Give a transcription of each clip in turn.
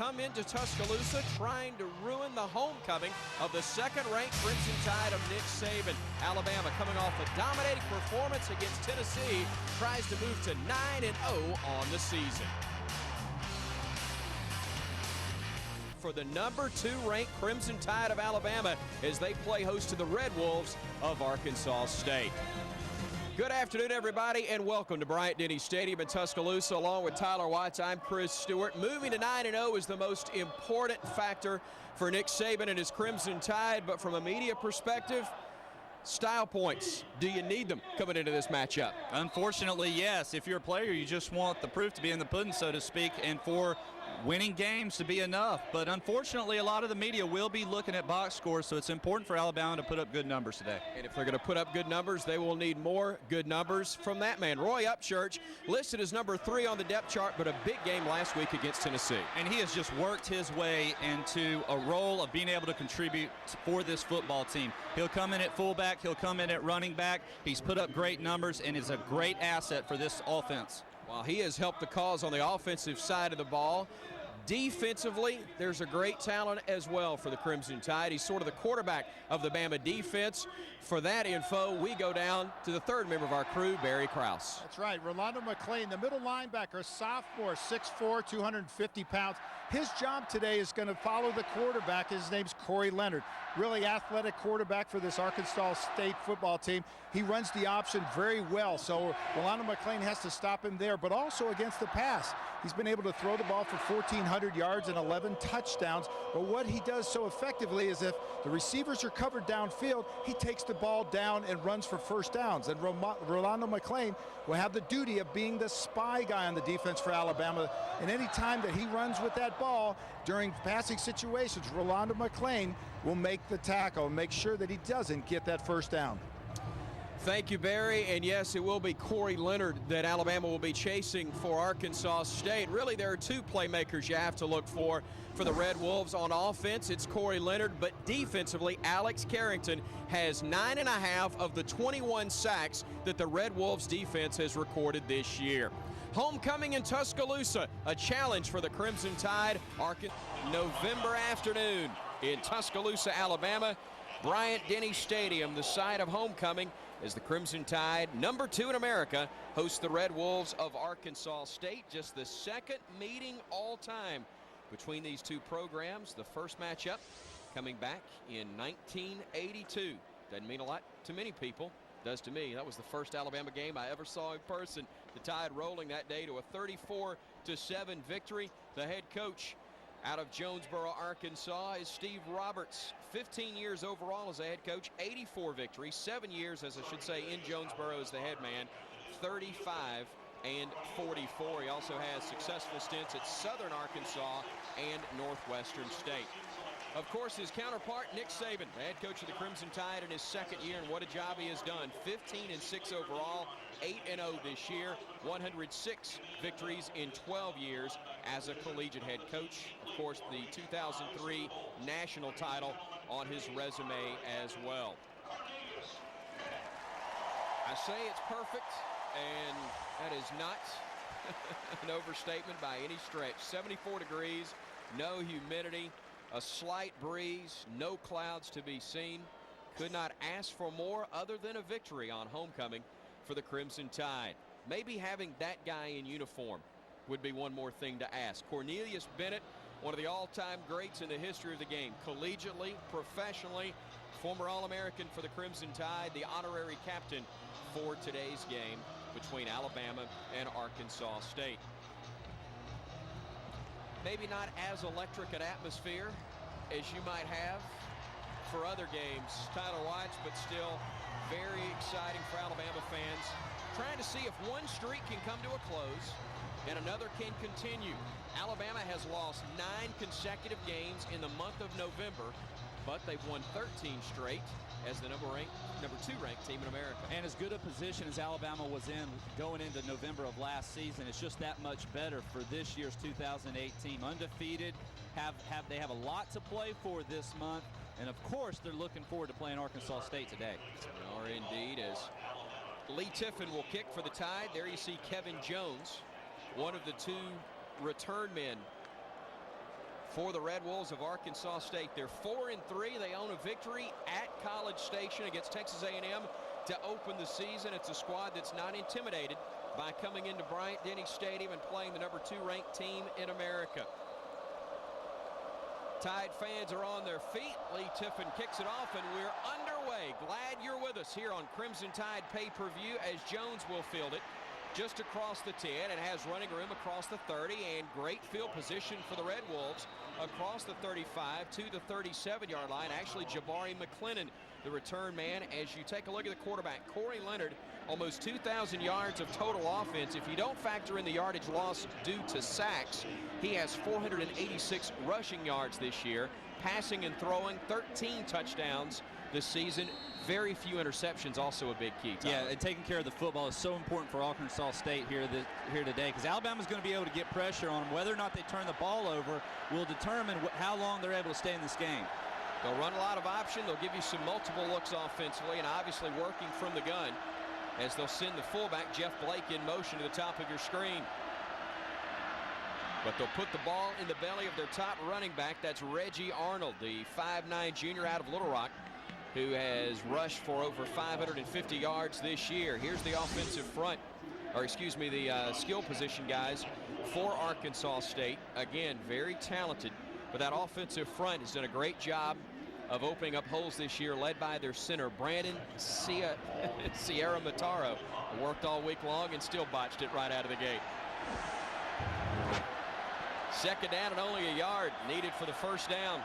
come into Tuscaloosa trying to ruin the homecoming of the second-ranked Crimson Tide of Nick Saban. Alabama, coming off a dominating performance against Tennessee, tries to move to 9-0 on the season. For the number 2 ranked Crimson Tide of Alabama as they play host to the Red Wolves of Arkansas State. Good afternoon, everybody, and welcome to Bryant-Denny Stadium in Tuscaloosa. Along with Tyler Watts, I'm Chris Stewart. Moving to 9-0 is the most important factor for Nick Saban and his Crimson Tide, but from a media perspective, style points. Do you need them coming into this matchup? Unfortunately, yes. If you're a player, you just want the proof to be in the pudding, so to speak, and for winning games to be enough. But unfortunately, a lot of the media will be looking at box scores, so it's important for Alabama to put up good numbers today. And if they're going to put up good numbers, they will need more good numbers from that man. Roy Upchurch, listed as number 3 on the depth chart, but a big game last week against Tennessee. And he has just worked his way into a role of being able to contribute for this football team. He'll come in at fullback, he'll come in at running back. He's put up great numbers and is a great asset for this offense. Well, he has helped the cause on the offensive side of the ball. Defensively, there's a great talent as well for the Crimson Tide. He's sort of the quarterback of the Bama defense. For that info, we go down to the third member of our crew, Barry Krause. That's right, Rolando McClain, the middle linebacker, sophomore, 6'4", 250 pounds. His job today is going to follow the quarterback. His name's Corey Leonard. Really athletic quarterback for this Arkansas State football team. He runs the option very well, so Rolando McClain has to stop him there, but also against the pass. He's been able to throw the ball for 1,400 yards and 11 touchdowns, but what he does so effectively is if the receivers are covered downfield, he takes the ball down and runs for first downs, and Rolando McClain will have the duty of being the spy guy on the defense for Alabama, and any time that he runs with that ball during passing situations, Rolando McClain will make the tackle and make sure that he doesn't get that first down. Thank you, Barry. And yes, it will be Corey Leonard that Alabama will be chasing for Arkansas State. Really, there are 2 playmakers you have to look for the Red Wolves. On offense, it's Corey Leonard, but defensively, Alex Carrington has 9.5 of the 21 sacks that the Red Wolves defense has recorded this year. Homecoming in Tuscaloosa, a challenge for the Crimson Tide. November afternoon in Tuscaloosa, Alabama. Bryant-Denny Stadium, the site of homecoming, as the Crimson Tide, number 2 in America, hosts the Red Wolves of Arkansas State. Just the second meeting all time between these 2 programs. The first matchup coming back in 1982. Doesn't mean a lot to many people. Does to me. That was the first Alabama game I ever saw in person. The Tide rolling that day to a 34-7 victory. The head coach out of Jonesboro, Arkansas, is Steve Roberts. 15 years overall as a head coach, 84 victories, 7 years, as I should say, in Jonesboro as the head man, 35 and 44. He also has successful stints at Southern Arkansas and Northwestern State. Of course, his counterpart, Nick Saban, the head coach of the Crimson Tide in his second year, and what a job he has done. 15-6 overall, 8-0 this year, 106 victories in 12 years as a collegiate head coach. Of course, the 2003 national title on his resume as well. I say it's perfect, and that is not an overstatement by any stretch. 74 degrees, no humidity, a slight breeze, no clouds to be seen. Could not ask for more other than a victory on homecoming for the Crimson Tide. Maybe having that guy in uniform would be one more thing to ask. Cornelius Bennett, one of the all-time greats in the history of the game, collegiately, professionally, former All-American for the Crimson Tide, the honorary captain for today's game between Alabama and Arkansas State. Maybe not as electric an atmosphere as you might have for other games, Tyler Watts, but still very exciting for Alabama fans. Trying to see if one streak can come to a close and another can continue. Alabama has lost 9 consecutive games in the month of November, but they've won 13 straight as the number 2 ranked team in America. And as good a position as Alabama was in going into November of last season, it's just that much better for this year's 2008 team. Undefeated, they have a lot to play for this month, and of course they're looking forward to playing Arkansas State today. They are indeed, as Lee Tiffin will kick for the Tide. There you see Kevin Jones, one of the 2 return men for the Red Wolves of Arkansas State. They're 4-3. They own a victory at College Station against Texas A&M to open the season. It's a squad that's not intimidated by coming into Bryant-Denny Stadium and playing the number 2 ranked team in America. Tide fans are on their feet. Lee Tiffin kicks it off, and we're underway. Glad you're with us here on Crimson Tide pay-per-view as Jones will field it just across the 10. It has running room across the 30 and great field position for the Red Wolves across the 35 to the 37-yard line. Actually, Jabari McClendon, the return man. As you take a look at the quarterback, Corey Leonard, almost 2,000 yards of total offense. If you don't factor in the yardage loss due to sacks, he has 486 rushing yards this year, passing and throwing 13 touchdowns this season. Very few interceptions, also a big key. Tyler. Yeah, and taking care of the football is so important for Arkansas State here today, because Alabama's going to be able to get pressure on them. Whether or not they turn the ball over will determine how long they're able to stay in this game. They'll run a lot of option. They'll give you some multiple looks offensively, and obviously working from the gun as they'll send the fullback, Jeff Blake, in motion to the top of your screen. But they'll put the ball in the belly of their top running back. That's Reggie Arnold, the 5'9" junior out of Little Rock, who has rushed for over 550 yards this year. Here's the offensive front, or excuse me, the skill position guys for Arkansas State. Again, very talented, but that offensive front has done a great job of opening up holes this year, led by their center, Brandon Sierra Mataro. Worked all week long and still botched it right out of the gate. Second down and only a yard needed for the first down.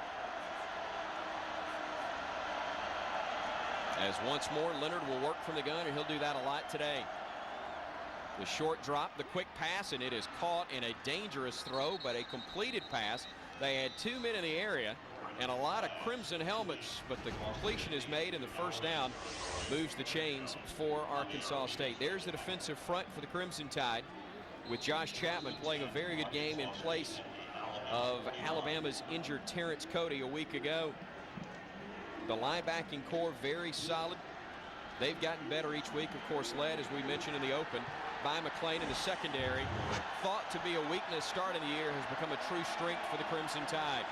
As once more, Leonard will work from the gun, and he'll do that a lot today. The short drop, the quick pass, and it is caught in a dangerous throw, but a completed pass. They had 2 men in the area and a lot of crimson helmets, but the completion is made, and the first down moves the chains for Arkansas State. There's the defensive front for the Crimson Tide, with Josh Chapman playing a very good game in place of Alabama's injured Terrence Cody a week ago. The linebacking core very solid. They've gotten better each week, of course, led, as we mentioned in the open, by McClain in the secondary. Thought to be a weakness start of the year has become a true strength for the Crimson Tide.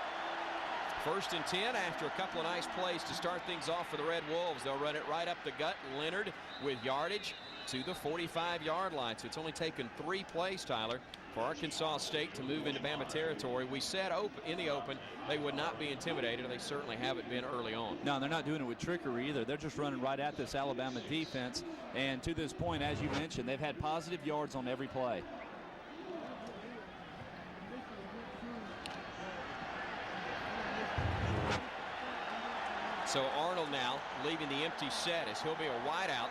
First and 10 after a couple of nice plays to start things off for the Red Wolves. They'll run it right up the gut. Leonard with yardage to the 45-yard line. So it's only taken 3 plays, Tyler, for Arkansas State to move into Bama territory. We said in the open they would not be intimidated, and they certainly haven't been early on. No, they're not doing it with trickery either. They're just running right at this Alabama defense. And to this point, as you mentioned, they've had positive yards on every play. So Arnold now leaving the empty set as he'll be a wideout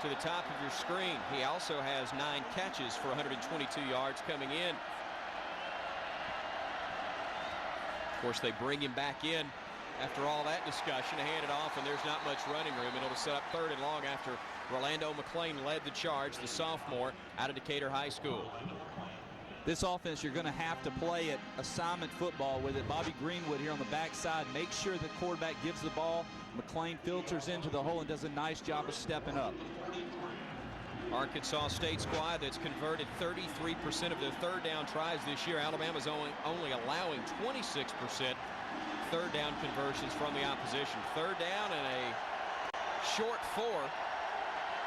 to the top of your screen. He also has 9 catches for 122 yards coming in. Of course, they bring him back in after all that discussion to hand it off, and there's not much running room, and it'll set up 3rd and long after Rolando McClain led the charge, the sophomore out of Decatur High School. This offense, you're going to have to play at assignment football with it. Bobby Greenwood here on the backside. Make sure the quarterback gives the ball. McClain filters into the hole and does a nice job of stepping up. Arkansas State squad that's converted 33% of their 3rd down tries this year. Alabama's only allowing 26% 3rd down conversions from the opposition. 3rd down and a short 4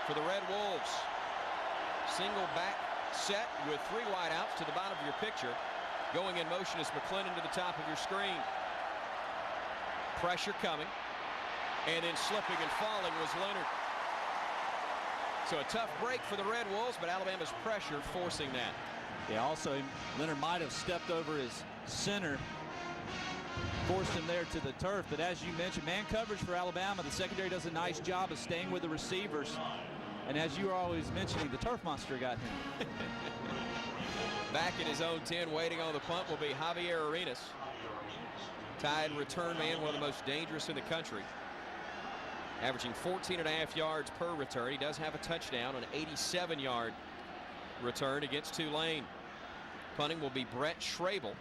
for the Red Wolves. Single back set with 3 wideouts to the bottom of your picture. Going in motion is McClendon to the top of your screen. Pressure coming, and then slipping and falling was Leonard. So a tough break for the Red Wolves, but Alabama's pressure forcing that. Yeah, also Leonard might have stepped over his center, forced him there to the turf, but as you mentioned, man coverage for Alabama. The secondary does a nice job of staying with the receivers. And as you were always mentioning, the turf monster got him. Back in his own 10, waiting on the punt will be Javier Arenas. Tide return man, one of the most dangerous in the country. Averaging 14.5 yards per return. He does have a touchdown, an 87-yard return against Tulane. Punting will be Brett Schrabel,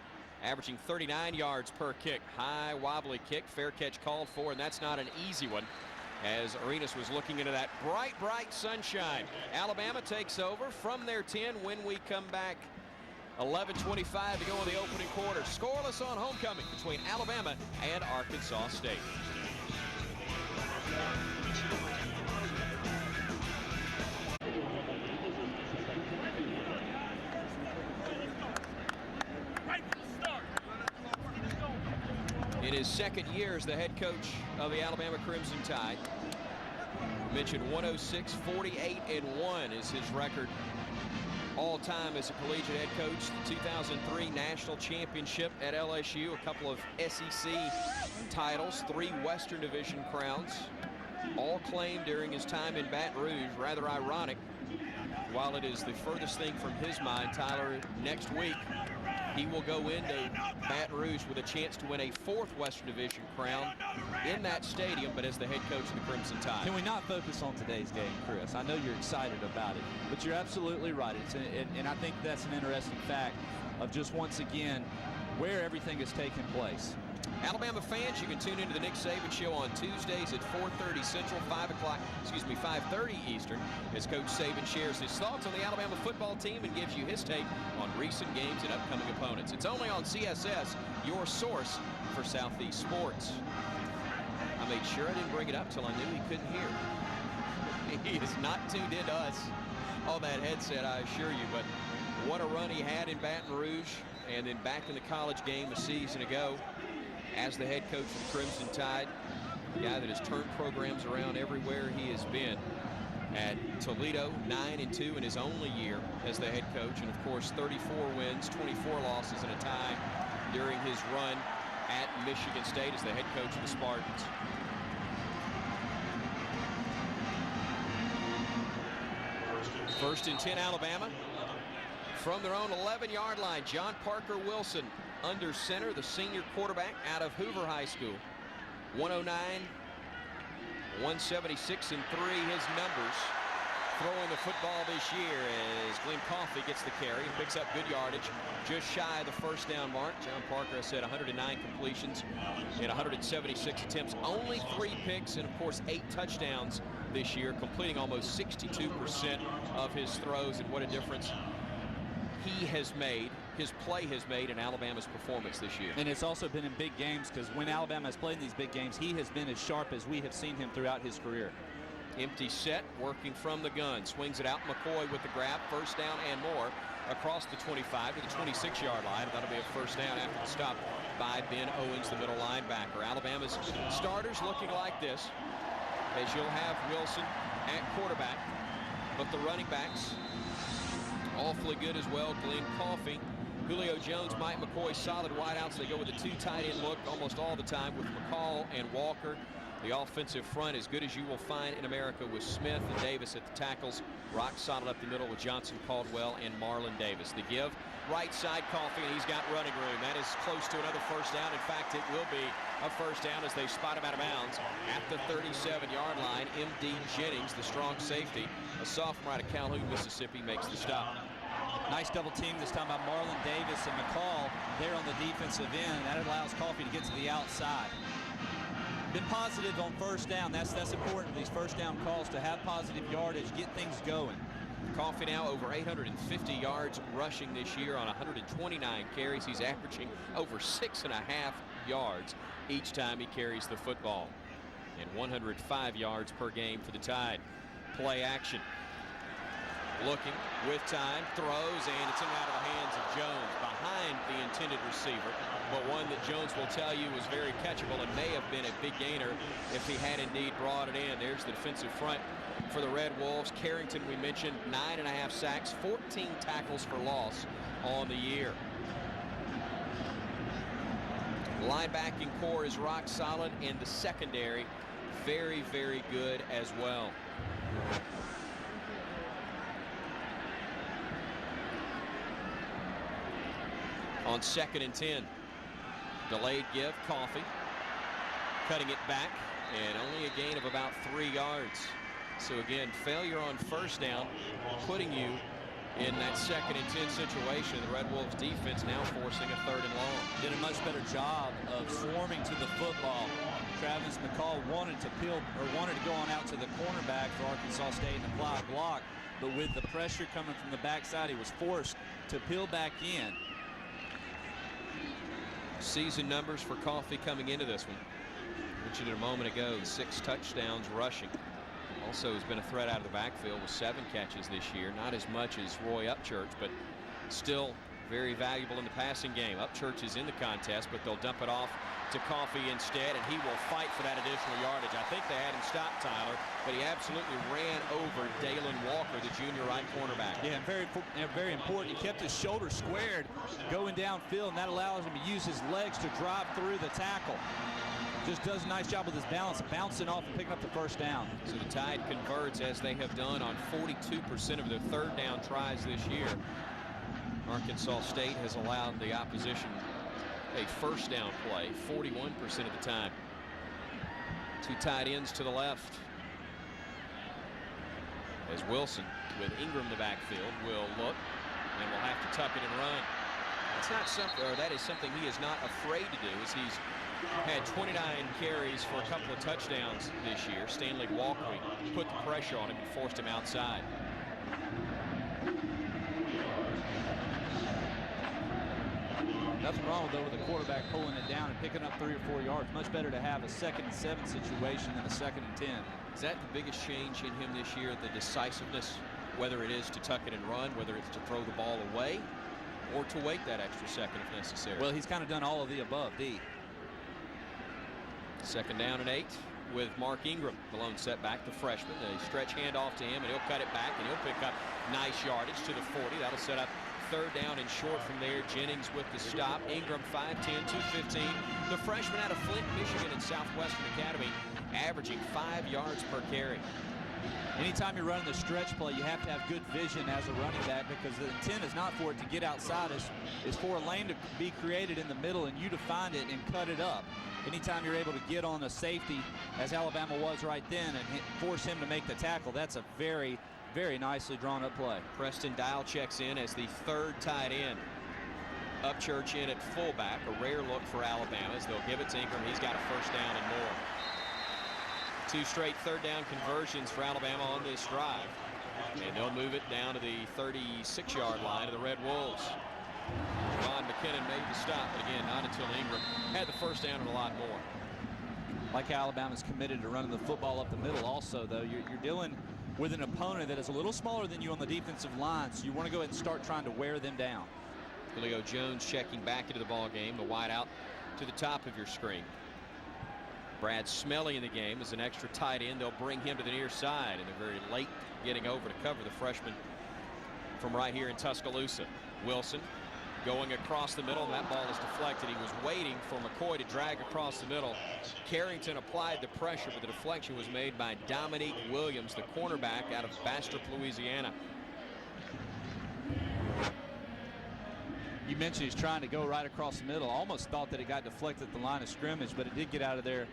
averaging 39 yards per kick. High, wobbly kick, fair catch called for, and that's not an easy one, as Arenas was looking into that bright sunshine. Alabama takes over from their 10 when we come back 11:25 to go in the opening quarter. Scoreless on homecoming between Alabama and Arkansas State. In his second year as the head coach of the Alabama Crimson Tide, mentioned 106-48-1 is his record all time as a collegiate head coach. The 2003 national championship at LSU, a couple of SEC titles, 3 Western Division crowns, all claimed during his time in Baton Rouge. Rather ironic, while it is the furthest thing from his mind, Tyler, next week he will go into Baton Rouge with a chance to win a 4th Western Division crown in that stadium, but as the head coach of the Crimson Tide. Can we not focus on today's game, Chris? I know you're excited about it, but you're absolutely right. And I think that's an interesting fact of just once again where everything is taking place. Alabama fans, you can tune into the Nick Saban Show on Tuesdays at 4:30 Central, 5:30 Eastern, as Coach Saban shares his thoughts on the Alabama football team and gives you his take on recent games and upcoming opponents. It's only on CSS, your source for Southeast sports. I made sure I didn't bring it up till I knew he couldn't hear. He is not tuned into us on that headset, I assure you, but what a run he had in Baton Rouge and then back in the college game a season ago as the head coach of the Crimson Tide, a guy that has turned programs around everywhere he has been. At Toledo, 9-2 in his only year as the head coach, and of course 34 wins, 24 losses, and a tie during his run at Michigan State as the head coach of the Spartans. First and 10 Alabama. From their own 11-yard line, John Parker Wilson under center, the senior quarterback out of Hoover High School. 109, 176 and 3 his numbers. Throwing the football this year as Glenn Coffey gets the carry, picks up good yardage, just shy of the first down mark. John Parker has said 109 completions in 176 attempts, only 3 picks, and of course 8 touchdowns this year, completing almost 62% of his throws. And what a difference he has made, his play has made in Alabama's performance this year. And it's also been in big games, because when Alabama has played in these big games, he has been as sharp as we have seen him throughout his career. Empty set, working from the gun, swings it out. McCoy with the grab, first down and more across the 25 to the 26-yard line. That'll be a first down after the stop by Ben Owens, the middle linebacker. Alabama's starters looking like this, as you'll have Wilson at quarterback, but the running backs awfully good as well. Glenn Coffey, Julio Jones, Mike McCoy, solid wideouts. They go with a 2 tight end look almost all the time with McCall and Walker. The offensive front as good as you will find in America with Smith and Davis at the tackles. Rock solid up the middle with Johnson Caldwell and Marlon Davis. The give, right side Coffey, and he's got running room. That is close to another first down. In fact, it will be a first down as they spot him out of bounds at the 37-yard line. M.D. Jennings, the strong safety, a sophomore out of Calhoun, Mississippi, makes the stop. Nice double team this time by Marlon Davis and McCall there on the defensive end. That allows Coffey to get to the outside. Been positive on first down. That's important, these first down calls, to have positive yardage, get things going. Coffey now over 850 yards rushing this year on 129 carries. He's averaging over 6.5 yards each time he carries the football, and 105 yards per game for the Tide. Play action. Looking with time, throws, and it's in and out of the hands of Jones behind the intended receiver, but one that Jones will tell you was very catchable and may have been a big gainer if he had indeed brought it in. There's the defensive front for the Red Wolves. Carrington, we mentioned, 9.5 sacks, 14 tackles for loss on the year. Linebacking core is rock solid, and the secondary very, very good as well. On 2nd and 10, delayed give, Coffey cutting it back, and only a gain of about 3 yards. So again, failure on first down, putting you in that 2nd and 10 situation. The Red Wolves defense now forcing a 3rd and long. Did a much better job of swarming to the football. Travis McCall wanted to go on out to the cornerback for Arkansas State and apply a block, but with the pressure coming from the backside, he was forced to peel back in. Season numbers for Coffee coming into this one. Mentioned it a moment ago, 6 touchdowns rushing. Also has been a threat out of the backfield with 7 catches this year. Not as much as Roy Upchurch, but still very valuable in the passing game. Upchurch is in the contest, but they'll dump it off to Coffee instead, and he will fight for that additional yardage. I think they had him stopped, Tyler, but he absolutely ran over Dalen Walker, the junior right cornerback. Yeah, and very important. He kept his shoulder squared going downfield, and that allows him to use his legs to drive through the tackle. Just does a nice job with his balance, bouncing off and picking up the 1st down. So the Tide converts, as they have done on 42% of their 3rd down tries this year. Arkansas State has allowed the opposition a 1st down play 41% of the time. 2 tight ends to the left, as Wilson with Ingram in the backfield will look and will have to tuck it and run. That's not something, or that is something he is not afraid to do, as he's had 29 carries for a couple of touchdowns this year. Stanley Walkley put the pressure on him and forced him outside. Nothing wrong though with the quarterback pulling it down and picking up 3 or 4 yards. Much better to have a 2nd and 7 situation than a 2nd and 10. Is that the biggest change in him this year, the decisiveness, whether it is to tuck it and run, whether it's to throw the ball away, or to wait that extra second if necessary? Well, he's kind of done all of the above, D. 2nd down and 8 with Mark Ingram, the lone setback, the freshman. They stretch handoff to him, and he'll cut it back, and he'll pick up nice yardage to the 40. That'll set up 3rd down and short from there. Jennings with the stop. Ingram 5'10", 215. The freshman out of Flint, Michigan, in Southwestern Academy, averaging 5 yards per carry. Anytime you're running the stretch play, you have to have good vision as a running back, because the intent is not for it to get outside. It's for a lane to be created in the middle and you to find it and cut it up. Anytime you're able to get on a safety, as Alabama was right then, and force him to make the tackle, that's a very, very nicely drawn up play. Preston Dial checks in as the 3rd tight end. Upchurch in at fullback, a rare look for Alabama, as they'll give it to Ingram. He's got a 1st down and more. 2 straight 3rd down conversions for Alabama on this drive, and they'll move it down to the 36-yard line of the Red Wolves. Ron McKinnon made the stop, but again, not until Ingram had the 1st down and a lot more. Like Alabama's committed to running the football up the middle. Also, though, you're dealing with an opponent that is a little smaller than you on the defensive line, so you want to go ahead and start trying to wear them down. Julio Jones checking back into the ball game, the wide out to the top of your screen. Brad Smelly in the game as an extra tight end. They'll bring him to the near side, and they're very late getting over to cover the freshman from right here in Tuscaloosa. Wilson going across the middle, and that ball is deflected. He was waiting for McCoy to drag across the middle. Carrington applied the pressure, but the deflection was made by Dominique Williams, the cornerback out of Bastrop, Louisiana. You mentioned he's trying to go right across the middle. Almost thought that it got deflected at the line of scrimmage, but it did get out of there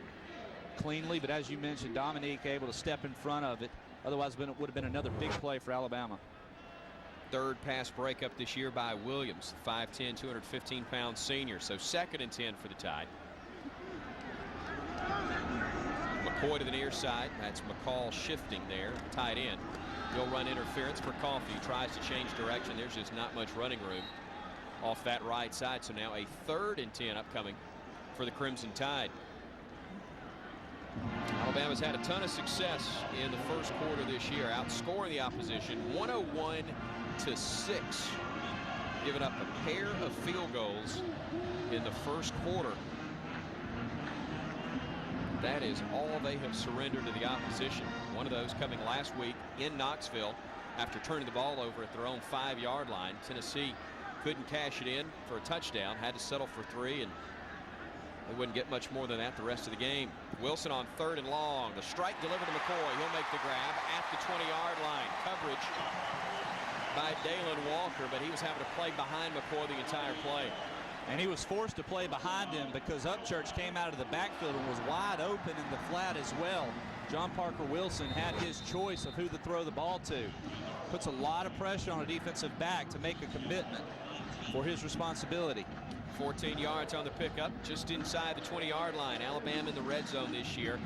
cleanly. But as you mentioned, Dominique able to step in front of it. Otherwise, it would have been another big play for Alabama. 3rd pass breakup this year by Williams, 5'10", 215-pound senior. So 2nd and 10 for the Tide. McCoy to the near side. That's McCall shifting there, tight end. He'll run interference for Coffee. He tries to change direction. There's just not much running room off that right side. So now a 3rd and 10 upcoming for the Crimson Tide. Alabama's had a ton of success in the 1st quarter this year, outscoring the opposition 101-6, giving up a pair of field goals in the 1st quarter. That is all they have surrendered to the opposition. One of those coming last week in Knoxville after turning the ball over at their own 5-yard line. Tennessee couldn't cash it in for a touchdown, had to settle for 3, and they wouldn't get much more than that the rest of the game. Wilson on 3rd and long. The strike delivered to McCoy. He'll make the grab at the 20-yard line. Coverage by Dalen Walker, but he was having to play behind McCoy the entire play. And he was forced to play behind him because Upchurch came out of the backfield and was wide open in the flat as well. John Parker Wilson had his choice of who to throw the ball to. Puts a lot of pressure on a defensive back to make a commitment for his responsibility. 14 yards on the pickup, just inside the 20-yard line. Alabama in the red zone this year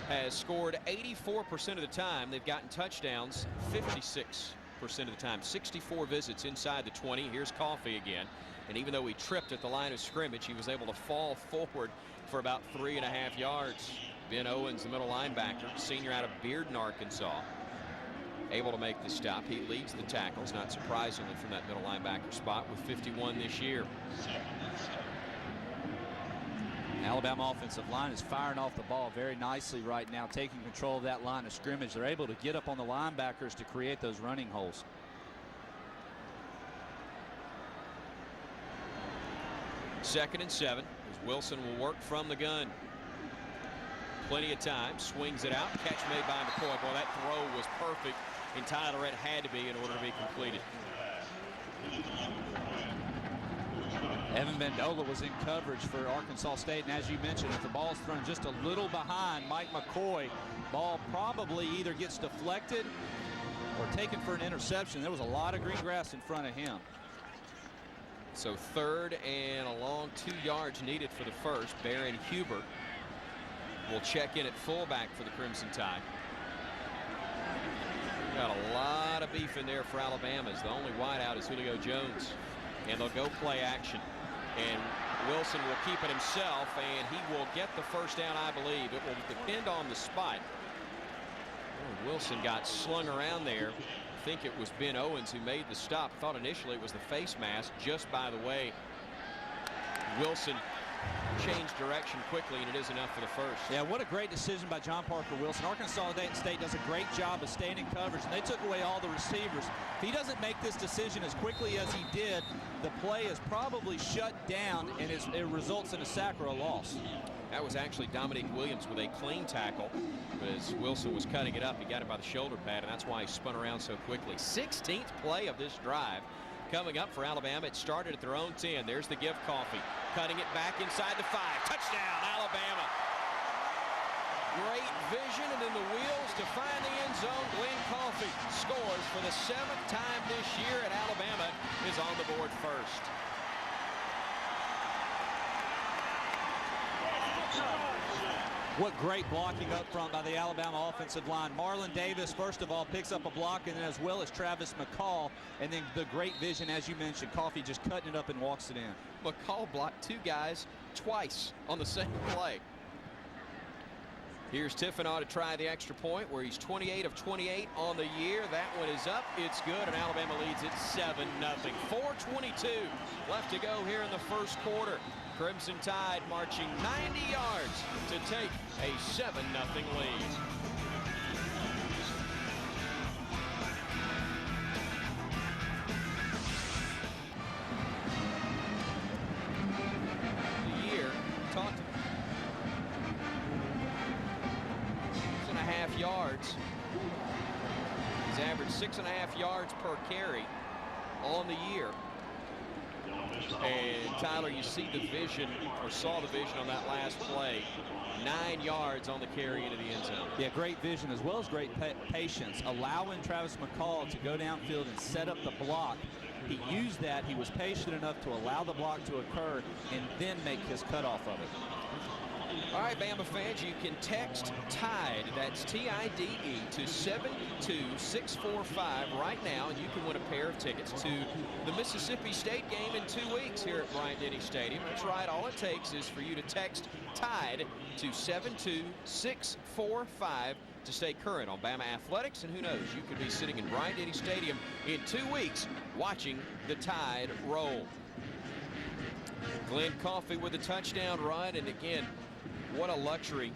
has scored 84% of the time. They've gotten touchdowns 56% of the time. 64 visits inside the 20. Here's Coffee again. And even though he tripped at the line of scrimmage, he was able to fall forward for about 3.5 yards. Ben Owens, the middle linebacker, senior out of Bearden, Arkansas, able to make the stop. He leads the tackles, not surprisingly, from that middle linebacker spot with 51 this year. Alabama offensive line is firing off the ball very nicely right now, taking control of that line of scrimmage. They're able to get up on the linebackers to create those running holes. Second and 7 as Wilson will work from the gun. Plenty of time, swings it out, catch made by McCoy. Boy, that throw was perfect, and Tyler, it had to be in order to be completed. Evan Mendola was in coverage for Arkansas State, and as you mentioned, if the ball's thrown just a little behind Mike McCoy, ball probably either gets deflected or taken for an interception. There was a lot of green grass in front of him. So third and a long 2 yards needed for the first. Baron Huber will check in at fullback for the Crimson Tide. Got a lot of beef in there for Alabama. The only wideout is Julio Jones, and they'll go play action. And Wilson will keep it himself, and he will get the first down, I believe. It will depend on the spot. Oh, Wilson got slung around there. I think it was Ben Owens who made the stop. Thought initially it was the face mask. Just by the way, Wilson changed direction quickly, and it is enough for the first. Yeah, what a great decision by John Parker Wilson. Arkansas State does a great job of staying in coverage, and they took away all the receivers. If he doesn't make this decision as quickly as he did, the play is probably shut down, and it results in a sack or a loss. That was actually Dominique Williams with a clean tackle. As Wilson was cutting it up, he got it by the shoulder pad, and that's why he spun around so quickly. 16th play of this drive coming up for Alabama. It started at their own 10. There's the give. Coffee cutting it back inside the 5. Touchdown, Alabama. Great vision, and then the wheels to find the end zone. Glenn Coffee scores for the 7th time this year, and Alabama is on the board first. What great blocking up front by the Alabama offensive line. Marlon Davis, first of all, picks up a block, and then as well as Travis McCall, and then the great vision, as you mentioned, Coffee just cutting it up and walks it in. McCall blocked 2 guys twice on the same play. Here's Tiffinaw to try the extra point, where he's 28 of 28 on the year. That one is up. It's good, and Alabama leads it 7-0. 4:22 left to go here in the first quarter. Crimson Tide marching 90 yards to take a 7-0 lead. The year talked 6.5 yards. He's averaged 6.5 yards per carry on the year. And Tyler, you see the vision, or saw the vision on that last play. 9 yards on the carry into the end zone. Yeah, great vision as well as great patience, allowing Travis McCall to go downfield and set up the block. He used that. He was patient enough to allow the block to occur and then make his cutoff of it. All right, Bama fans, you can text TIDE, that's T-I-D-E, to 72645 right now, and you can win a pair of tickets to the Mississippi State game in 2 weeks here at Bryant-Denny Stadium. That's right, all it takes is for you to text TIDE to 72645 to stay current on Bama athletics, and who knows, you could be sitting in Bryant-Denny Stadium in 2 weeks watching the Tide roll. Glenn Coffee with a touchdown run, and again, what a luxury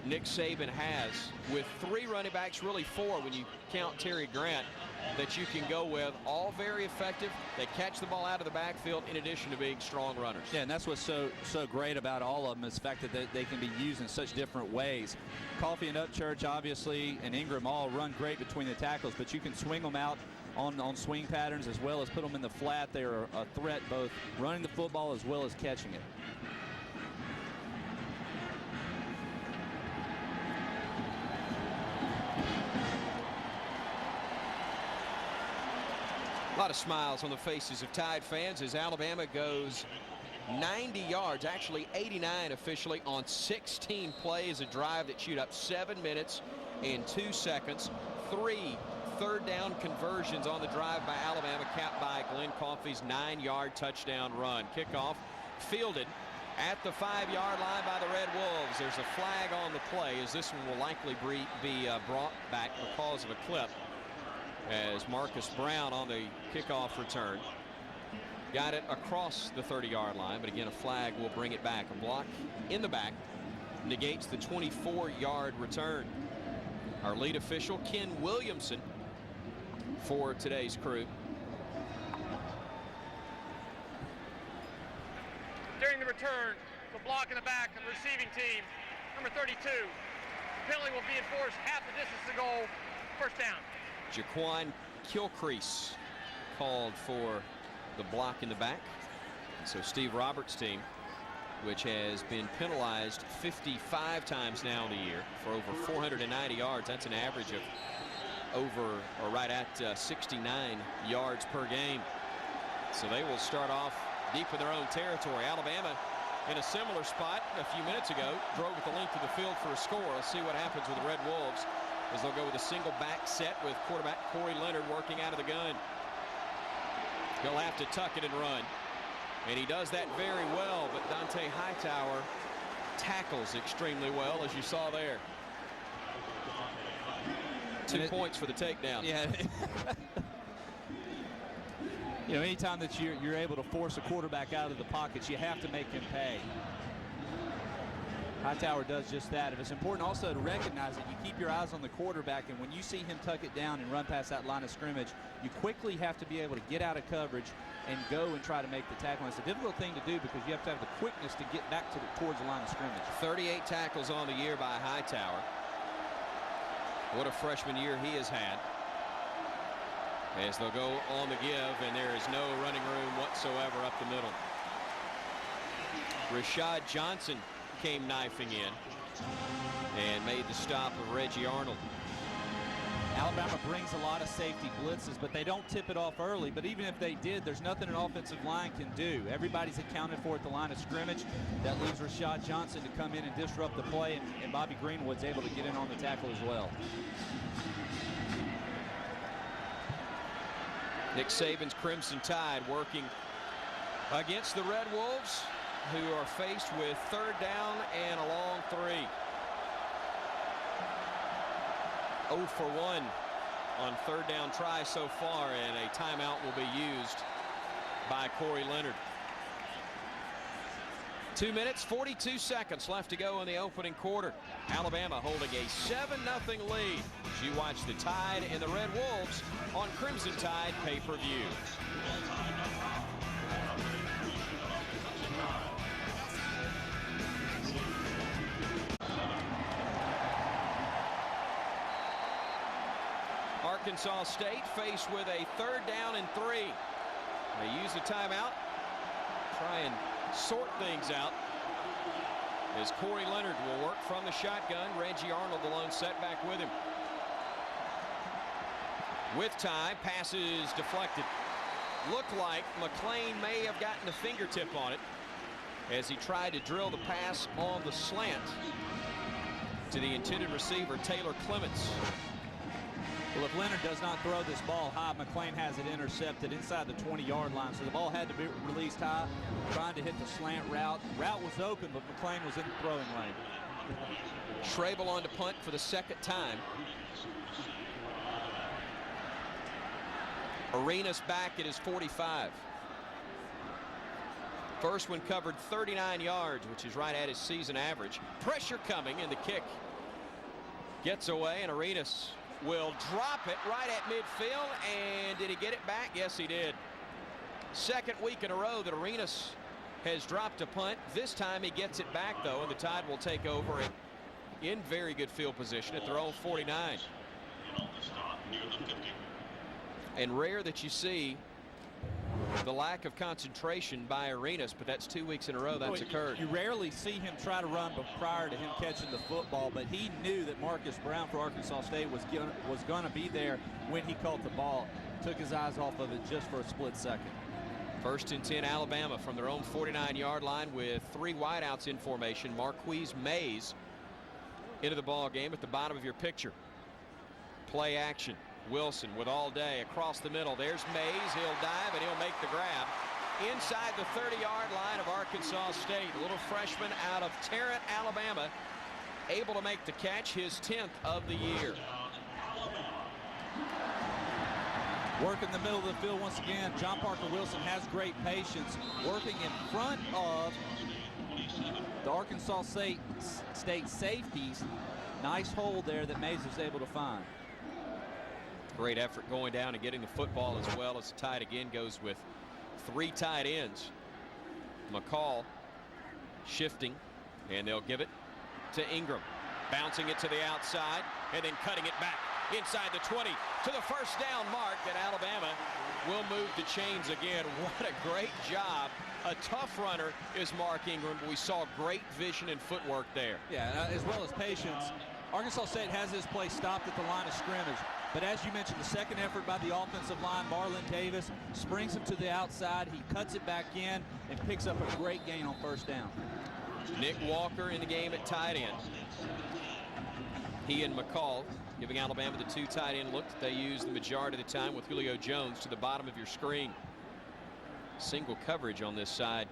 Nick Saban has with 3 running backs, really 4 when you count Terry Grant, that you can go with. All very effective. They catch the ball out of the backfield in addition to being strong runners. Yeah, and that's what's so great about all of them is the fact that they can be used in such different ways. Coffee and Upchurch, obviously, and Ingram all run great between the tackles, but you can swing them out on swing patterns as well as put them in the flat. They are a threat both running the football as well as catching it. A lot of smiles on the faces of Tide fans as Alabama goes 90 yards, actually 89 officially, on 16 plays, a drive that chewed up 7 minutes and 2 seconds. 3 third-down conversions on the drive by Alabama, capped by Glenn Coffey's 9-yard touchdown run. Kickoff fielded at the 5-yard line by the Red Wolves. There's a flag on the play, as this one will likely be brought back because of a clip, as Marcus Brown on the kickoff return got it across the 30-yard line, but again a flag will bring it back. A block in the back negates the 24-yard return. Our lead official, Ken Williamson, for today's crew. During the return, the block in the back of the receiving team, number 32. Penalty will be enforced half the distance to goal. First down. Jaquan Kilcrease called for the block in the back. And so Steve Roberts' team, which has been penalized 55 times now in the year for over 490 yards. That's an average of over or right at 69 yards per game. So they will start off deep in their own territory. Alabama in a similar spot a few minutes ago, drove at the length of the field for a score. Let's see what happens with the Red Wolves as they'll go with a single back set with quarterback Corey Leonard working out of the gun. He'll have to tuck it and run. And he does that very well, but Dante Hightower tackles extremely well, as you saw there. 2 points for the takedown. Yeah. You know, anytime that you're able to force a quarterback out of the pockets, you have to make him pay. Hightower does just that. And it's important also to recognize that you keep your eyes on the quarterback, and when you see him tuck it down and run past that line of scrimmage, you quickly have to be able to get out of coverage and go and try to make the tackle. And it's a difficult thing to do because you have to have the quickness to get back towards the line of scrimmage. 38 tackles on the year by Hightower. What a freshman year he has had. As they'll go on the give, and there is no running room whatsoever up the middle. Rashad Johnson came knifing in and made the stop of Reggie Arnold. Alabama brings a lot of safety blitzes, but they don't tip it off early. But even if they did, there's nothing an offensive line can do. Everybody's accounted for at the line of scrimmage. That leaves Rashad Johnson to come in and disrupt the play, and Bobby Greenwood's able to get in on the tackle as well. Nick Saban's Crimson Tide working against the Red Wolves, who are faced with third down and a long 3. 0 for 1 on third down try so far, and a timeout will be used by Corey Leonard. 2 minutes, 42 seconds left to go in the opening quarter. Alabama holding a 7-0 lead as you watch the Tide and the Red Wolves on Crimson Tide pay-per-view. Arkansas State faced with a third down and 3. They use a timeout, try and sort things out as Corey Leonard will work from the shotgun. Reggie Arnold, the lone setback with him. With time, passes deflected. Looked like McClain may have gotten a fingertip on it as he tried to drill the pass on the slant to the intended receiver, Taylor Clements. Well, if Leonard does not throw this ball high, McClain has it intercepted inside the 20-yard line. So the ball had to be released high, trying to hit the slant route. Route was open, but McClain was in the throwing lane. Schrabel on to punt for the second time. Arenas back at his 45. First one covered 39 yards, which is right at his season average. Pressure coming, and the kick gets away, and Arenas will drop it right at midfield. And did he get it back? Yes, he did. Second week in a row that Arenas has dropped a punt. This time he gets it back, though, and the Tide will take over it in very good field position at their own 49. And rare that you see the lack of concentration by Arenas, but that's 2 weeks in a row that's occurred. You rarely see him try to run prior to him catching the football, but he knew that Marcus Brown for Arkansas State was going to be there when he caught the ball. Took his eyes off of it just for a split second. 1st and 10 Alabama from their own 49-yard line with 3 wideouts in formation. Marquise Mays into the ball game at the bottom of your picture. Play action. Wilson with all day across the middle. There's Mays. He'll dive and he'll make the grab inside the 30-yard line of Arkansas State. A little freshman out of Tarrant, Alabama, able to make the catch, his 10th of the year. Working the middle of the field once again. John Parker Wilson has great patience, working in front of the Arkansas State safeties. Nice hold there that Mays was able to find. Great effort going down and getting the football, as well as the tight again goes with 3 tight ends. McCall shifting, and they'll give it to Ingram, bouncing it to the outside and then cutting it back inside the 20 to the first down mark, that Alabama will move the chains again. What a great job. A tough runner is Mark Ingram, but we saw great vision and footwork there. Yeah, as well as patience. Arkansas State has this play stopped at the line of scrimmage. But as you mentioned, the second effort by the offensive line, Marlon Davis springs him to the outside. He cuts it back in and picks up a great gain on first down. Nick Walker in the game at tight end. He and McCall giving Alabama the 2 tight end look that they use the majority of the time, with Julio Jones to the bottom of your screen. Single coverage on this side,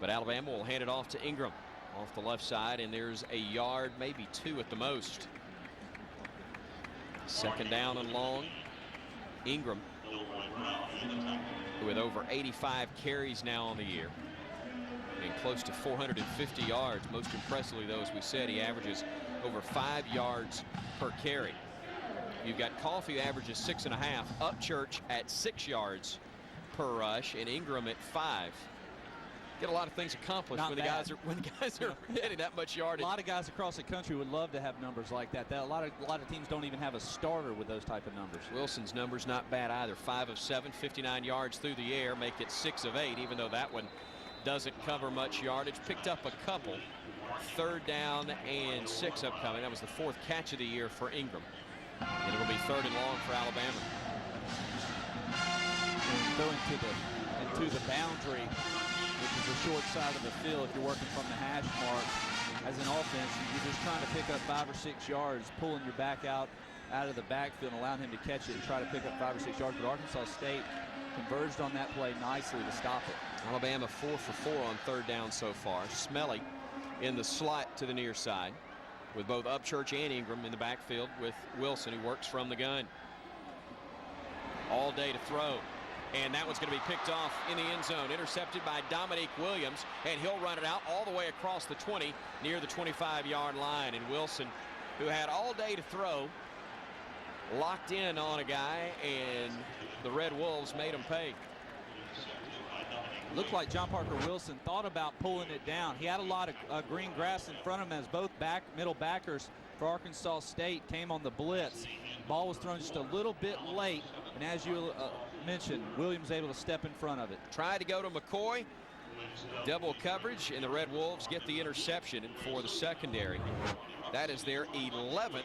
but Alabama will hand it off to Ingram off the left side, and there's a yard, maybe 2 at the most. 2nd down and long. Ingram, with over 85 carries now on the year and close to 450 yards. Most impressively, though, as we said, he averages over 5 yards per carry. You've got Coffee, who averages 6.5, Upchurch at 6 yards per rush, and Ingram at 5. Get a lot of things accomplished when the guys are getting that much yardage. A lot of guys across the country would love to have numbers like that. A lot of teams don't even have a starter with those type of numbers. Wilson's numbers not bad either. 5 of 7, 59 yards through the air, make it 6 of 8, even though that one doesn't cover much yardage. Picked up a couple. 3rd down and 6 upcoming. That was the 4th catch of the year for Ingram. And it'll be 3rd and long for Alabama. And going into the boundary, which is the short side of the field. If you're working from the hash mark as an offense, you're just trying to pick up 5 or 6 yards, pulling your back out of the backfield and allowing him to catch it and try to pick up 5 or 6 yards. But Arkansas State converged on that play nicely to stop it. Alabama 4 for 4 on 3rd down so far. Smelly in the slot to the near side, with both Upchurch and Ingram in the backfield, with Wilson, who works from the gun. All day to throw. And that one's going to be picked off in the end zone. Intercepted by Dominique Williams, and he'll run it out all the way across the 20 near the 25-yard line. And Wilson, who had all day to throw, locked in on a guy, and the Red Wolves made him pay. Looked like John Parker Wilson thought about pulling it down. He had a lot of green grass in front of him as both middle backers for Arkansas State came on the blitz. Ball was thrown just a little bit late, and as you mentioned, Williams able to step in front of it. Tried to go to McCoy. Double coverage, and the Red Wolves get the interception for the secondary. That is their 11th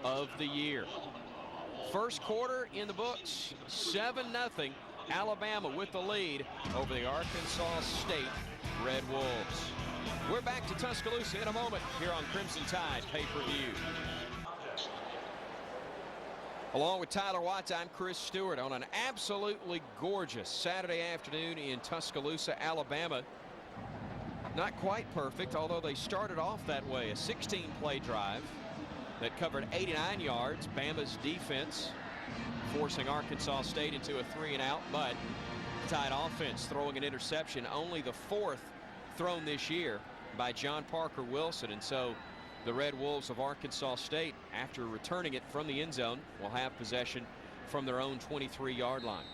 of the year. First quarter in the books, 7-0. Alabama with the lead over the Arkansas State Red Wolves. We're back to Tuscaloosa in a moment here on Crimson Tide Pay-Per-View. Along with Tyler Watts, I'm Chris Stewart on an absolutely gorgeous Saturday afternoon in Tuscaloosa, Alabama. Not quite perfect, although they started off that way. A 16-play drive that covered 89 yards. Bama's defense forcing Arkansas State into a 3-and-out, but Tide offense throwing an interception, only the 4th thrown this year by John Parker Wilson. And so the Red Wolves of Arkansas State, after returning it from the end zone, will have possession from their own 23-yard line.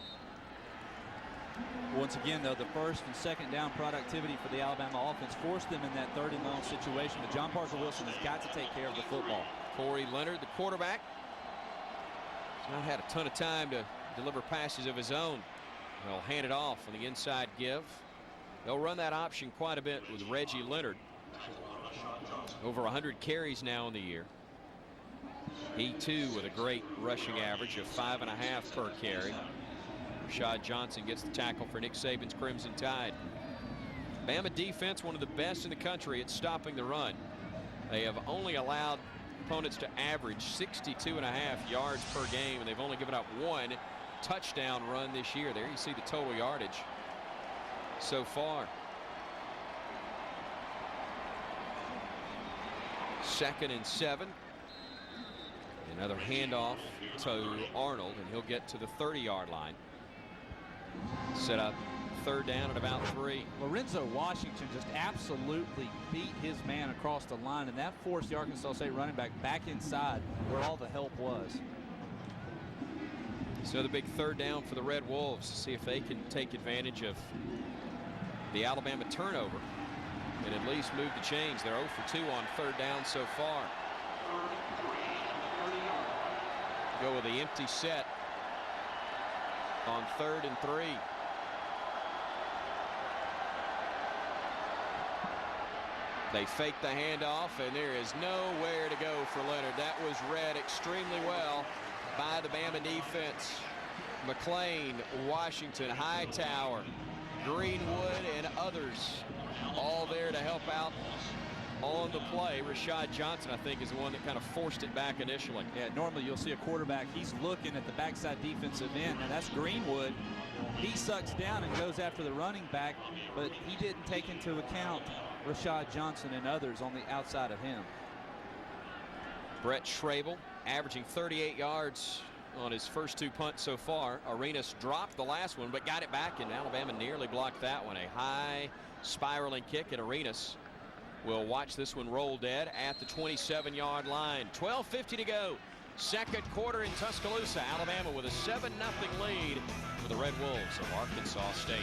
Once again, though, the 1st and 2nd down productivity for the Alabama offense forced them in that 3rd and long situation. But John Parker Wilson has got to take care of the football. Corey Leonard, the quarterback, has not had a ton of time to deliver passes of his own. He'll hand it off on the inside give. They'll run that option quite a bit with Reggie Leonard. Over 100 carries now in the year. He too with a great rushing average of 5.5 per carry. Rashad Johnson gets the tackle for Nick Saban's Crimson Tide. Bama defense, one of the best in the country at stopping the run. They have only allowed opponents to average 62.5 yards per game, and they've only given up 1 touchdown run this year. There you see the total yardage so far. 2nd and 7. Another handoff to Arnold, and he'll get to the 30-yard line. Set up 3rd down at about 3. Lorenzo Washington just absolutely beat his man across the line, and that forced the Arkansas State running back inside where all the help was. It's another big 3rd down for the Red Wolves to see if they can take advantage of the Alabama turnover and at least move the chains. They're 0 for 2 on 3rd down so far. Go with the empty set on 3rd and 3. They fake the handoff, and there is nowhere to go for Leonard. That was read extremely well by the Bama defense. McClain, Washington, Hightower, Greenwood, and others all there to help out on the play. Rashad Johnson, I think, is the one that kind of forced it back initially. Yeah, normally you'll see a quarterback, he's looking at the backside defensive end, and that's Greenwood. He sucks down and goes after the running back, but he didn't take into account Rashad Johnson and others on the outside of him. Brett Schrabel averaging 38 yards on his first 2 punts so far. Arenas dropped the last one, but got it back, and Alabama nearly blocked that one. A high spiraling kick, and Arenas will watch this one roll dead at the 27-yard line. 12:50 to go. 2nd quarter in Tuscaloosa. Alabama with a 7-0 lead for the Red Wolves of Arkansas State.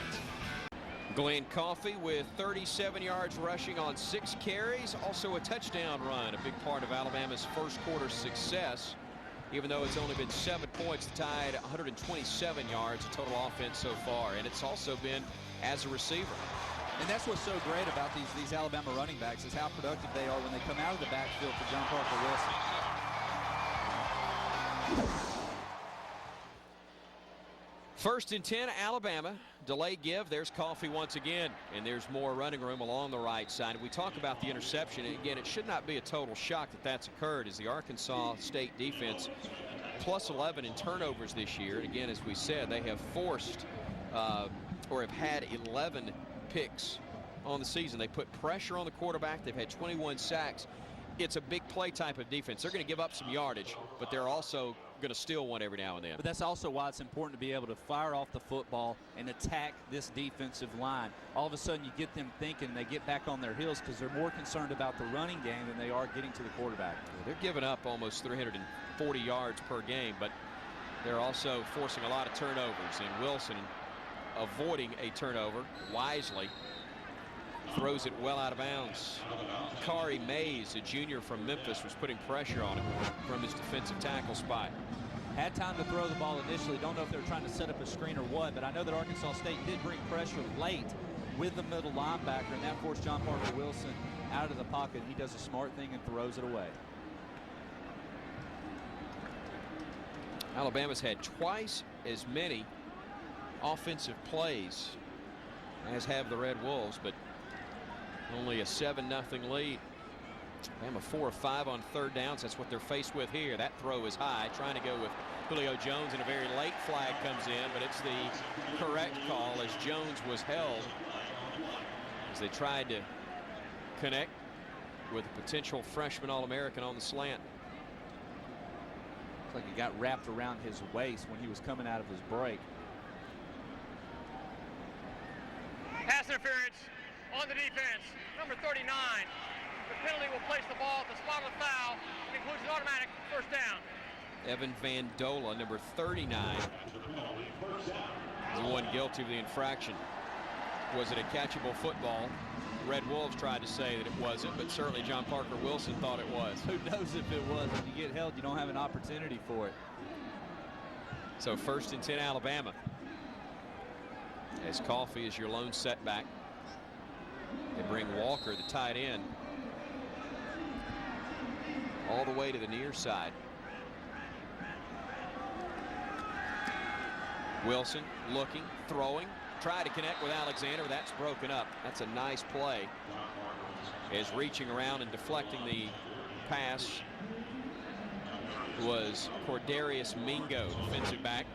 Glenn Coffey with 37 yards rushing on 6 carries. Also a touchdown run, a big part of Alabama's first quarter success. Even though it's only been 7 points, the Tide 127 yards of total offense so far, and it's also been as a receiver. And that's what's so great about these Alabama running backs is how productive they are when they come out of the backfield for John Parker Wilson. 1st and 10, Alabama. Delay give. There's Coffey once again, and there's more running room along the right side. We talk about the interception. Again, it should not be a total shock that that's occurred, as the Arkansas State defense plus 11 in turnovers this year. And again, as we said, they have forced or have had 11 picks on the season. They put pressure on the quarterback. They've had 21 sacks. It's a big play type of defense. They're going to give up some yardage, but they're also going to steal one every now and then. But that's also why it's important to be able to fire off the football and attack this defensive line. All of a sudden you get them thinking, they get back on their heels because they're more concerned about the running game than they are getting to the quarterback. They're giving up almost 340 yards per game, but they're also forcing a lot of turnovers, and Wilson avoiding a turnover wisely. Throws it well out of bounds. Kari Mays, a junior from Memphis, was putting pressure on him from his defensive tackle spot. Had time to throw the ball initially. Don't know if they were trying to set up a screen or what, but I know that Arkansas State did bring pressure late with the middle linebacker, and that forced John Parker Wilson out of the pocket. He does a smart thing and throws it away. Alabama's had twice as many offensive plays as have the Red Wolves, but only a 7-0 lead. Alabama 4 of 5 on 3rd downs. That's what they're faced with here. That throw is high, trying to go with Julio Jones, and a very late flag comes in, but it's the correct call as Jones was held as they tried to connect with a potential freshman All-American on the slant. Looks like he got wrapped around his waist when he was coming out of his break. Pass interference on the defense, number 39. The penalty will place the ball at the spot of the foul and includes an automatic 1st down. Evan Vandola, number 39, is the one guilty of the infraction. Was it a catchable football? Red Wolves tried to say that it wasn't, but certainly John Parker Wilson thought it was. Who knows if it was? When you get held, you don't have an opportunity for it. So 1st and 10 Alabama. As Coffee is your lone setback. They bring Walker, the tight end, all the way to the near side. Wilson looking, throwing, tried to connect with Alexander. That's broken up. That's a nice play. As reaching around and deflecting the pass was Cordarius Mingo, defensive back.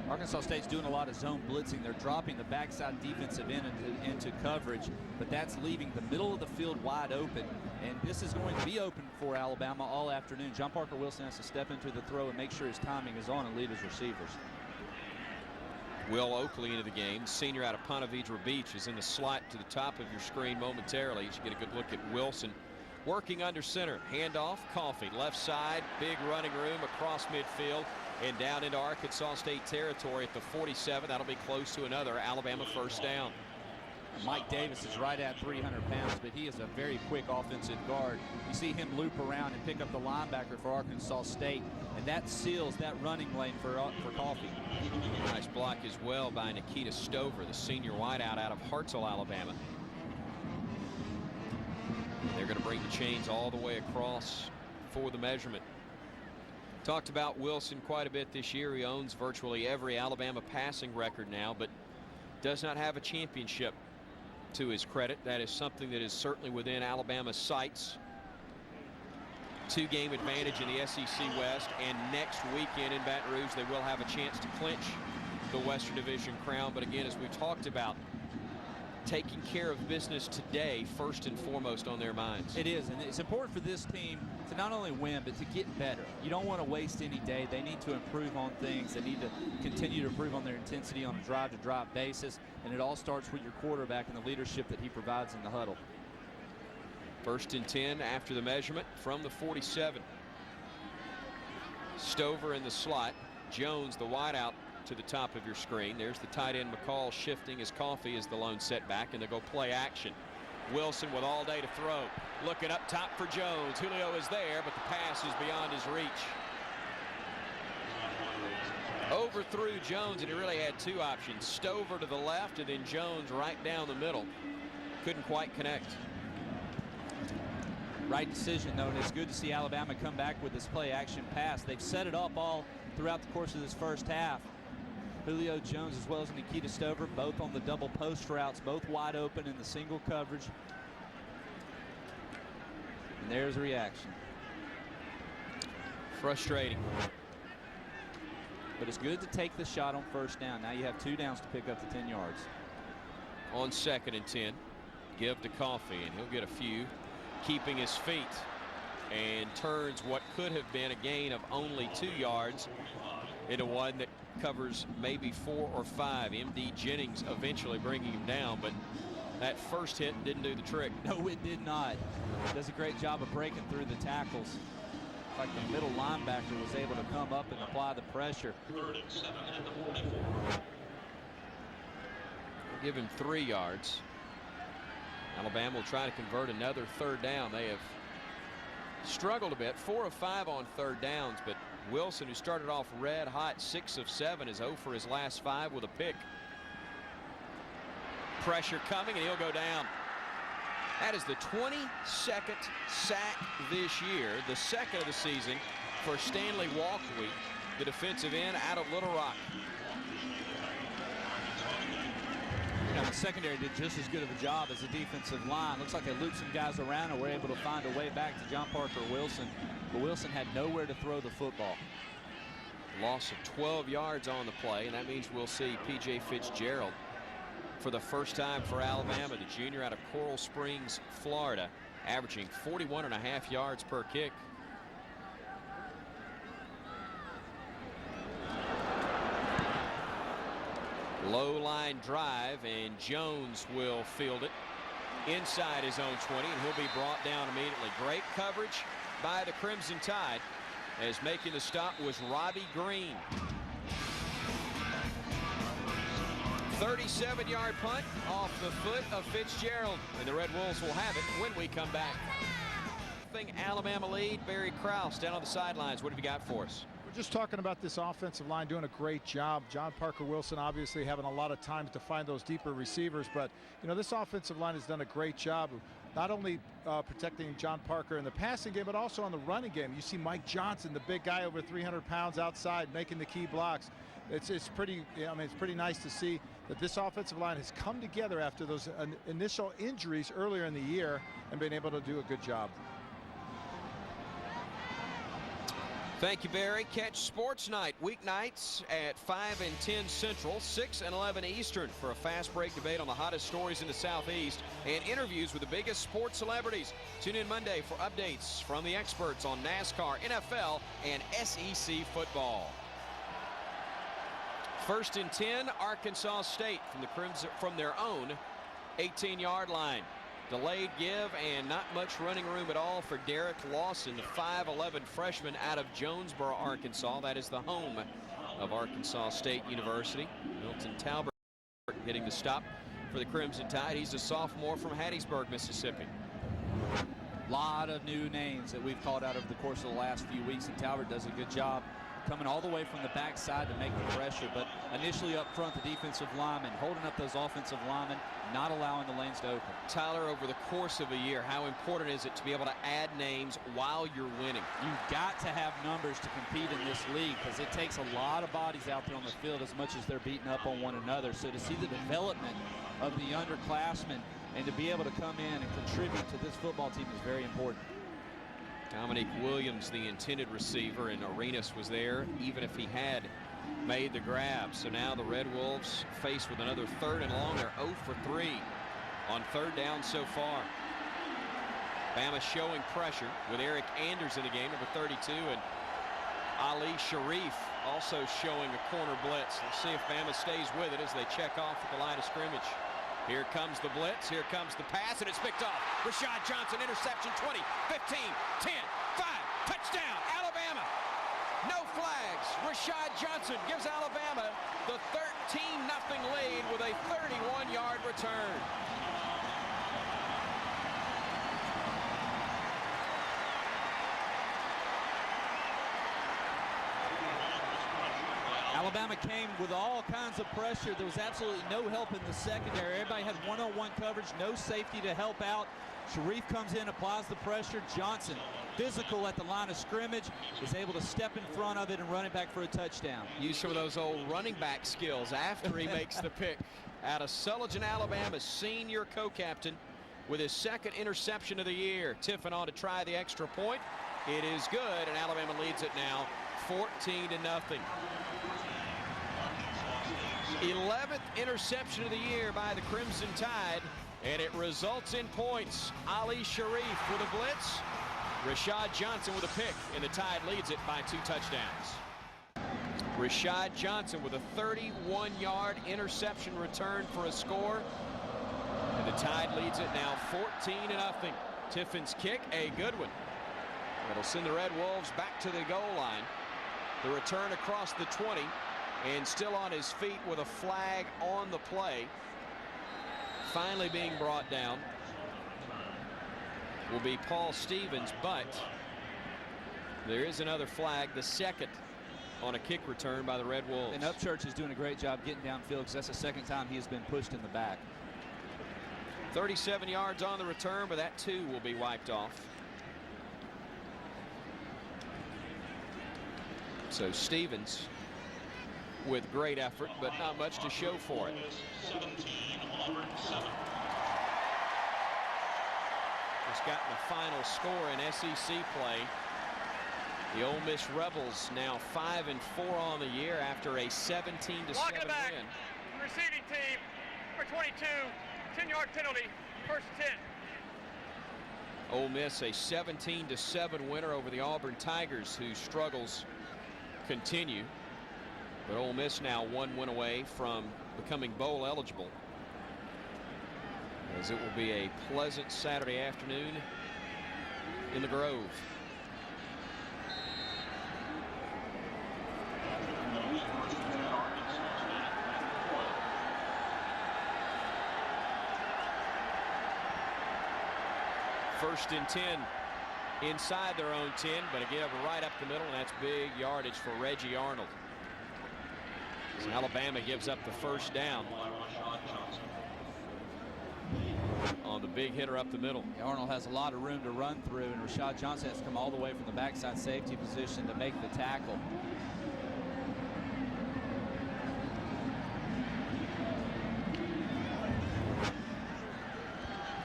Arkansas State's doing a lot of zone blitzing. They're dropping the backside defensive end into coverage, but that's leaving the middle of the field wide open. And this is going to be open for Alabama all afternoon. John Parker Wilson has to step into the throw and make sure his timing is on and lead his receivers. Will Oakley into the game. Senior out of Ponte Vedra Beach is in the slot to the top of your screen momentarily. You should get a good look at Wilson working under center. Handoff, Coffee, left side, big running room across midfield and down into Arkansas State territory at the 47. That'll be close to another Alabama first down. Mike Davis is right at 300 pounds, but he is a very quick offensive guard. You see him loop around and pick up the linebacker for Arkansas State, and that seals that running lane for Coffee. Nice block as well by Nikita Stover, the senior wideout out of Hartselle, Alabama. They're going to bring the chains all the way across for the measurement. Talked about Wilson quite a bit this year. He owns virtually every Alabama passing record now, but does not have a championship to his credit. That is something that is certainly within Alabama's sights. 2-game advantage in the SEC West, and next weekend in Baton Rouge they will have a chance to clinch the Western Division crown. But again, as we talked about, taking care of business today first and foremost on their minds. It is, and it's important for this team to not only win but to get better. You don't want to waste any day. They need to improve on things. They need to continue to improve on their intensity on a drive-to-drive basis, and it all starts with your quarterback and the leadership that he provides in the huddle. 1st and 10 after the measurement from the 47. Stover in the slot. Jones, the wideout, to the top of your screen. There's the tight end McCall shifting as Coffee is the lone setback, and they go play action. Wilson with all day to throw. Looking up top for Jones. Julio is there, but the pass is beyond his reach. Overthrew Jones, and he really had 2 options. Stover to the left and then Jones right down the middle. Couldn't quite connect. Right decision, though, and it's good to see Alabama come back with this play action pass. They've set it up all throughout the course of this first half. Julio Jones as well as Nikita Stover, both on the double post routes, both wide open in the single coverage. And there's a reaction. Frustrating. But it's good to take the shot on first down. Now you have 2 downs to pick up the 10 yards. On 2nd and 10, give to Coffee, and he'll get a few, keeping his feet, and turns what could have been a gain of only 2 yards into one that covers maybe 4 or 5. MD Jennings eventually bringing him down, but that first hit didn't do the trick. No, it did not. Does a great job of breaking through the tackles. Like the middle linebacker was able to come up and apply the pressure. 3rd and 7 at the 44. Give him 3 yards. Alabama will try to convert another 3rd down. They have struggled a bit, 4 of 5 on 3rd downs, but Wilson, who started off red hot, 6 of 7, is 0 for his last 5 with a pick. Pressure coming, and he'll go down. That is the 22nd sack this year, the 2nd of the season for Stanley Walkley, the defensive end out of Little Rock. You know, the secondary did just as good of a job as the defensive line. Looks like they looped some guys around and were able to find a way back to John Parker Wilson. But Wilson had nowhere to throw the football. Loss of 12 yards on the play, and that means we'll see P.J. Fitzgerald for the first time for Alabama, the junior out of Coral Springs, Florida, averaging 41.5 yards per kick. Low line drive, and Jones will field it inside his own 20, and he'll be brought down immediately. Great coverage by the Crimson Tide, as making the stop was Robbie Green. 37-yard punt off the foot of Fitzgerald, and the Red Wolves will have it when we come back. Alabama lead. Barry Krause down on the sidelines. What have you got for us? We're just talking about this offensive line doing a great job. John Parker Wilson obviously having a lot of time to find those deeper receivers, but you know, this offensive line has done a great job of not only protecting John Parker in the passing game, but also on the running game. You see Mike Johnson, the big guy over 300 pounds outside, making the key blocks. It's pretty, I mean, it's pretty nice to see that this offensive line has come together after those initial injuries earlier in the year and been able to do a good job. Thank you, Barry. Catch Sports Night weeknights at 5 and 10 Central, 6 and 11 Eastern for a fast break debate on the hottest stories in the Southeast and interviews with the biggest sports celebrities. Tune in Monday for updates from the experts on NASCAR, NFL, and SEC football. First and 10, Arkansas State from the Crimson from their own 18-yard line. Delayed give and not much running room at all for Derek Lawson, the 5'11 freshman out of Jonesboro, Arkansas. That is the home of Arkansas State University. Milton Talbert getting the stop for the Crimson Tide. He's a sophomore from Hattiesburg, Mississippi. A lot of new names that we've called out over the course of the last few weeks, and Talbert does a good job coming all the way from the backside to make the pressure, but initially up front, the defensive linemen holding up those offensive linemen, not allowing the lanes to open. Tyler, over the course of a year, how important is it to be able to add names while you're winning? You've got to have numbers to compete in this league because it takes a lot of bodies out there on the field as much as they're beating up on one another. So to see the development of the underclassmen and to be able to come in and contribute to this football team is very important. Dominique Williams, the intended receiver, and Arenas was there even if he had made the grab. So now the Red Wolves faced with another 3rd and long. They're 0 for 3 on 3rd down so far. Bama showing pressure with Eric Anders in the game, number 32, and Ali Sharif also showing a corner blitz. Let's see if Bama stays with it as they check off at the line of scrimmage. Here comes the blitz, here comes the pass, and it's picked off. Rashad Johnson, interception, 20, 15, 10, 5, touchdown, Alabama. No flags. Rashad Johnson gives Alabama the 13-0 lead with a 31-yard return. Alabama came with all kinds of pressure. There was absolutely no help in the secondary. Everybody had one-on-one coverage, no safety to help out. Sharif comes in, applies the pressure. Johnson, physical at the line of scrimmage, is able to step in front of it and run it back for a touchdown. Use some of those old running back skills after he makes the pick. Out of Sulligent, Alabama, senior co-captain with his 2nd interception of the year. Tiffin on to try the extra point. It is good, and Alabama leads it now 14-0. 11th interception of the year by the Crimson Tide, and it results in points. Ali Sharif with a blitz, Rashad Johnson with a pick, and the Tide leads it by 2 touchdowns. Rashad Johnson with a 31-yard interception return for a score, and the Tide leads it now 14-0. Tiffin's kick, a good one. That'll send the Red Wolves back to the goal line. The return across the 20. And still on his feet with a flag on the play. Finally being brought down will be Paul Stevens, but there is another flag, the 2nd on a kick return by the Red Wolves. And Upchurch is doing a great job getting downfield because that's the 2nd time he has been pushed in the back. 37 yards on the return, but that too will be wiped off. So Stevens with great effort, but not much to show for it. 17, Auburn 7. Just gotten the final score in SEC play. The Ole Miss Rebels now 5 and 4 on the year after a 17-7 back. win. Receiving team, number 22, 10-yard penalty, 1st and 10. Ole Miss a 17-7 winner over the Auburn Tigers, whose struggles continue. But Ole Miss now 1 win away from becoming bowl eligible, as it will be a pleasant Saturday afternoon in the Grove. First and 10 inside their own 10, but again right up the middle, and that's big yardage for Reggie Arnold. So Alabama gives up the first down on the big hitter up the middle. Arnold has a lot of room to run through, and Rashad Johnson has to come all the way from the backside safety position to make the tackle.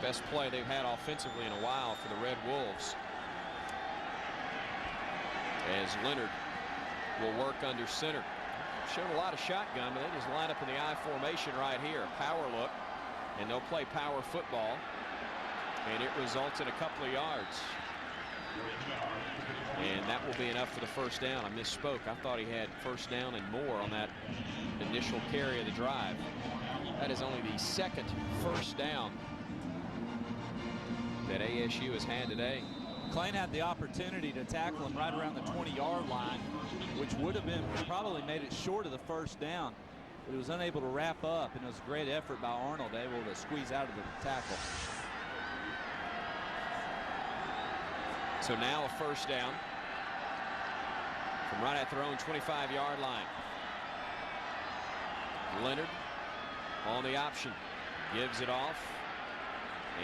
Best play they've had offensively in a while for the Red Wolves, as Leonard will work under center. Showed a lot of shotgun, but they just line up in the I formation right here. Power look, and they'll play power football, and it results in a couple of yards. And that will be enough for the first down. I misspoke. I thought he had first down and more on that initial carry of the drive. That is only the second first down that ASU has had today. McClain had the opportunity to tackle him right around the 20-yard line, which would have been probably made it short of the first down, but he was unable to wrap up, and it was a great effort by Arnold, able to squeeze out of the tackle. So now a first down from right at their own 25-yard line. Leonard on the option, gives it off,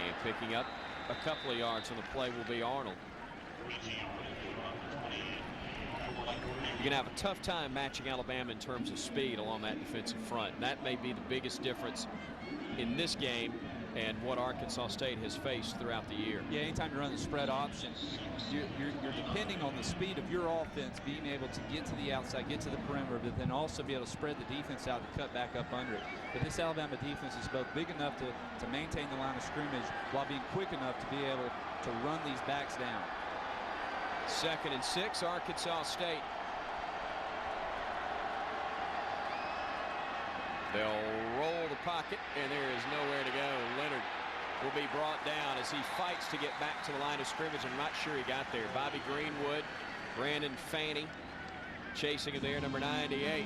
and picking up a couple of yards on the play will be Arnold. You're going to have a tough time matching Alabama in terms of speed along that defensive front. And that may be the biggest difference in this game and what Arkansas State has faced throughout the year. Yeah, anytime you run the spread option, you're depending on the speed of your offense being able to get to the outside, get to the perimeter, but then also be able to spread the defense out to cut back up under it. But this Alabama defense is both big enough to maintain the line of scrimmage while being quick enough to be able to run these backs down. 2nd and 6, Arkansas State. They'll roll the pocket, and there is nowhere to go. Leonard will be brought down as he fights to get back to the line of scrimmage. I'm not sure he got there. Bobby Greenwood, Brandon Fanning chasing him there, number 98.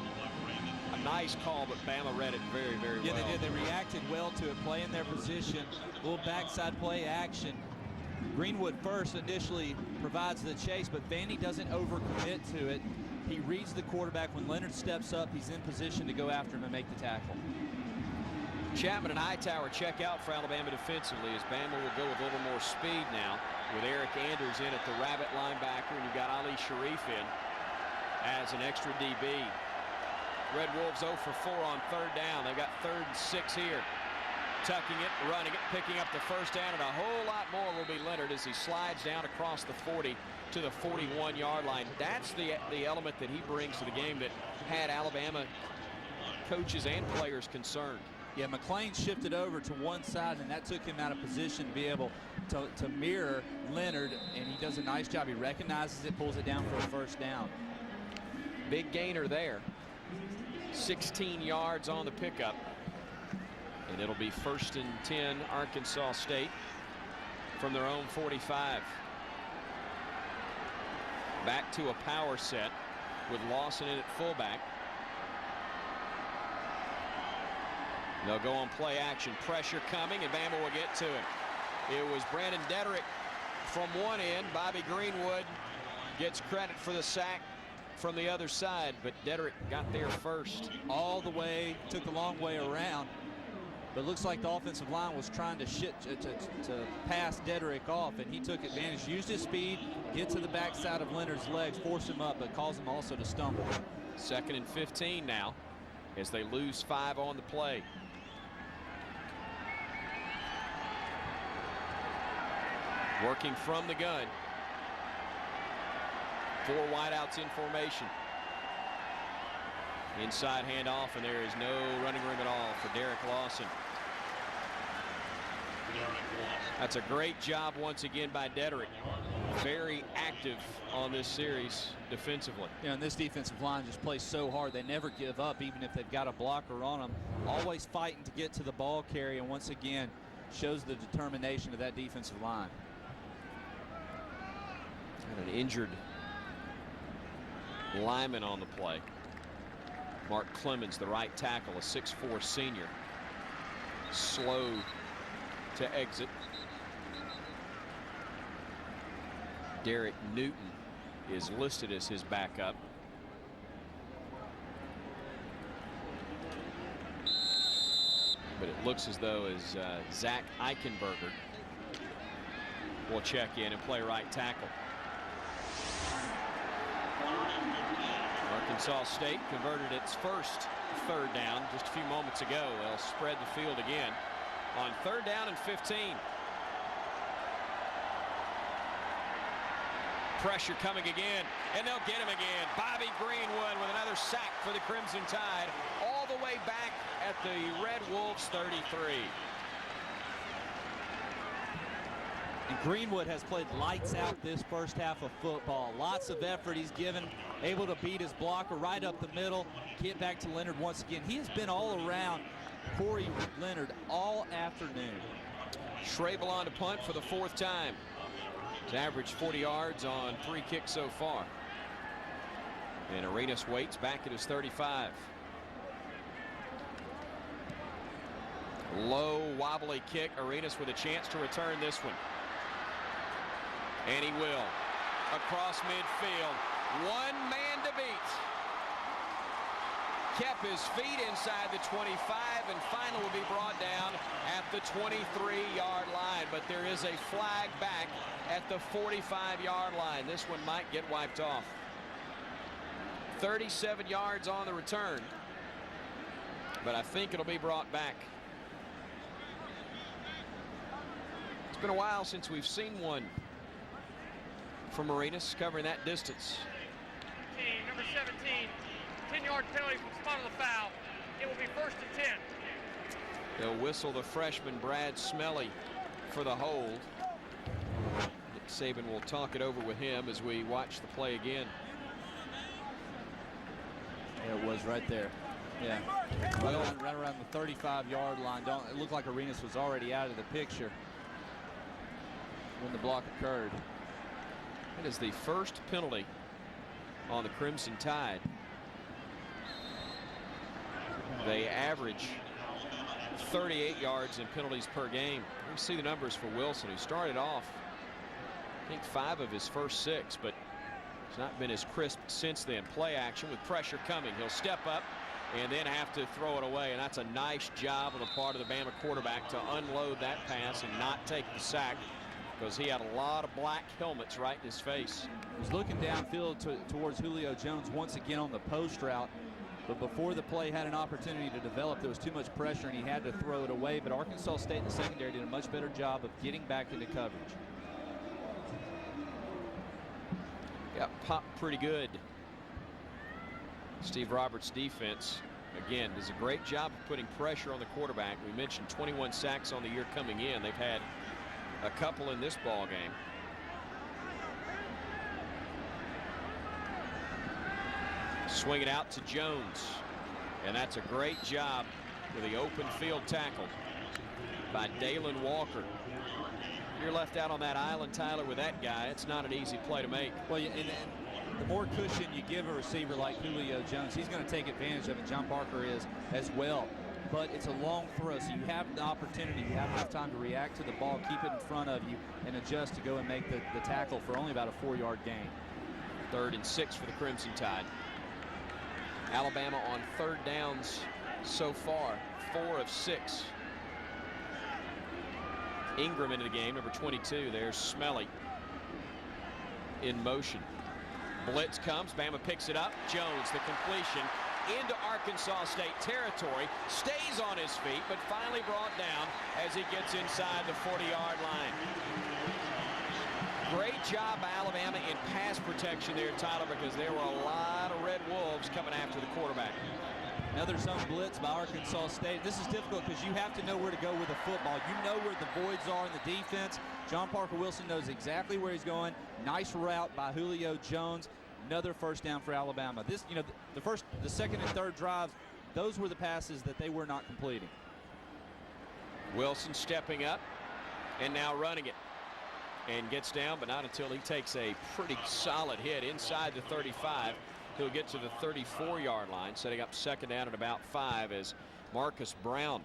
A nice call, but Bama read it very, very well. Yeah, they did. They reacted well to it, playing their position, little backside play action. Greenwood first initially provides the chase, but Fanning doesn't overcommit to it. He reads the quarterback. When Leonard steps up, he's in position to go after him and make the tackle. Chapman and Hightower check out for Alabama defensively, as Bama will go with a little more speed now with Eric Anders in at the Rabbit linebacker, and you've got Ali Sharif in as an extra DB. Red Wolves 0 for 4 on 3rd down. They've got 3rd and 6 here. Tucking it, running it, picking up the first down, and a whole lot more will be Leonard as he slides down across the 40 to the 41-yard line. That's the element that he brings to the game that had Alabama coaches and players concerned. Yeah, McClain shifted over to one side, and that took him out of position to be able to mirror Leonard, and he does a nice job. He recognizes it, pulls it down for a first down. Big gainer there. 16 yards on the pickup. And it'll be 1st and 10, Arkansas State from their own 45. Back to a power set with Lawson in at fullback. They'll go on play action. Pressure coming, and Bama will get to it. It was Brandon Dederick from one end. Bobby Greenwood gets credit for the sack from the other side, but Dederick got there first. All the way, took the long way around. But it looks like the offensive line was trying to pass Dederick off, and he took advantage, used his speed, get to the backside of Leonard's legs, force him up, but caused him also to stumble. 2nd and 15 now as they lose 5 on the play. Working from the gun. 4 wideouts in formation. Inside handoff, and there is no running room at all for Derek Lawson. That's a great job once again by Dederick. Very active on this series defensively. Yeah, and this defensive line just plays so hard. They never give up, even if they've got a blocker on them. Always fighting to get to the ball carrier, and once again shows the determination of that defensive line. And an injured lineman on the play. Mark Clemens, the right tackle, a 6'4" senior. Slow to exit. Derek Newton is listed as his backup. But it looks as though Zach Eichenberger will check in and play right tackle. Arkansas State converted its first third down just a few moments ago. They'll spread the field again on 3rd down and 15. Pressure coming again, and they'll get him again. Bobby Greenwood with another sack for the Crimson Tide, all the way back at the Red Wolves 33. And Greenwood has played lights out this first half of football. Lots of effort he's given, able to beat his blocker right up the middle, get back to Leonard once again. He has been all around Corey Leonard all afternoon. Schrabel on to punt for the 4th time. He's averaged 40 yards on 3 kicks so far. And Arenas waits back at his 35. Low wobbly kick. Arenas with a chance to return this one. And he will. Across midfield. One man to beat. Kept his feet inside the 25 and finally will be brought down at the 23-yard line. But there is a flag back at the 45-yard line. This one might get wiped off. 37 yards on the return. But I think it'll be brought back. It's been a while since we've seen one from Arenas covering that distance. Number 17, 10-yard penalty from the spot of the foul. It will be 1st and 10. They'll whistle the freshman Brad Smelly for the hold. Nick Saban will talk it over with him as we watch the play again. There it was right there. Yeah, right around the 35-yard line. It looked like Arenas was already out of the picture when the block occurred. It is the first penalty on the Crimson Tide. They average 38 yards in penalties per game. You see the numbers for Wilson, who started off, I think, 5 of his first 6, but it's not been as crisp since then. Play action with pressure coming. He'll step up and then have to throw it away, and that's a nice job on the part of the Bama quarterback to unload that pass and not take the sack, because he had a lot of black helmets right in his face. He was looking downfield towards Julio Jones once again on the post route, but before the play had an opportunity to develop, there was too much pressure and he had to throw it away. But Arkansas State in the secondary did a much better job of getting back into coverage. Got popped pretty good. Steve Roberts' defense, again, does a great job of putting pressure on the quarterback. We mentioned 21 sacks on the year coming in. They've had a couple in this ball game. Swing it out to Jones, and that's a great job with the open field tackle by Dalen Walker. You're left out on that island, Tyler, with that guy. It's not an easy play to make. Well, and the more cushion you give a receiver like Julio Jones, he's going to take advantage of it. John Parker is as well. But it's a long throw, so you have the opportunity, you have enough time to react to the ball, keep it in front of you, and adjust to go and make the tackle for only about a 4-yard gain. 3rd and 6 for the Crimson Tide. Alabama on 3rd downs so far, 4 of 6. Ingram into the game, number 22. There's Smelly in motion. Blitz comes, Bama picks it up. Jones, the completion into Arkansas State territory, stays on his feet, but finally brought down as he gets inside the 40-yard line. Great job by Alabama in pass protection there, Tyler, because there were a lot of Red Wolves coming after the quarterback. Another zone blitz by Arkansas State. This is difficult because you have to know where to go with the football. You know where the voids are in the defense. John Parker Wilson knows exactly where he's going. Nice route by Julio Jones. Another first down for Alabama. This, you know, the second and third drives, those were the passes that they were not completing. Wilson stepping up and now running it, and gets down, but not until he takes a pretty solid hit inside the 35. He'll get to the 34-yard line, setting up 2nd down at about 5 as Marcus Brown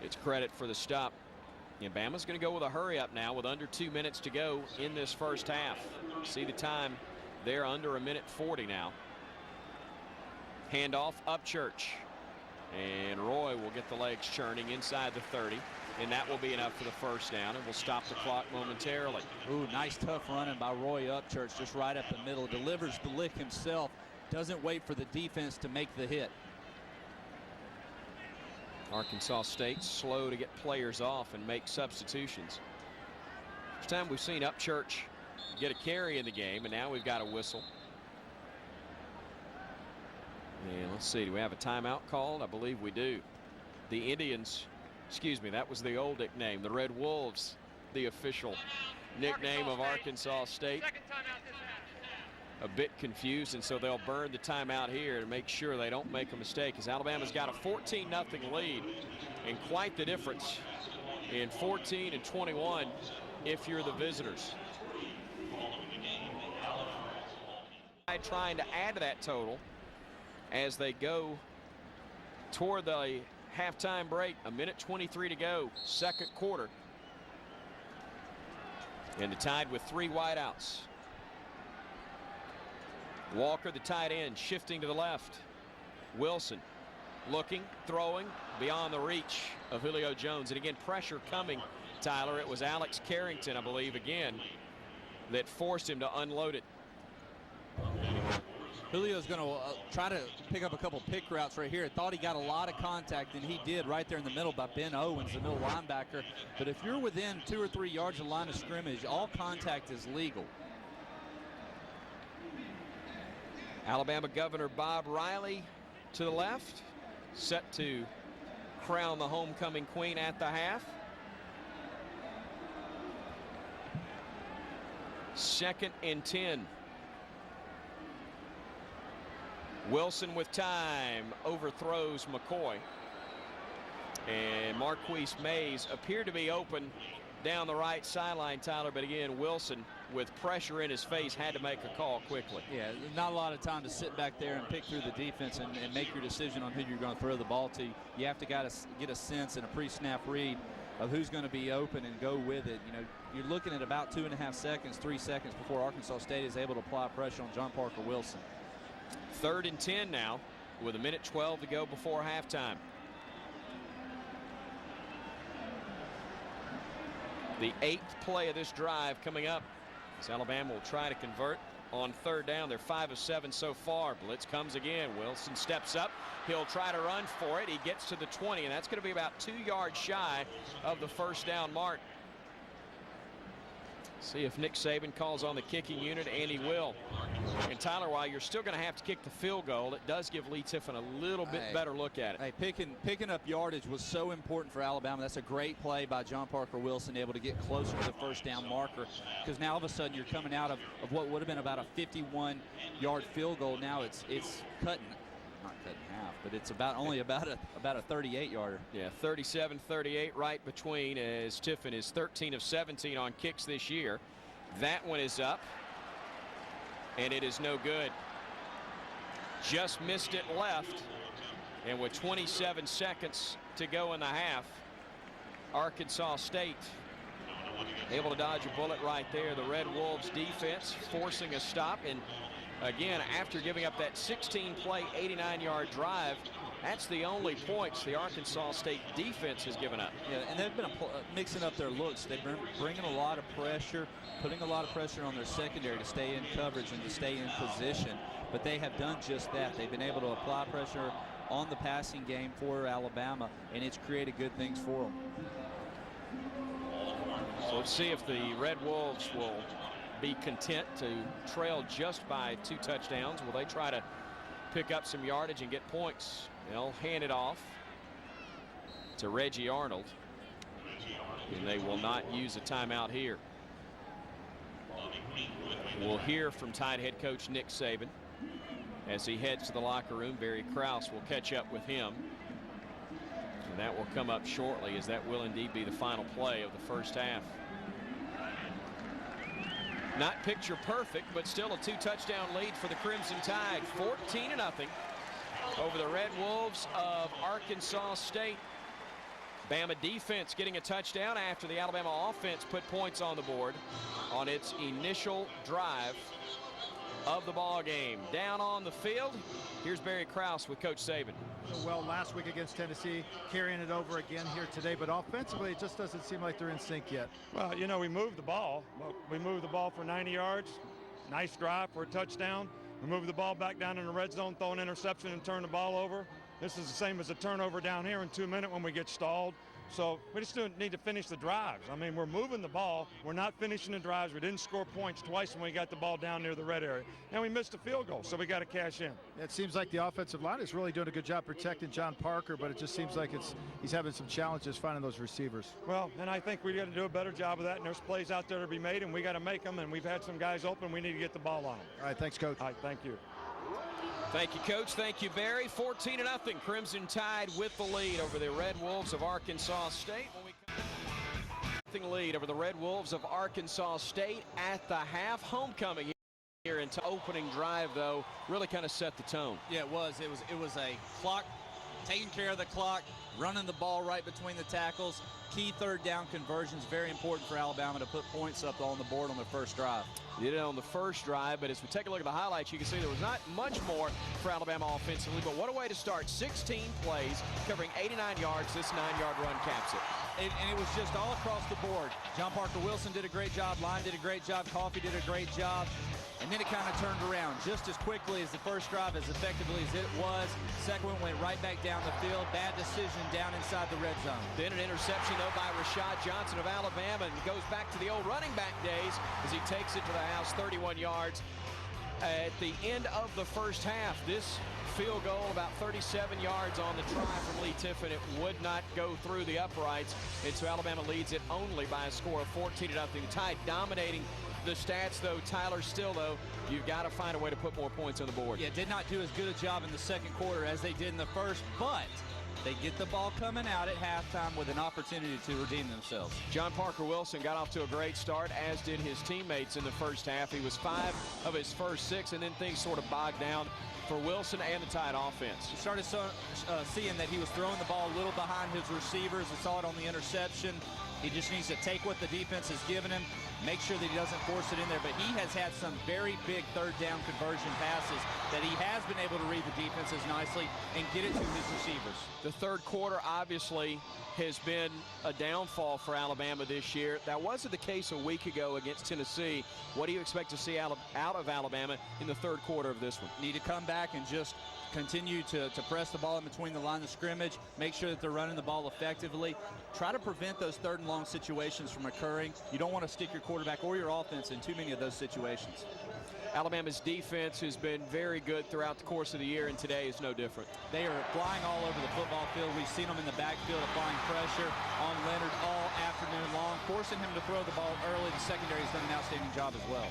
gets credit for the stop. And Bama's going to go with a hurry up now with under 2 minutes to go in this first half. See the time there, under 1:40 now. Handoff, Upchurch. And Roy will get the legs churning inside the 30. And that will be enough for the first down, and we'll stop the clock momentarily. Ooh, nice tough running by Roy Upchurch, just right up the middle. Delivers the lick himself. Doesn't wait for the defense to make the hit. Arkansas State slow to get players off and make substitutions. First time we've seen Upchurch get a carry in the game, and now we've got a whistle. And let's see, do we have a timeout called? I believe we do. The Indians, excuse me, that was the old nickname. The Red Wolves, the official nickname of Arkansas State. Second timeout this half. A bit confused, and so they'll burn the timeout here to make sure they don't make a mistake, as Alabama's got a 14-0 lead, and quite the difference in 14 and 21 if you're the visitors. Trying to add to that total as they go toward the halftime break. 1:23 to go, second quarter. And the Tide with 3 wideouts. Walker, the tight end, shifting to the left. Wilson looking, throwing, beyond the reach of Julio Jones. And again, pressure coming, Tyler. It was Alex Carrington, I believe, again, that forced him to unload it. Julio's going to try to pick up a couple pick routes right here. Thought he got a lot of contact, and he did right there in the middle by Ben Owens, the middle linebacker. But if you're within 2 or 3 yards of the line of scrimmage, all contact is legal. Alabama Governor Bob Riley to the left, set to crown the homecoming queen at the half. Second and 10. Wilson with time, overthrows McCoy. And Marquise Mays appeared to be open down the right sideline, Tyler, but again, Wilson with pressure in his face had to make a call quickly. Yeah, not a lot of time to sit back there and pick through the defense and make your decision on who you're going to throw the ball to. You have to get a sense and a pre-snap read of who's going to be open and go with it. You know, you're looking at about 2.5 seconds, 3 seconds before Arkansas State is able to apply pressure on John Parker Wilson. 3rd and 10 now with 1:12 to go before halftime. The 8th play of this drive coming up as Alabama will try to convert on 3rd down. They're 5 of 7 so far. Blitz comes again. Wilson steps up. He'll try to run for it. He gets to the 20, and that's going to be about 2 yards shy of the first down mark. See if Nick Saban calls on the kicking unit, and he will. And Tyler, while you're still going to have to kick the field goal, it does give Lee Tiffin a little bit better look at it. Hey, picking up yardage was so important for Alabama. That's a great play by John Parker Wilson, able to get closer to the first down marker, because now all of a sudden you're coming out of what would have been about a 51-yard field goal. Now it's cutting, not cut in half, but it's only about a 38-yarder. Yeah, 37-38 right between, as Tiffin is 13 of 17 on kicks this year. That one is up, and it is no good. Just missed it left, and with 27 seconds to go in the half, Arkansas State able to dodge a bullet right there. The Red Wolves defense forcing a stop, and again, after giving up that 16-play, 89-yard drive, that's the only points the Arkansas State defense has given up. Yeah, and they've been mixing up their looks. They've been bringing a lot of pressure, putting a lot of pressure on their secondary to stay in coverage and to stay in position. But they have done just that. They've been able to apply pressure on the passing game for Alabama, and it's created good things for them. So let's see if the Red Wolves will be content to trail just by 2 touchdowns. Will they try to pick up some yardage and get points? They'll hand it off to Reggie Arnold, and they will not use a timeout here. We'll hear from Tide head coach Nick Saban as he heads to the locker room. Barry Krause will catch up with him, and that will come up shortly, as that will indeed be the final play of the first half. Not picture perfect, but still a 2-touchdown lead for the Crimson Tide. 14-0 over the Red Wolves of Arkansas State. Bama defense getting a touchdown after the Alabama offense put points on the board on its initial drive of the ball game. Down on the field, here's Barry Krause with Coach Saban. Well, last week against Tennessee, carrying it over again here today, but offensively it just doesn't seem like they're in sync yet. Well, you know, we moved the ball. We moved the ball for 90 yards. Nice drive for a touchdown. We moved the ball back down in the red zone, throw an interception and turn the ball over. This is the same as a turnover down here in 2 minutes when we get stalled. So we just need to finish the drives. I mean, we're moving the ball. We're not finishing the drives. We didn't score points twice when we got the ball down near the red area. And we missed a field goal, so we got to cash in. It seems like the offensive line is really doing a good job protecting John Parker, but it just seems like he's having some challenges finding those receivers. Well, and I think we got to do a better job of that, and there's plays out there to be made, and we got to make them, and we've had some guys open. We need to get the ball on them. All right, thanks, Coach. All right, thank you. Thank you, Coach. Thank you, Barry. 14-0. Crimson Tide with the lead over the Red Wolves of Arkansas State. Lead over the Red Wolves of Arkansas State at the half. Homecoming here into opening drive, though, really kind of set the tone. Yeah, it was a clock, taking care of the clock, running the ball right between the tackles. Key third down conversions, very important for Alabama to put points up on the board on their first drive. Did it on the first drive, but as we take a look at the highlights, you can see there was not much more for Alabama offensively, but what a way to start. 16 plays, covering 89 yards. This 9-yard run caps it. And it was just all across the board. John Parker Wilson did a great job. Line did a great job. Coffee did a great job. And then it kind of turned around just as quickly as the first drive, as effectively as it was. Second one went right back down the field. Bad decision down inside the red zone. Then an interception, though, by Rashad Johnson of Alabama, and goes back to the old running back days as he takes it to the house, 31 yards. At the end of the first half, this field goal about 37 yards on the try from Lee Tiffin. It would not go through the uprights, and so Alabama leads it only by a score of 14-0. The Tide dominating the stats, though. Tyler, still, though, you've got to find a way to put more points on the board. Yeah, did not do as good a job in the second quarter as they did in the first, but they get the ball coming out at halftime with an opportunity to redeem themselves. John Parker Wilson got off to a great start, as did his teammates in the first half. He was 5 of his first 6, and then things sort of bogged down for Wilson and the Tide offense. You started seeing that he was throwing the ball a little behind his receivers. We saw it on the interception. He just needs to take what the defense has given him, make sure that he doesn't force it in there. But he has had some very big third down conversion passes that he has been able to read the defenses nicely and get it to his receivers. The third quarter obviously has been a downfall for Alabama this year. That wasn't the case a week ago against Tennessee. What do you expect to see out of Alabama in the third quarter of this one? Need to come back and just continue to press the ball in between the line of scrimmage, make sure that they're running the ball effectively. Try to prevent those third and long situations from occurring. You don't want to stick your quarterback or your offense in too many of those situations. Alabama's defense has been very good throughout the course of the year, and today is no different. They are flying all over the football field. We've seen them in the backfield applying pressure on Leonard all afternoon long, forcing him to throw the ball early. The secondary has done an outstanding job as well.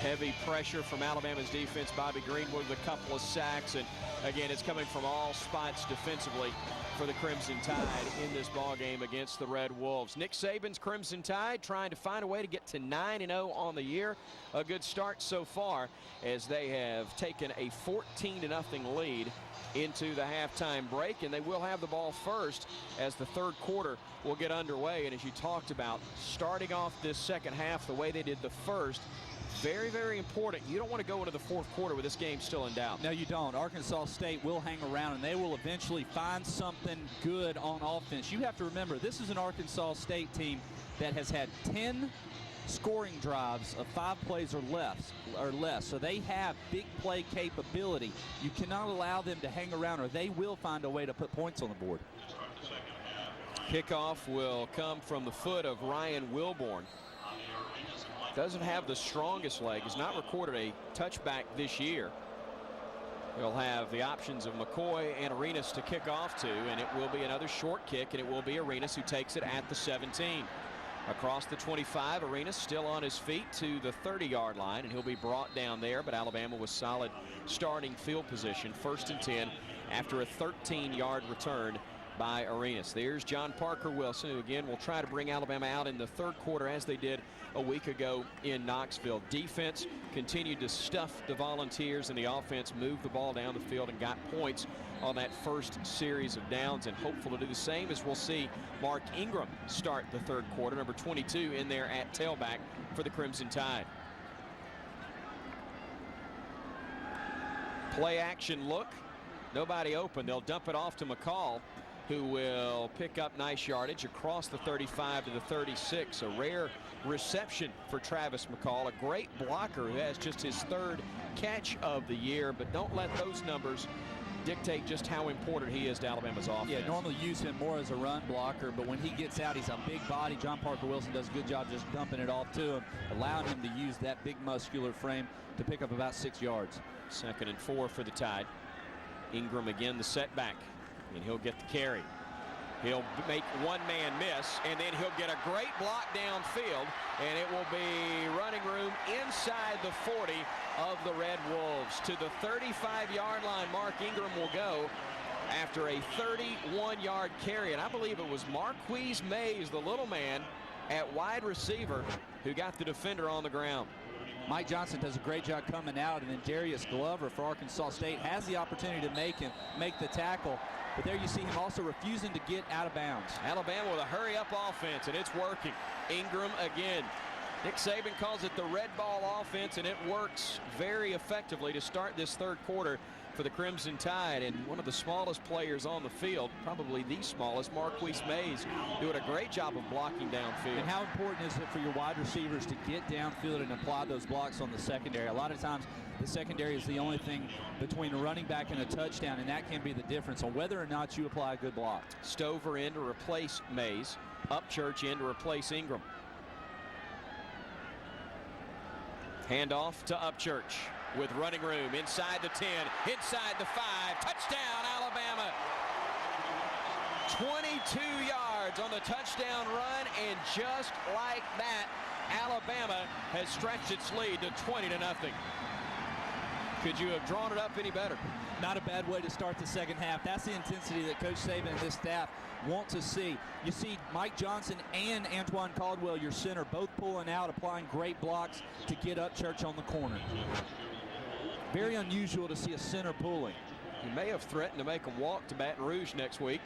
Heavy pressure from Alabama's defense. Bobby Greenwood with a couple of sacks, and again, it's coming from all spots defensively for the Crimson Tide in this ball game against the Red Wolves. Nick Saban's Crimson Tide trying to find a way to get to 9-0 on the year. A good start so far as they have taken a 14-0 lead into the halftime break, and they will have the ball first as the third quarter will get underway. And as you talked about, starting off this second half the way they did the first, very, very important. You don't want to go into the fourth quarter with this game still in doubt. No, you don't. Arkansas State will hang around, and they will eventually find something good on offense. You have to remember, this is an Arkansas State team that has had 10 scoring drives of 5 plays or less. So they have big play capability. You cannot allow them to hang around, or they will find a way to put points on the board. Kickoff will come from the foot of Ryan Wilborn. Doesn't have the strongest leg, has not recorded a touchback this year. He'll have the options of McCoy and Arenas to kick off to, and it will be another short kick, and it will be Arenas who takes it at the 17. Across the 25, Arenas still on his feet to the 30-yard line, and he'll be brought down there, but Alabama with solid starting field position. 1st and 10 after a 13-yard return by Arenas. There's John Parker Wilson, who again will try to bring Alabama out in the third quarter as they did a week ago in Knoxville. Defense continued to stuff the Volunteers, and the offense moved the ball down the field and got points on that first series of downs, and hopeful to do the same as we'll see Mark Ingram start the third quarter, number 22 in there at tailback for the Crimson Tide. Play action look. Nobody open. They'll dump it off to McCall, who will pick up nice yardage across the 35 to the 36. A rare reception for Travis McCall. A great blocker who has just his third catch of the year, but don't let those numbers dictate just how important he is to Alabama's offense. Yeah, normally use him more as a run blocker, but when he gets out, he's a big body. John Parker Wilson does a good job just dumping it off to him, allowing him to use that big muscular frame to pick up about 6 yards. 2nd and 4 for the Tide. Ingram again the setback, and he'll get the carry. He'll make one man miss, and then he'll get a great block downfield, and it will be running room inside the 40 of the Red Wolves. To the 35-yard line, Mark Ingram will go after a 31-yard carry, and I believe it was Marquise Mays, the little man at wide receiver, who got the defender on the ground. Mike Johnson does a great job coming out, and then Darius Glover for Arkansas State has the opportunity to make the tackle. But there you see him also refusing to get out of bounds. Alabama with a hurry-up offense, and it's working. Ingram again. Nick Saban calls it the red ball offense, and it works very effectively to start this third quarter for the Crimson Tide. And one of the smallest players on the field, probably the smallest, Marquise Mays, doing a great job of blocking downfield. And how important is it for your wide receivers to get downfield and apply those blocks on the secondary? A lot of times the secondary is the only thing between a running back and a touchdown, and that can be the difference on whether or not you apply a good block. Stover in to replace Mays. Upchurch in to replace Ingram. Handoff to Upchurch with running room inside the 10, inside the 5. Touchdown, Alabama. 22 yards on the touchdown run, and just like that, Alabama has stretched its lead to 20-0. Could you have drawn it up any better? Not a bad way to start the second half. That's the intensity that Coach Saban and his staff want to see. You see Mike Johnson and Antoine Caldwell, your center, both pulling out, applying great blocks to get Upchurch on the corner. Very unusual to see a center pulling. He may have threatened to make them walk to Baton Rouge next week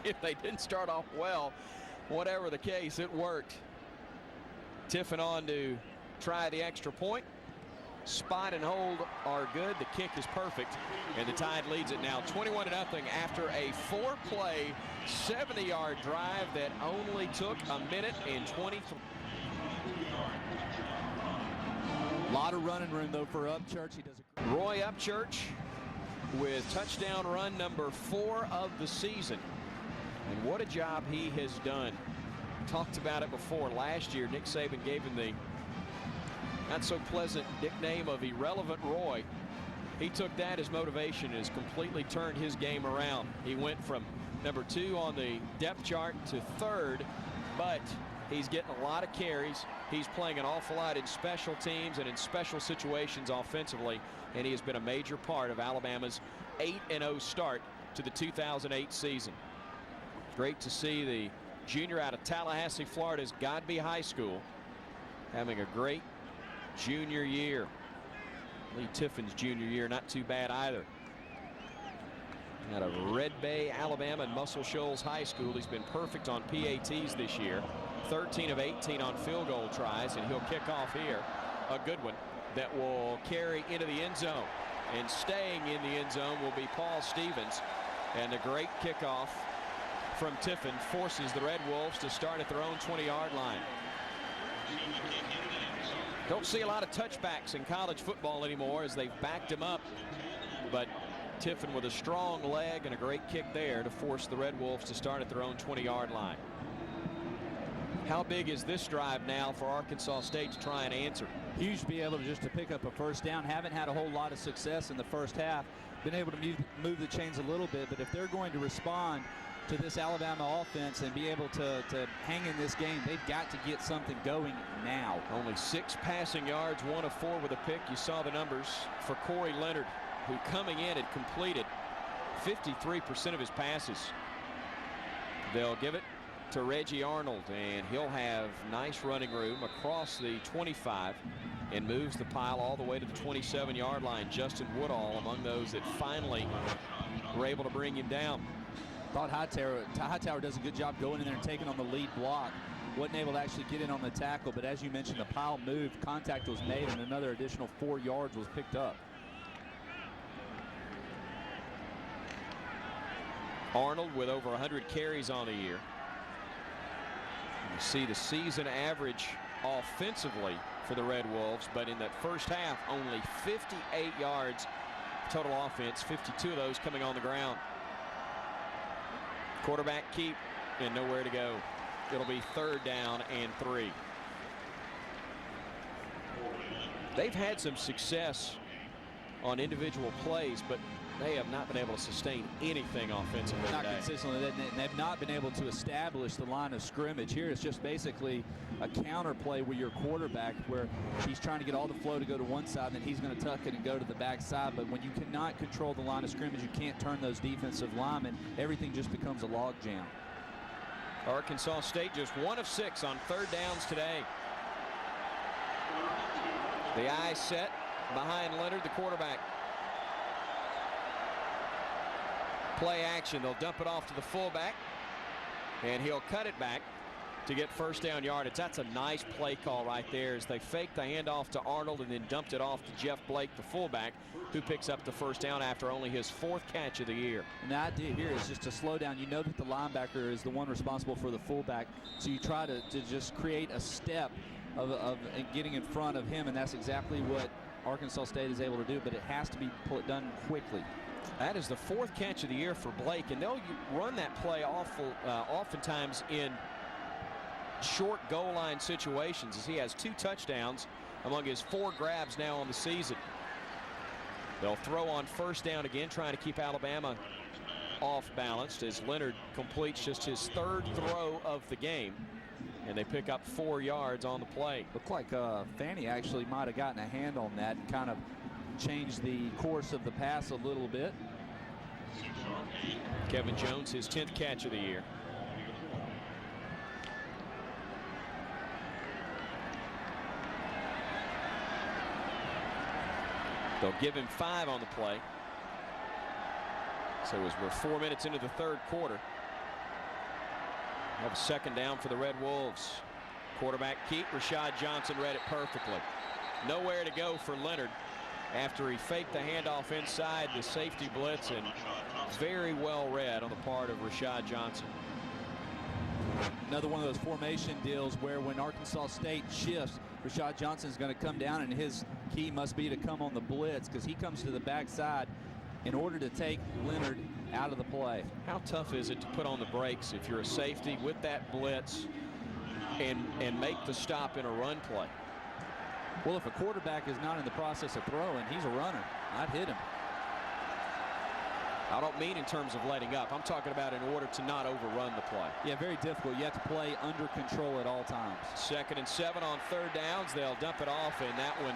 if they didn't start off well. Whatever the case, it worked. Tiffin on to try the extra point. Spot and hold are good. The kick is perfect, and the Tide leads it now 21-0 after a 4-play 70-yard drive that only took a minute and 23. A lot of running room though for Upchurch. He does a Roy Upchurch with touchdown run number 4 of the season, and what a job he has done. Talked about it before. Last year Nick Saban gave him the not so pleasant nickname of Irrelevant Roy. He took that as motivation and has completely turned his game around. He went from number 2 on the depth chart to 3rd, but he's getting a lot of carries. He's playing an awful lot in special teams and in special situations offensively, and he has been a major part of Alabama's 8-0 start to the 2008 season. Great to see the junior out of Tallahassee, Florida's Godby High School, having a great junior year. Lee Tiffin's junior year not too bad either. Out of Red Bay, Alabama, and Muscle Shoals High School. He's been perfect on PATs this year. 13 of 18 on field goal tries, and he'll kick off here. A good one that will carry into the end zone. And staying in the end zone will be Paul Stevens. And a great kickoff from Tiffin forces the Red Wolves to start at their own 20-yard line. Don't see a lot of touchbacks in college football anymore as they've backed him up, but Tiffin with a strong leg and a great kick there to force the Red Wolves to start at their own 20-yard line. How big is this drive now for Arkansas State to try and answer? Huge to be able to just to pick up a first down. Haven't had a whole lot of success in the first half. Been able to move the chains a little bit, but if they're going to respond to this Alabama offense and be able to hang in this game, they've got to get something going now. Only 6 passing yards, 1 of 4 with a pick. You saw the numbers for Corey Leonard, who coming in had completed 53% of his passes. They'll give it to Reggie Arnold, and he'll have nice running room across the 25 and moves the pile all the way to the 27-yard line. Justin Woodall among those that finally were able to bring him down. Thought Hightower does a good job going in there and taking on the lead block. Wasn't able to actually get in on the tackle, but as you mentioned, the pile moved, contact was made, and another additional 4 yards was picked up. Arnold with over 100 carries on the year. You see the season average offensively for the Red Wolves, but in that first half, only 58 yards total offense, 52 of those coming on the ground. Quarterback keep and nowhere to go. It'll be 3rd down and 3. They've had some success on individual plays, but they have not been able to sustain anything offensively Not today. consistently, and they've not been able to establish the line of scrimmage. Here it's just basically a counter play with your quarterback where he's trying to get all the flow to go to one side, and then he's going to tuck it and go to the backside. But when you cannot control the line of scrimmage, you can't turn those defensive linemen. Everything just becomes a log jam. Arkansas State just 1 of 6 on 3rd downs today. The eye set behind Leonard, the quarterback. Play action. They'll dump it off to the fullback, and he'll cut it back to get 1st down yardage. That's a nice play call right there as they faked the handoff to Arnold and then dumped it off to Jeff Blake, the fullback, who picks up the 1st down after only his 4th catch of the year. And the idea here is just to slow down. You know that the linebacker is the one responsible for the fullback, so you try to just create a step of getting in front of him, and that's exactly what Arkansas State is able to do, but it has to be done quickly. That is the 4th catch of the year for Blake, and they'll run that play oftentimes in short goal line situations, as he has 2 touchdowns among his 4 grabs now on the season. They'll throw on 1st down again, trying to keep Alabama off balanced as Leonard completes just his 3rd throw of the game, and they pick up 4 yards on the play. Looked like Fannie actually might have gotten a hand on that and kind of changed the course of the pass a little bit. Kevin Jones, his 10th catch of the year. They'll give him 5 on the play. So as we're 4 minutes into the 3rd quarter, have a 2nd down for the Red Wolves. Quarterback keep. Rashad Johnson read it perfectly. Nowhere to go for Leonard after he faked the handoff inside the safety blitz, and very well read on the part of Rashad Johnson. Another one of those formation deals where when Arkansas State shifts, Rashad Johnson is going to come down, and his key must be to come on the blitz because he comes to the backside in order to take Leonard out of the play. How tough is it to put on the brakes if you're a safety with that blitz and make the stop in a run play? Well, if a quarterback is not in the process of throwing, he's a runner. I'd hit him. I don't mean in terms of letting up. I'm talking about in order to not overrun the play. Yeah, very difficult. You have to play under control at all times. 2nd and 7 on 3rd downs. They'll dump it off, and that one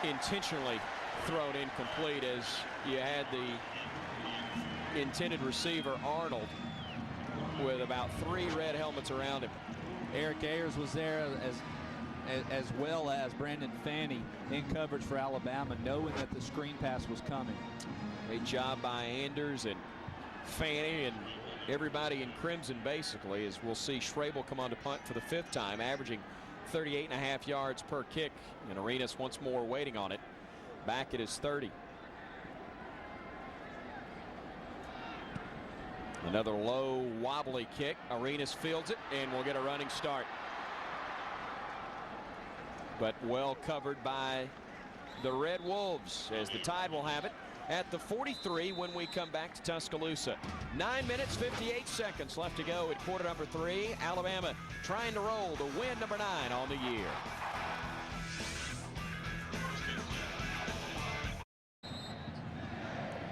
intentionally thrown incomplete as you had the intended receiver, Arnold, with about 3 red helmets around him. Eric Ayers was there as well as Brandon Fannie in coverage for Alabama, knowing that the screen pass was coming. Great job by Anders and Fannie and everybody in crimson, basically, as we'll see Schrabel come on to punt for the 5th time, averaging 38.5 yards per kick, and Arenas once more waiting on it, back at his 30. Another low wobbly kick. Arenas fields it, and we'll get a running start. But well covered by the Red Wolves, as the Tide will have it at the 43 when we come back to Tuscaloosa. 9 minutes, 58 seconds left to go at quarter number 3. Alabama trying to roll to win number 9 on the year.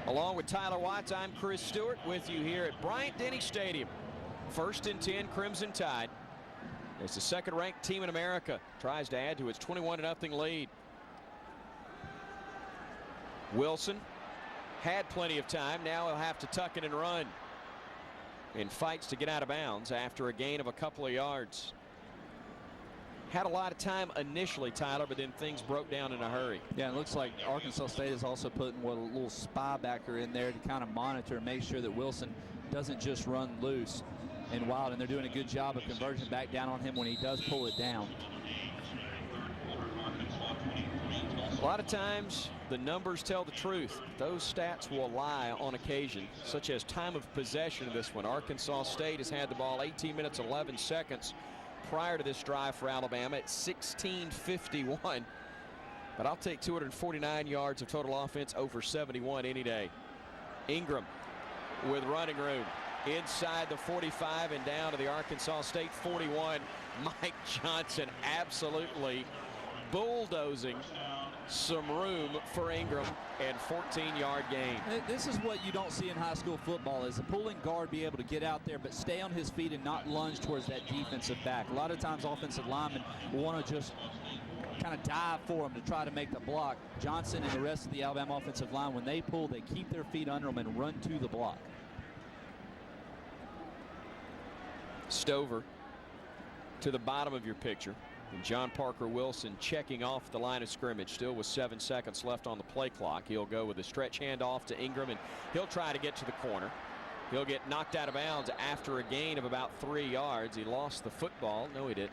Along with Tyler Watts, I'm Chris Stewart with you here at Bryant-Denny Stadium. 1st and 10 Crimson Tide. It's the 2nd-ranked team in America. Tries to add to its 21-0 lead. Wilson had plenty of time. Now he'll have to tuck it and run. and fights to get out of bounds after a gain of a couple of yards. Had a lot of time initially, Tyler, but then things broke down in a hurry. Yeah, it looks like Arkansas State is also putting a little spy backer in there to kind of monitor and make sure that Wilson doesn't just run loose and wild, and they're doing a good job of converging back down on him when he does pull it down. A lot of times the numbers tell the truth. Those stats will lie on occasion, such as time of possession of this one. Arkansas State has had the ball 18 minutes 11 seconds prior to this drive for Alabama at 16:51. But I'll take 249 yards of total offense over 71 any day. Ingram with running room inside the 45 and down to the Arkansas State 41. Mike Johnson absolutely bulldozing some room for Ingram and 14-yard gain. This is what you don't see in high school football, is a pulling guard be able to get out there but stay on his feet and not lunge towards that defensive back. A lot of times offensive linemen want to just kind of dive for him to try to make the block. Johnson and the rest of the Alabama offensive line, when they pull, they keep their feet under them and run to the block. Stover to the bottom of your picture. And John Parker Wilson checking off the line of scrimmage, still with 7 seconds left on the play clock. He'll go with a stretch handoff to Ingram, and he'll try to get to the corner. He'll get knocked out of bounds after a gain of about 3 yards. He lost the football. No, he didn't.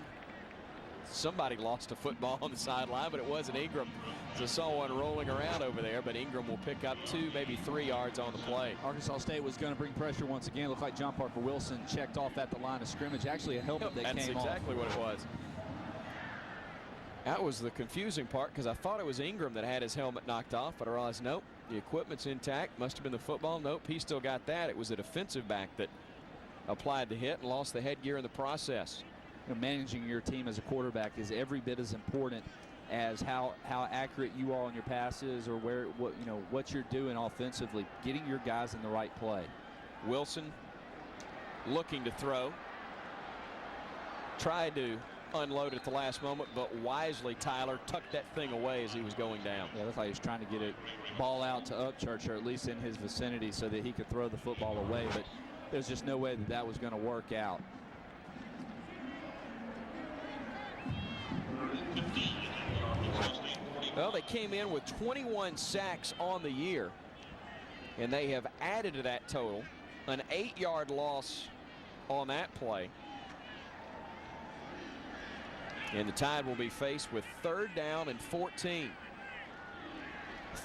Somebody lost a football on the sideline, but it wasn't Ingram. So I saw one rolling around over there, but Ingram will pick up 2, maybe 3 yards on the play. Arkansas State was going to bring pressure once again. Looked like John Parker Wilson checked off at the line of scrimmage. Actually, a helmet that came off. That's exactly what it was. That was the confusing part, because I thought it was Ingram that had his helmet knocked off, but I realized, nope, the equipment's intact. Must have been the football. Nope, he still got that. It was a defensive back that applied the hit and lost the headgear in the process. You know, managing your team as a quarterback is every bit as important as how accurate you are on your passes or what you're doing offensively. Getting your guys in the right play. Wilson looking to throw. Tried to unload at the last moment, but wisely Tyler tucked that thing away as he was going down. Yeah, it looked like he was trying to get a ball out to Upchurch, or at least in his vicinity, so that he could throw the football away, but there's just no way that was going to work out. Well, they came in with 21 sacks on the year, and they have added to that total an 8-yard loss on that play. And the Tide will be faced with 3rd down and 14.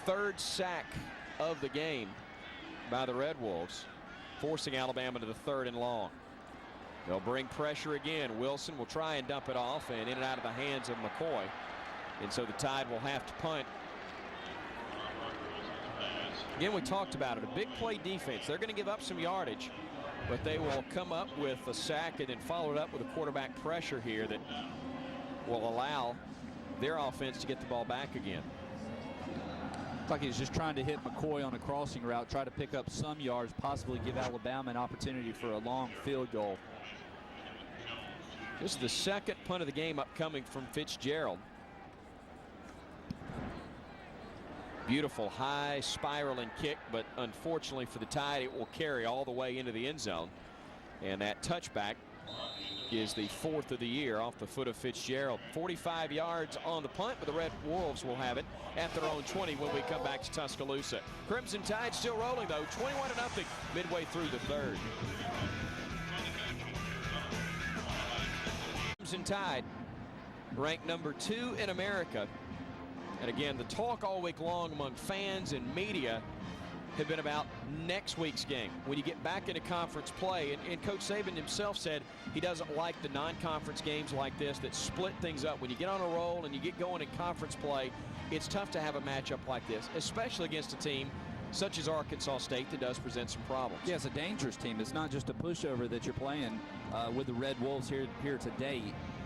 3rd sack of the game by the Red Wolves, forcing Alabama to the 3rd and long. They'll bring pressure again. Wilson will try and dump it off, and in and out of the hands of McCoy. And so the Tide will have to punt. Again, we talked about it. A big play defense. They're going to give up some yardage, but they will come up with a sack and then follow it up with a quarterback pressure here that will allow their offense to get the ball back again. Looks like he's just trying to hit McCoy on a crossing route, try to pick up some yards, possibly give Alabama an opportunity for a long field goal. This is the 2nd punt of the game upcoming from Fitzgerald. Beautiful high spiraling kick, but unfortunately for the Tide, it will carry all the way into the end zone. And that touchback is the 4th of the year off the foot of Fitzgerald. 45 yards on the punt, but the Red Wolves will have it at their own 20 when we come back to Tuscaloosa. Crimson Tide still rolling, though, 21-0 midway through the 3rd. Crimson Tide ranked number 2 in America. And again, the talk all week long among fans and media had been about next week's game. When you get back into conference play, and Coach Saban himself said he doesn't like the non-conference games like this that split things up. When you get on a roll and you get going in conference play, it's tough to have a matchup like this, especially against a team such as Arkansas State that does present some problems. Yeah, it's a dangerous team. It's not just a pushover that you're playing with the Red Wolves here today.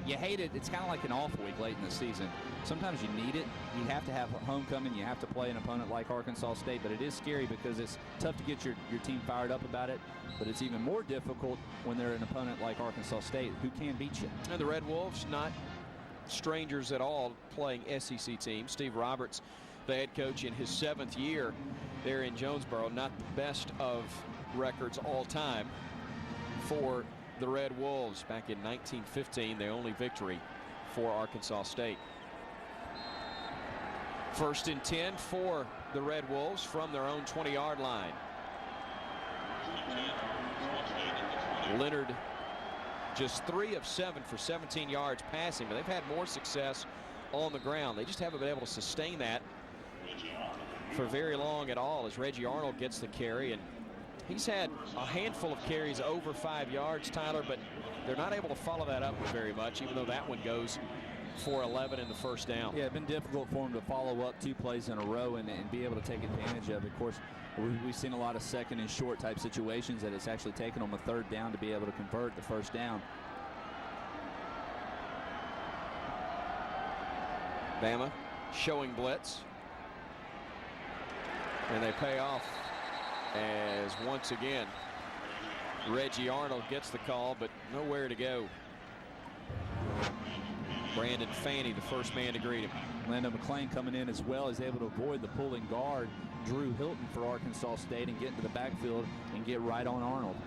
You hate it. It's kind of like an off week late in the season. Sometimes you need it. You have to have homecoming. You have to play an opponent like Arkansas State, but it is scary because it's tough to get your team fired up about it, but it's even more difficult when they're an opponent like Arkansas State who can beat you. And the Red Wolves, not strangers at all playing SEC teams. Steve Roberts, the head coach in his 7th year there in Jonesboro, not the best of records all time. for the Red Wolves back in 1915, the only victory for Arkansas State. 1st and 10 for the Red Wolves from their own 20-yard line. Leonard just 3 of 7 for 17 yards passing, but they've had more success on the ground. They just haven't been able to sustain that for very long at all as Reggie Arnold gets the carry, and he's had a handful of carries over 5 yards, Tyler, but they're not able to follow that up very much, even though that one goes for 11 in the first down. Yeah, it's been difficult for him to follow up 2 plays in a row and be able to take advantage of it. Of course, we've seen a lot of 2nd and short type situations that it's actually taken them a 3rd down to be able to convert the 1st down. Bama showing blitz, and they pay off as once again Reggie Arnold gets the call, but nowhere to go. Brandon Fanny, the first man to greet him. Lando McClain coming in as well, is able to avoid the pulling guard Drew Hilton for Arkansas State and get into the backfield and get right on Arnold.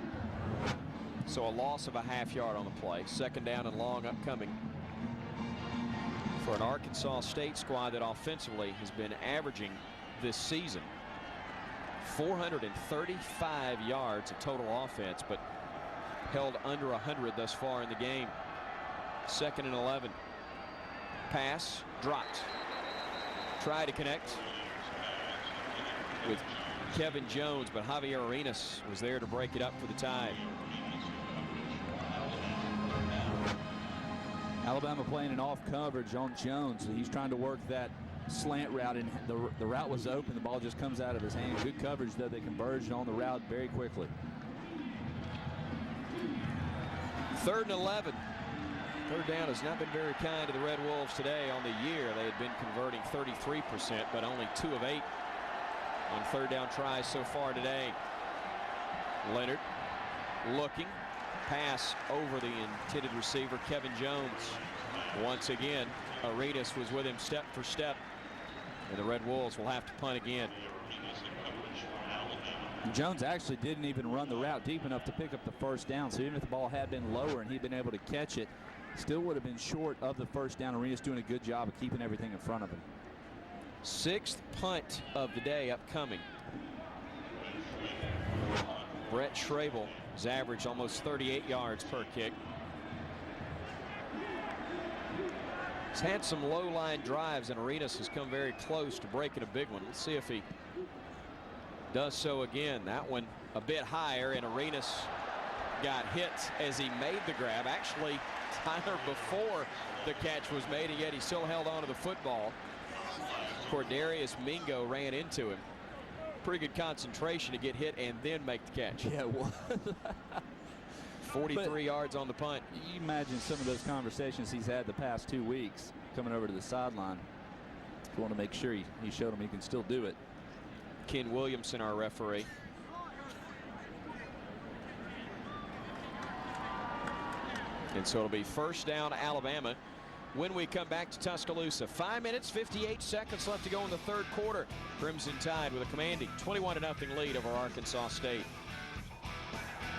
So a loss of a ½ yard on the play. 2nd down and long upcoming for an Arkansas State squad that offensively has been averaging this season 435 yards of total offense, but held under 100 thus far in the game. 2nd and 11. Pass dropped. Try to connect with Kevin Jones, but Javier Arenas was there to break it up for the Tide. Alabama playing an off coverage on Jones. He's trying to work that slant route, and the route was open. The ball just comes out of his hand. Good coverage, though. They converged on the route very quickly. 3rd and 11. 3rd down has not been very kind to the Red Wolves today. On the year, they had been converting 33%, but only 2 of 8 on 3rd down tries so far today. Leonard looking. Pass over the intended receiver, Kevin Jones. Once again, Arenas was with him step for step, and the Red Wolves will have to punt again. Jones actually didn't even run the route deep enough to pick up the 1st down, so even if the ball had been lower and he'd been able to catch it, still would have been short of the 1st down. Arenas doing a good job of keeping everything in front of him. 6th punt of the day upcoming. Brett Schrabel has averaged almost 38 yards per kick. He's had some low line drives, and Arenas has come very close to breaking a big one. Let's see if he does so again. That one a bit higher, and Arenas got hit as he made the grab. Actually, Tyler, before the catch was made, and yet he still held on to the football. Cordarius Mingo ran into him. Pretty good concentration to get hit and then make the catch. Yeah, well, 43 yards on the punt. You imagine some of those conversations he's had the past 2 weeks coming over to the sideline. You want to make sure he showed him he can still do it. Ken Williamson, our referee. And so it'll be 1st down Alabama when we come back to Tuscaloosa. 5 minutes, 58 seconds left to go in the 3rd quarter. Crimson Tide with a commanding 21-0 lead over Arkansas State.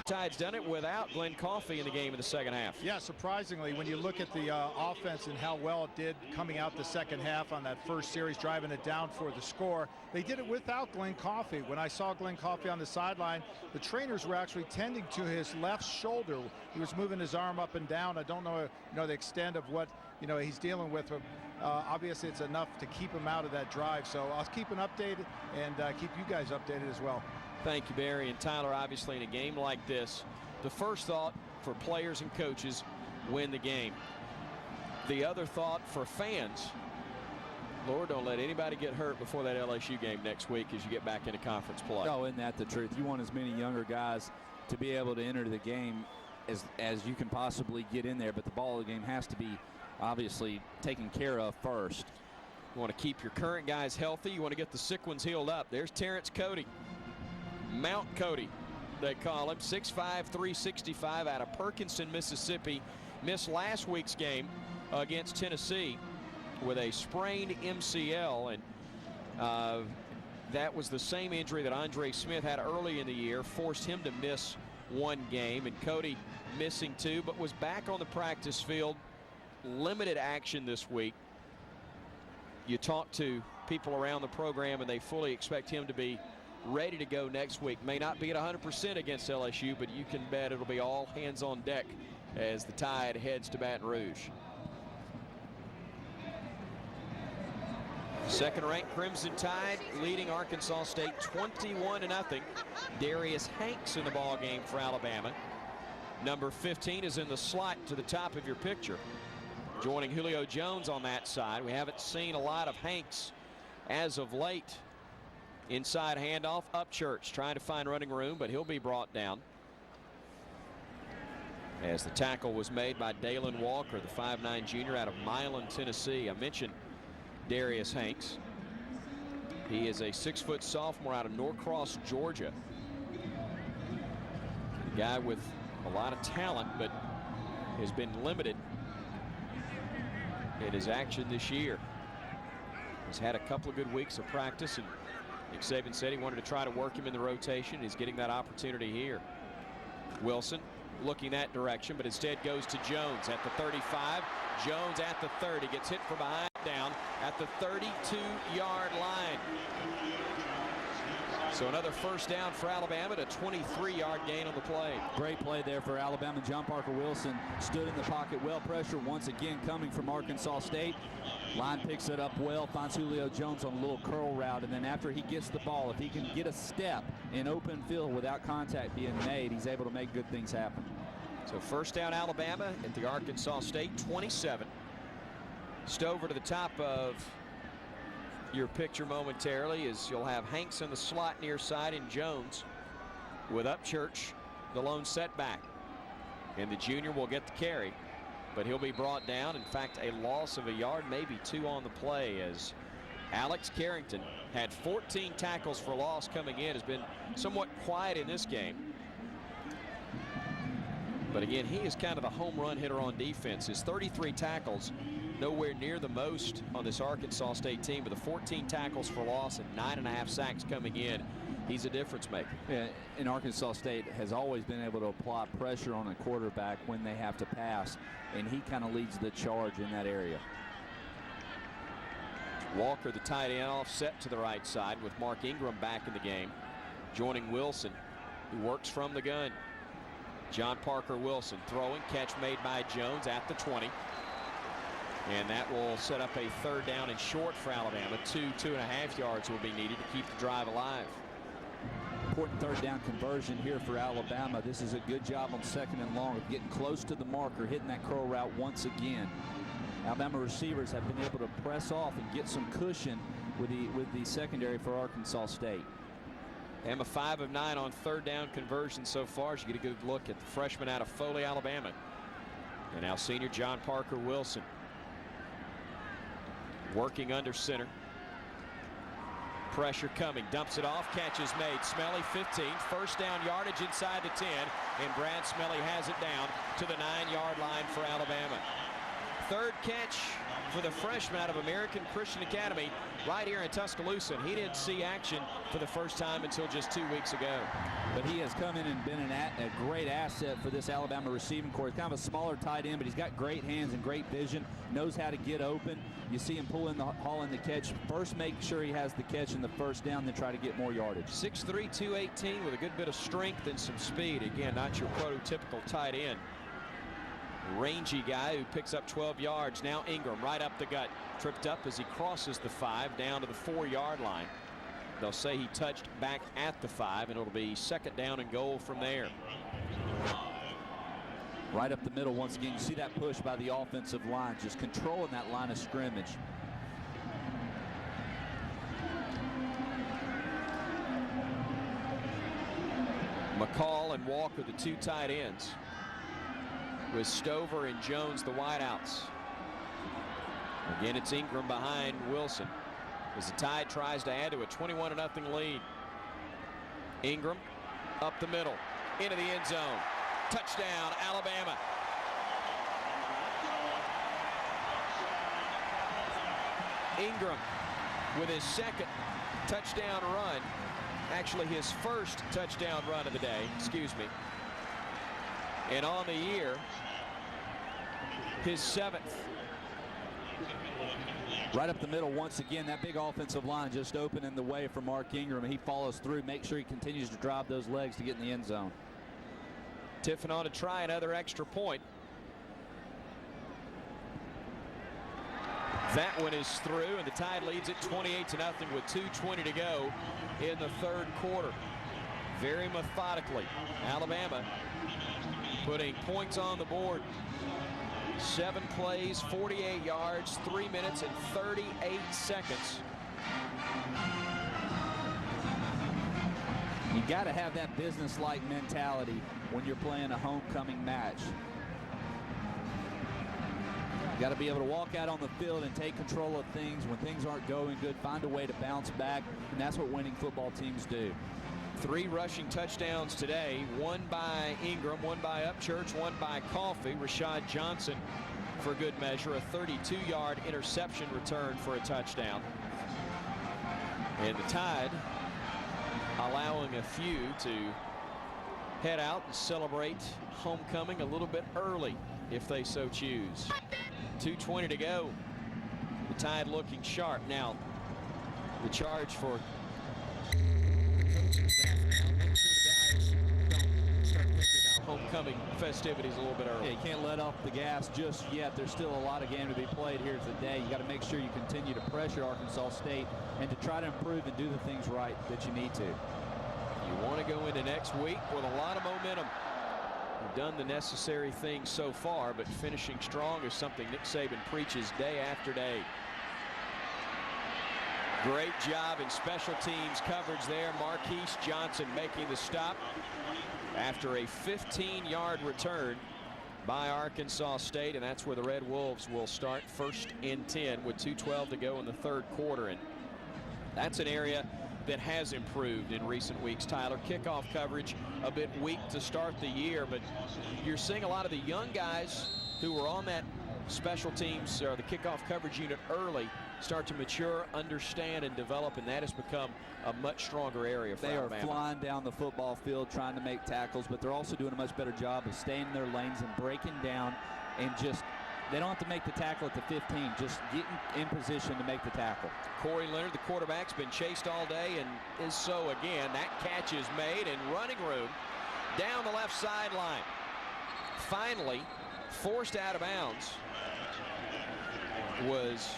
Tide's done it without Glenn Coffey in the game in the 2nd half. Yeah, surprisingly, when you look at the offense and how well it did coming out the 2nd half on that first series, driving it down for the score, they did it without Glenn Coffey. When I saw Glenn Coffey on the sideline, the trainers were actually tending to his left shoulder. He was moving his arm up and down. I don't know, the extent of what he's dealing with. Obviously, it's enough to keep him out of that drive. So I'll keep him updated and keep you guys updated as well. Thank you, Barry. And Tyler, obviously in a game like this, the first thought for players and coaches, win the game. The other thought for fans, Lord, don't let anybody get hurt before that LSU game next week as you get back into conference play. Oh, isn't that the truth? You want as many younger guys to be able to enter the game as you can possibly get in there, but the ball of the game has to be obviously taken care of first. You want to keep your current guys healthy. You want to get the sick ones healed up. There's Terrence Cody. Mount Cody, they call him, 6'5", 365 out of Perkinson, Mississippi. Missed last week's game against Tennessee with a sprained MCL, and that was the same injury that Andre Smith had early in the year, forced him to miss one game, and Cody missing 2, but was back on the practice field. Limited action this week. You talk to people around the program and they fully expect him to be ready to go next week. May not be at 100% against LSU, but you can bet it'll be all hands on deck as the Tide heads to Baton Rouge. Second-ranked Crimson Tide leading Arkansas State 21-0. Darius Hanks in the ball game for Alabama. Number 15 is in the slot to the top of your picture, joining Julio Jones on that side. We haven't seen a lot of Hanks as of late. Inside handoff, Upchurch trying to find running room, but he'll be brought down. As the tackle was made by Dalen Walker, the 5'9" junior out of Milan, Tennessee. I mentioned Darius Hanks. He is a 6-foot sophomore out of Norcross, Georgia. A guy with a lot of talent, but has been limited in his action this year. He's had a couple of good weeks of practice, and Nick Saban said he wanted to try to work him in the rotation. He's getting that opportunity here. Wilson looking that direction, but instead goes to Jones at the 35. Jones at the 30, gets hit from behind, down at the 32-yard line. So another first down for Alabama, a 23-yard gain on the play. Great play there for Alabama. John Parker Wilson stood in the pocket well. Pressure once again coming from Arkansas State. Line picks it up well, finds Julio Jones on a little curl route, and then after he gets the ball, if he can get a step in open field without contact being made, he's able to make good things happen. So first down Alabama at the Arkansas State 27. Stover to the top of your picture momentarily as you'll have Hanks in the slot near side and Jones with Upchurch the lone setback, and the junior will get the carry, but he'll be brought down. In fact, a loss of a yard, maybe 2 on the play, as Alex Carrington had 14 tackles for loss coming in, has been somewhat quiet in this game. But again, he is kind of the home run hitter on defense. His 33 tackles, nowhere near the most on this Arkansas State team, with the 14 tackles for loss and 9.5 sacks coming in. He's a difference maker. Yeah, and Arkansas State has always been able to apply pressure on a quarterback when they have to pass, and he kind of leads the charge in that area. Walker, the tight end, offset to the right side with Mark Ingram back in the game, joining Wilson, who works from the gun. John Parker Wilson throwing, catch made by Jones at the 20. And that will set up a third down and short for Alabama. 2.5 yards will be needed to keep the drive alive. Important third down conversion here for Alabama. This is a good job on second and long of getting close to the marker, hitting that curl route once again. Alabama receivers have been able to press off and get some cushion with the secondary for Arkansas State. Bama 5 of 9 on third down conversion so far, as you get a good look at the freshman out of Foley, Alabama. And now senior John Parker Wilson working under center. Pressure coming, dumps it off, catch is made. Smelly 15, first down yardage inside the 10, and Brad Smelly has it down to the 9-yard line for Alabama. Third catch for the freshman out of American Christian Academy right here in Tuscaloosa. He didn't see action for the first time until just 2 weeks ago. But he has come in and been a great asset for this Alabama receiving corps. Kind of a smaller tight end, but he's got great hands and great vision, knows how to get open. You see him pull in the haul in the catch. First make sure he has the catch in the first down, then try to get more yardage. 6'3", 218 with a good bit of strength and some speed. Again, not your prototypical tight end. Rangy guy who picks up 12 yards. Now Ingram right up the gut, tripped up as he crosses the 5 down to the 4-yard line. They'll say he touched back at the 5, and it'll be second down and goal from there. Right up the middle once again. You see that push by the offensive line, just controlling that line of scrimmage. McCall and Walker, the 2 tight ends, with Stover and Jones the wideouts. Again, it's Ingram behind Wilson as the Tide tries to add to a 21-0 lead. Ingram up the middle into the end zone. Touchdown, Alabama. Ingram with his second touchdown run, actually his first touchdown run of the day, excuse me. And on the year, his 7th. Right up the middle once again. That big offensive line just opening the way for Mark Ingram. He follows through, make sure he continues to drive those legs to get in the end zone. Tiffin on to try another extra point. That one is through, and the Tide leads it 28-0 with 2:20 to go in the third quarter. Very methodically, Alabama putting points on the board. 7 plays, 48 yards, 3 minutes and 38 seconds. You got to have that business-like mentality when you're playing a homecoming match. You got to be able to walk out on the field and take control of things when things aren't going good. Find a way to bounce back, and that's what winning football teams do. 3 rushing touchdowns today, 1 by Ingram, 1 by Upchurch, 1 by Coffee. Rashad Johnson, for good measure, a 32-yard interception return for a touchdown. And the Tide allowing a few to head out and celebrate homecoming a little bit early if they so choose. 2:20 to go. The Tide looking sharp. Now, the charge for coaching staff now. Make sure the guys don't start thinking about homecoming festivities a little bit early. Yeah, you can't let off the gas just yet. There's still a lot of game to be played here today. You got to make sure you continue to pressure Arkansas State and to try to improve and do the things right that you need to. You want to go into next week with a lot of momentum. You've done the necessary things so far, but finishing strong is something Nick Saban preaches day after day. Great job in special teams coverage there. Marquise Johnson making the stop after a 15-yard return by Arkansas State, and that's where the Red Wolves will start 1st and 10 with 2:12 to go in the third quarter. And that's an area that has improved in recent weeks. Tyler, kickoff coverage a bit weak to start the year, but you're seeing a lot of the young guys who were on that special teams or the kickoff coverage unit early start to mature, understand, and develop, and that has become a much stronger area for Alabama. They are flying down the football field trying to make tackles, but they're also doing a much better job of staying in their lanes and breaking down, and just they don't have to make the tackle at the 15, just getting in position to make the tackle. Corey Leonard, the quarterback's been chased all day and is so again. That catch is made and running room down the left sideline. Finally forced out of bounds was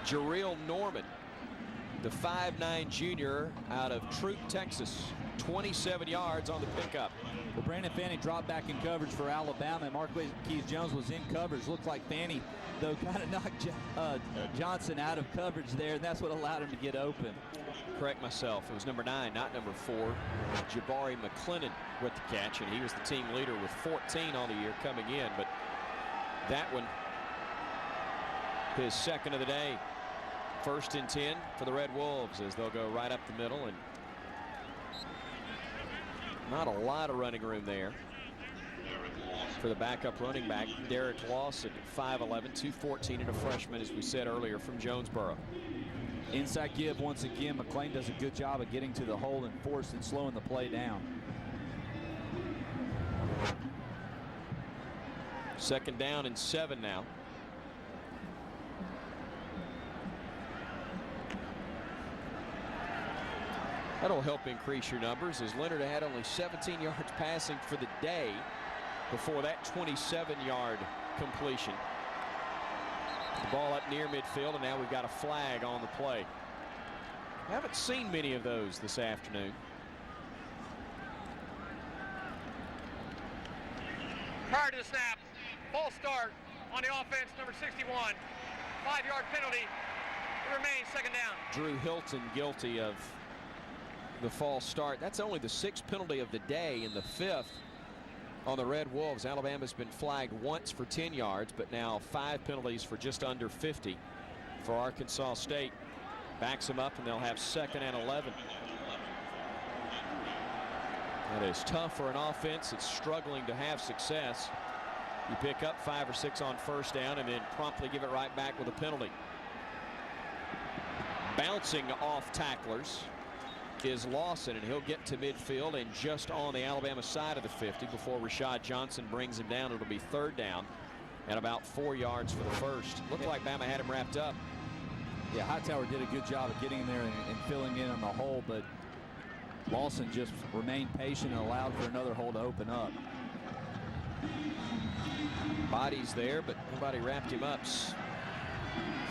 Jarrell Norman, the 5'9" junior out of Troop, Texas. 27 yards on the pickup. Well, Brandon Fanning dropped back in coverage for Alabama, and Marquise Jones was in coverage. Looked like Fanning, though, kind of knocked Johnson out of coverage there, and that's what allowed him to get open. Correct myself. It was number 9, not number 4. Jabari McClendon with the catch, and he was the team leader with 14 on the year coming in. But that one, his second of the day. 1st and 10 for the Red Wolves as they'll go right up the middle, and not a lot of running room there for the backup running back, Derek Lawson, 5'11", 214, and a freshman, as we said earlier, from Jonesboro. Inside give once again. McClain does a good job of getting to the hole and forcing, slowing the play down. 2nd down and 7 now. That'll help increase your numbers, as Leonard had only 17 yards passing for the day before that 27-yard completion. The ball up near midfield, and now we've got a flag on the play. Haven't seen many of those this afternoon. Prior to the snap, false start on the offense, number 61. 5-yard penalty. It remains 2nd down. Drew Hilton guilty of the false start. That's only the 6th penalty of the day and the 5th on the Red Wolves. Alabama's been flagged once for 10 yards, but now 5 penalties for just under 50 for Arkansas State. Backs them up, and they'll have 2nd and 11. That is tough for an offense that's struggling to have success. You pick up 5 or 6 on 1st down and then promptly give it right back with a penalty. Bouncing off tacklers is Lawson, and he'll get to midfield and just on the Alabama side of the 50 before Rashad Johnson brings him down. It'll be third down and about 4 yards for the first. Looked like Bama had him wrapped up. Yeah, Hightower did a good job of getting there and filling in on the hole, but Lawson just remained patient and allowed for another hole to open up. Body's there, but nobody wrapped him up.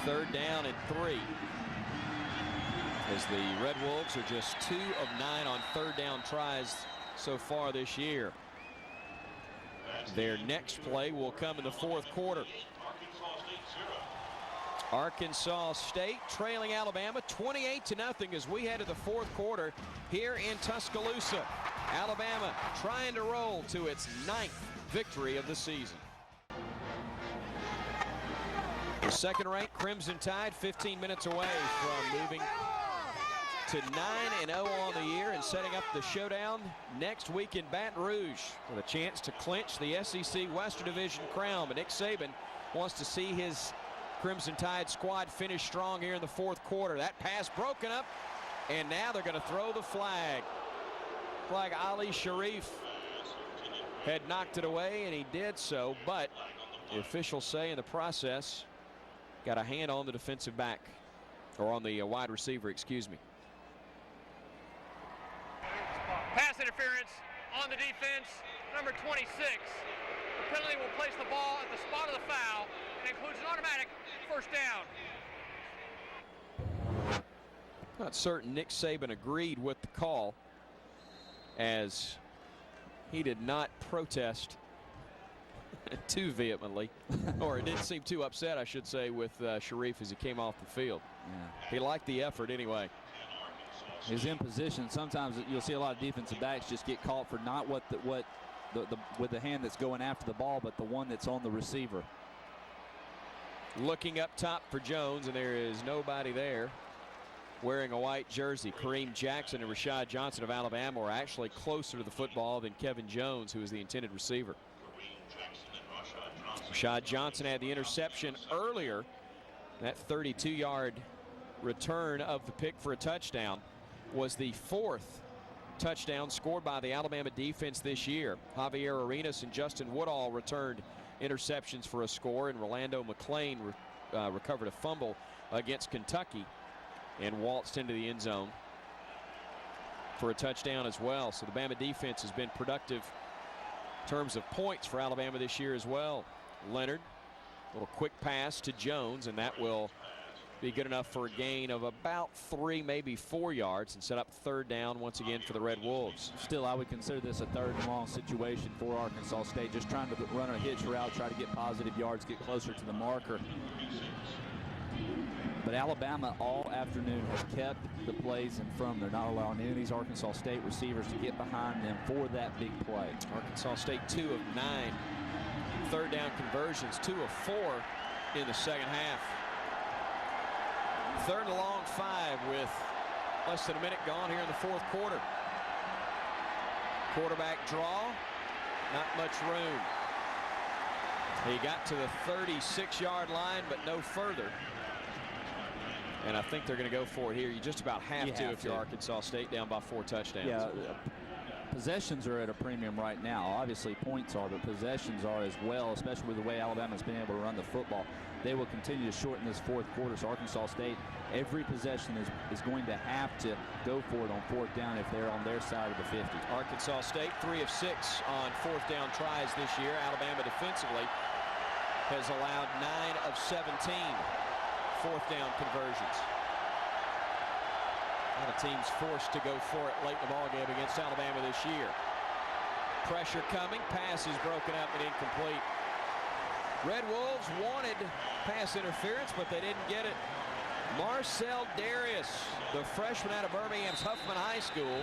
Third down and 3. As the Red Wolves are just 2 of 9 on third down tries so far this year. Their next play will come in the fourth quarter. Arkansas State trailing Alabama 28-0 as we head to the fourth quarter here in Tuscaloosa. Alabama trying to roll to its 9th victory of the season. The second-ranked Crimson Tide 15 minutes away from moving to 9-0 on the year and setting up the showdown next week in Baton Rouge with a chance to clinch the SEC Western Division crown. But Nick Saban wants to see his Crimson Tide squad finish strong here in the fourth quarter. That pass broken up, and now they're going to throw the flag. Like Ali Sharif had knocked it away, and he did so, but the officials say in the process got a hand on the defensive back, or on the wide receiver, excuse me. Pass interference on the defense, number 26. The penalty will place the ball at the spot of the foul and includes an automatic first down. Not certain Nick Saban agreed with the call, as he did not protest too vehemently, or it didn't seem too upset, I should say, with Sharif as he came off the field. Yeah. He liked the effort anyway. He's in position. Sometimes you'll see a lot of defensive backs just get caught for not with the hand that's going after the ball, but the one that's on the receiver. Looking up top for Jones, and there is nobody there wearing a white jersey. Kareem Jackson and Rashad Johnson of Alabama are actually closer to the football than Kevin Jones, who is the intended receiver. Rashad Johnson had the interception earlier. That 32-yard return of the pick for a touchdown was the 4th touchdown scored by the Alabama defense this year. Javier Arenas and Justin Woodall returned interceptions for a score, and Rolando McClain recovered a fumble against Kentucky and waltzed into the end zone for a touchdown as well. So the Bama defense has been productive in terms of points for Alabama this year as well. Leonard, a little quick pass to Jones, and that will be good enough for a gain of about 3, maybe 4 yards, and set up third down once again for the Red Wolves. Still, I would consider this a third and long situation for Arkansas State, just trying to run a hitch route, try to get positive yards, get closer to the marker. But Alabama all afternoon has kept the plays in front. They're not allowing any of these Arkansas State receivers to get behind them for that big play. Arkansas State 2 of 9 third down conversions, 2 of 4 in the second half. Third and long 5 with less than a minute gone here in the fourth quarter. Quarterback draw, not much room. He got to the 36-yard line, but no further. And I think they're going to go for it here. You just about have to if you're Arkansas State, down by 4 touchdowns. Yeah, possessions are at a premium right now. Obviously points are, but possessions are as well, especially with the way Alabama's been able to run the football. They will continue to shorten this fourth quarter. So Arkansas State, every possession is going to have to go for it on fourth down if they're on their side of the 50. Arkansas State 3 of 6 on fourth down tries this year. Alabama defensively has allowed 9 of 17 fourth down conversions. A lot of teams forced to go for it late in the ballgame against Alabama this year. Pressure coming, pass is broken up and incomplete. Red Wolves wanted pass interference, but they didn't get it. Marcel Darius, the freshman out of Birmingham's Huffman High School,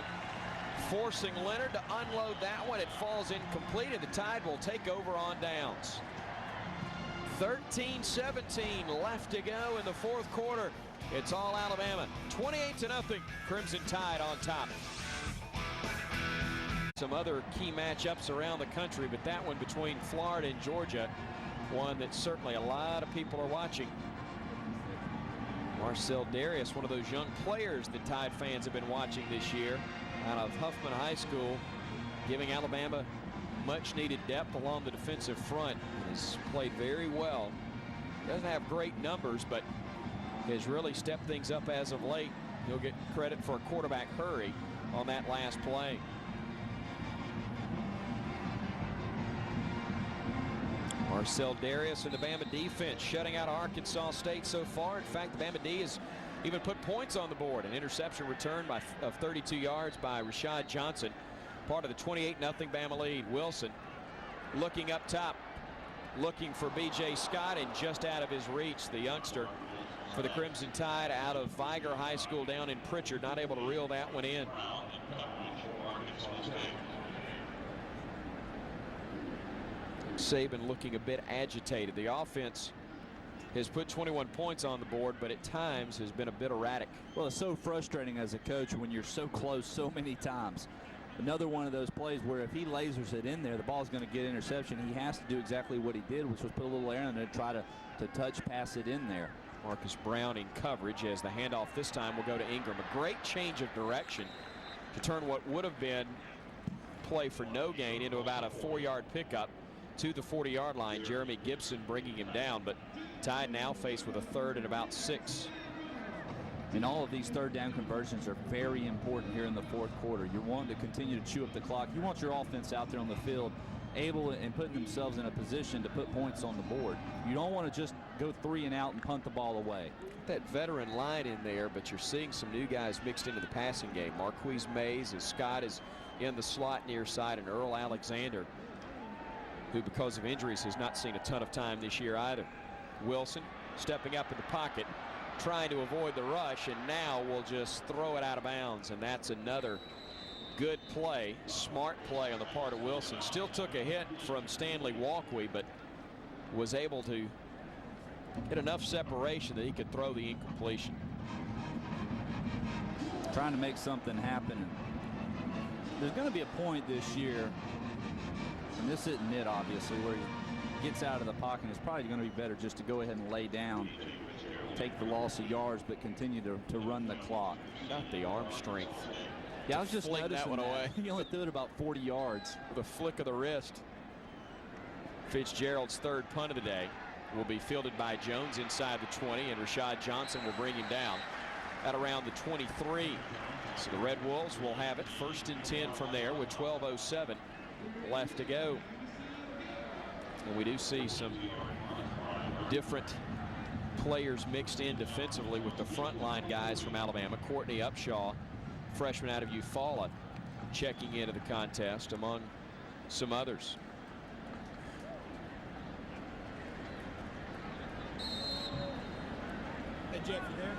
forcing Leonard to unload that one. It falls incomplete, and the Tide will take over on downs. 13-17 left to go in the fourth quarter. It's all Alabama. 28-0, Crimson Tide on top. Some other key matchups around the country, but that one between Florida and Georgia, one that certainly a lot of people are watching. Marcel Darius, one of those young players that Tide fans have been watching this year out of Huffman High School, giving Alabama much needed depth along the defensive front. Has played very well. Doesn't have great numbers, but has really stepped things up as of late. He'll get credit for a quarterback hurry on that last play. Marcel Darius and the Bama defense shutting out Arkansas State so far. In fact, the Bama D has even put points on the board. An interception return of 32 yards by Rashad Johnson, part of the 28-0 Bama lead. Wilson looking up top, looking for B.J. Scott, and just out of his reach, the youngster for the Crimson Tide out of Viger High School down in Pritchard, not able to reel that one in. Saban looking a bit agitated. The offense has put 21 points on the board, but at times has been a bit erratic. Well, it's so frustrating as a coach when you're so close so many times. Another one of those plays where if he lasers it in there, the ball's going to get interception. He has to do exactly what he did, which was put a little air in there to try to touch pass it in there. Marcus Brown in coverage as the handoff this time will go to Ingram. A great change of direction to turn what would have been play for no gain into about a 4-yard pickup to the 40-yard line. Jeremy Gibson bringing him down, but Tide now faced with a third and about 6. And all of these third down conversions are very important here in the fourth quarter. You're wanting to continue to chew up the clock. You want your offense out there on the field able and putting themselves in a position to put points on the board. You don't want to just go 3 and out and punt the ball away. That veteran line in there, but you're seeing some new guys mixed into the passing game. Marquise Mays as Scott is in the slot near side, and Earl Alexander, who because of injuries has not seen a ton of time this year either. Wilson stepping up in the pocket, trying to avoid the rush, and now will just throw it out of bounds. And that's another good play, smart play on the part of Wilson. Still took a hit from Stanley Walkley, but was able to get enough separation that he could throw the incompletion. Trying to make something happen. There's going to be a point this year, and this isn't it obviously, where he gets out of the pocket. It's probably going to be better just to go ahead and lay down, take the loss of yards, but continue to run the clock. Not the arm strength. Yeah, I was just noticing that one away. He only threw it about 40 yards. With a flick of the wrist. Fitzgerald's third punt of the day will be fielded by Jones inside the 20, and Rashad Johnson will bring him down at around the 23. So the Red Wolves will have it 1st and 10 from there with 12:07 left to go. And we do see some different players mixed in defensively with the frontline guys from Alabama. Courtney Upshaw, freshman out of Eufaula, checking into the contest among some others. Hey, Jeff, you there?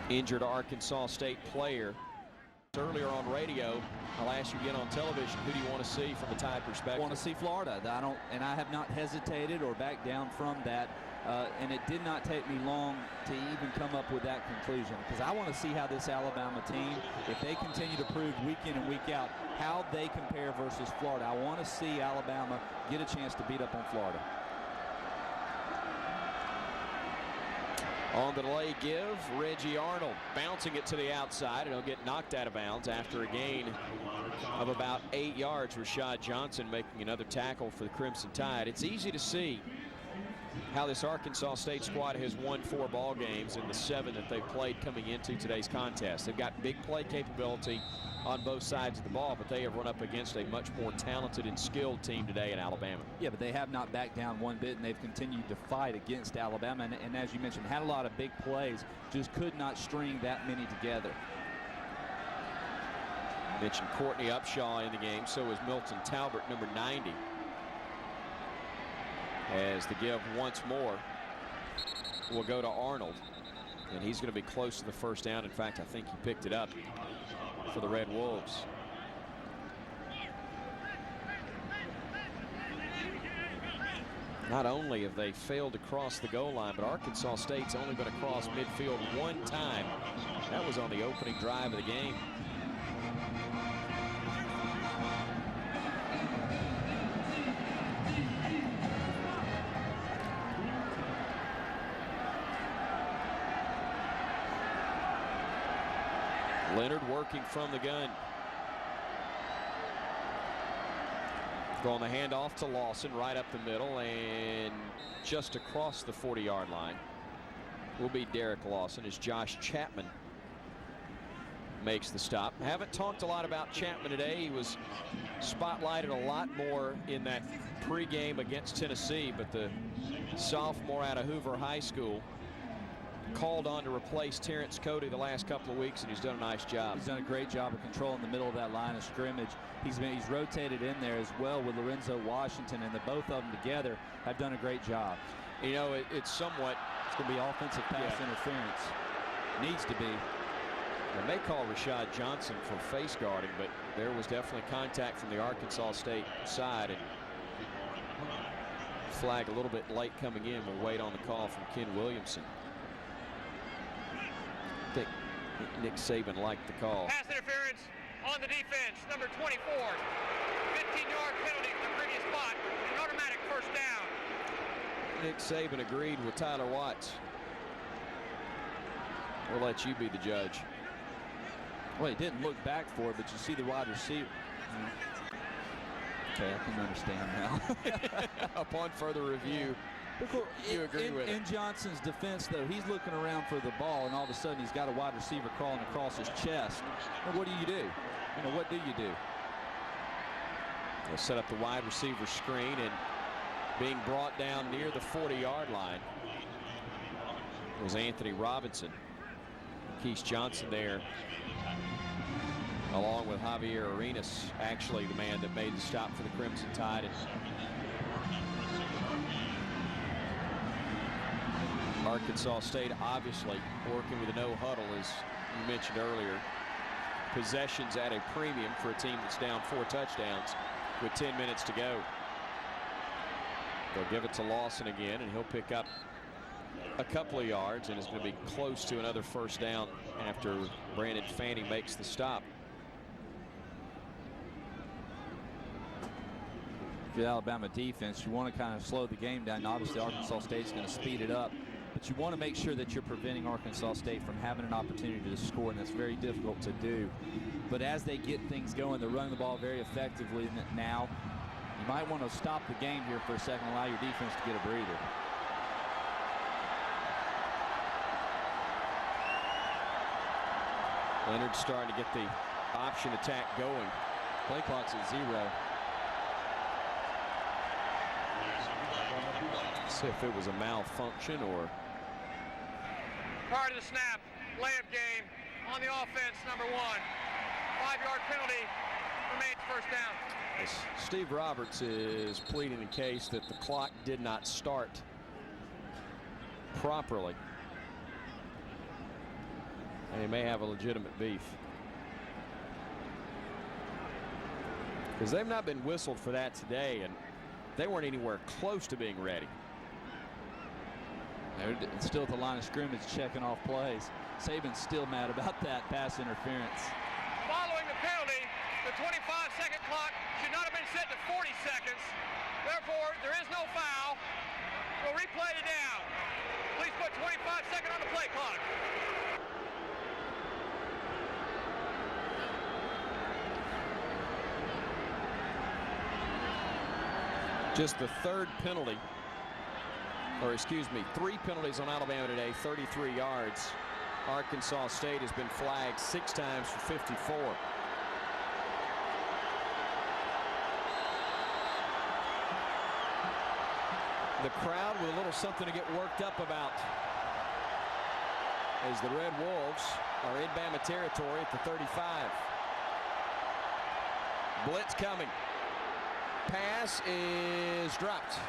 Injured Arkansas State player. Earlier on radio, I'll ask you again on television, who do you want to see from the Tide perspective? I want to see Florida. I have not hesitated or backed down from that. And it did not take me long to even come up with that conclusion, because I want to see how this Alabama team, if they continue to prove week in and week out, how they compare versus Florida. I want to see Alabama get a chance to beat up on Florida. On the delay give, Reggie Arnold bouncing it to the outside, and he'll get knocked out of bounds after a gain of about 8 yards. Rashad Johnson making another tackle for the Crimson Tide. It's easy to see how this Arkansas State squad has won 4 ball games in the 7 that they've played coming into today's contest. They've got big play capability on both sides of the ball, but they have run up against a much more talented and skilled team today in Alabama. Yeah, but they have not backed down one bit, and they've continued to fight against Alabama. And as you mentioned, had a lot of big plays, just could not string that many together. Mentioned Courtney Upshaw in the game, so is Milton Talbert, number 90. As the give once more will go to Arnold, and he's going to be close to the first down. In fact, I think he picked it up for the Red Wolves. Not only have they failed to cross the goal line, but Arkansas State's only going to cross midfield one time. That was on the opening drive of the game. Leonard working from the gun. Going the handoff to Lawson right up the middle and just across the 40-yard line will be Derek Lawson as Josh Chapman makes the stop. Haven't talked a lot about Chapman today. He was spotlighted a lot more in that pregame against Tennessee, but the sophomore out of Hoover High School called on to replace Terrence Cody the last couple of weeks, and he's done a nice job. He's done a great job of controlling the middle of that line of scrimmage. He's rotated in there as well with Lorenzo Washington, and the both of them together have done a great job. You know, it's somewhat, it's going to be offensive pass interference. Needs to be. They may call Rashad Johnson for face guarding, but there was definitely contact from the Arkansas State side, and flag a little bit late coming in. We'll wait on the call from Ken Williamson. I think Nick Saban liked the call. Pass interference on the defense, number 24. 15-yard penalty from the previous spot. An automatic first down. Nick Saban agreed with Tyler Watts. We'll let you be the judge. Well, he didn't look back for it, but you see the wide receiver. Okay, I can understand now. Upon further review, you agree with it. In Johnson's defense, though, he's looking around for the ball, and all of a sudden he's got a wide receiver crawling across his chest. Well, what do? What do you do? They'll set up the wide receiver screen, and being brought down near the 40-yard line was Anthony Robinson. Keith Johnson there, along with Javier Arenas, actually the man that made the stop for the Crimson Tide. And Arkansas State obviously working with a no huddle, as you mentioned earlier. Possessions at a premium for a team that's down 4 touchdowns with 10 minutes to go. They'll give it to Lawson again, and he'll pick up a couple of yards, and is going to be close to another first down after Brandon Fanning makes the stop. For the Alabama defense, you want to kind of slow the game down. Obviously, Arkansas State's going to speed it up, but you want to make sure that you're preventing Arkansas State from having an opportunity to score, and that's very difficult to do. But as they get things going, they're running the ball very effectively now. You might want to stop the game here for a second, allow your defense to get a breather. Leonard's starting to get the option attack going. Play clock's at 0. See if it was a malfunction or. Prior to the snap, layup game on the offense, number 1. 5-yard penalty, remains first down. As Steve Roberts is pleading the case that the clock did not start properly, and he may have a legitimate beef, because they've not been whistled for that today, and they weren't anywhere close to being ready. They're still at the line of scrimmage checking off plays. Saban's still mad about that pass interference. Following the penalty, the 25-second clock should not have been set to 40 seconds. Therefore, there is no foul. We'll replay it down. Please put 25 seconds on the play clock. Just the third penalty, or excuse me, 3 penalties on Alabama today, 33 yards. Arkansas State has been flagged 6 times for 54. The crowd with a little something to get worked up about, as the Red Wolves are in Bama territory at the 35. Blitz coming. Pass is dropped.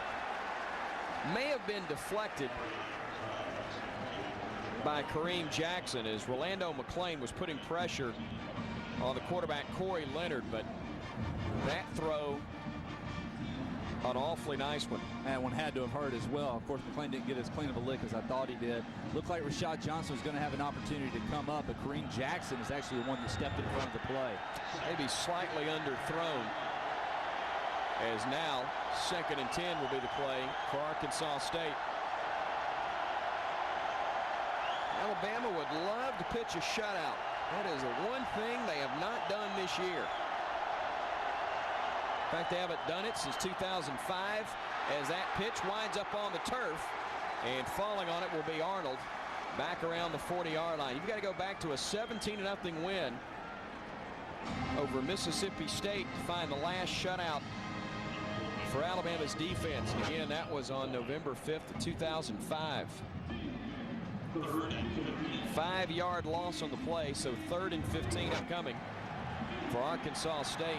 May have been deflected by Kareem Jackson, as Rolando McClain was putting pressure on the quarterback Corey Leonard, but that throw, an awfully nice one. That one had to have hurt as well. Of course, McClain didn't get as clean of a lick as I thought he did. Looked like Rashad Johnson was going to have an opportunity to come up, but Kareem Jackson is actually the one that stepped in front of the play. Maybe slightly underthrown, as now 2nd and 10 will be the play for Arkansas State. Alabama would love to pitch a shutout That is the one thing they have not done this year. In fact, they haven't done it since 2005 as that pitch winds up on the turf, and falling on it will be Arnold back around the 40-yard line. You've got to go back to a 17-0 win over Mississippi State to find the last shutout for Alabama's defense. And again, that was on November 5th of 2005. 5-yard loss on the play, so 3rd and 15 upcoming for Arkansas State.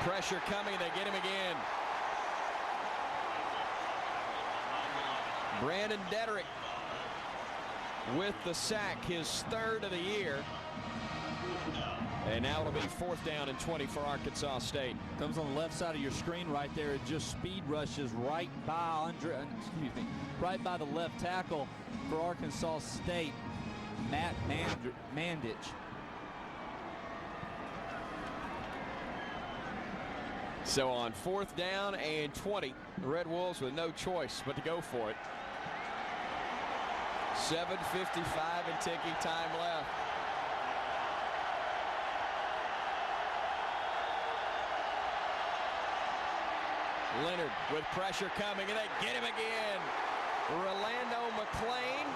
Pressure coming, they get him again. Brandon Dederick with the sack, his 3rd of the year. And now it'll be 4th down and 20 for Arkansas State. Comes on the left side of your screen right there. It just speed rushes right by right by the left tackle for Arkansas State, Matt Mandich. So on 4th down and 20, the Red Wolves with no choice but to go for it. 7:55 and ticking time left. Leonard with pressure coming, and they get him again. Rolando McClain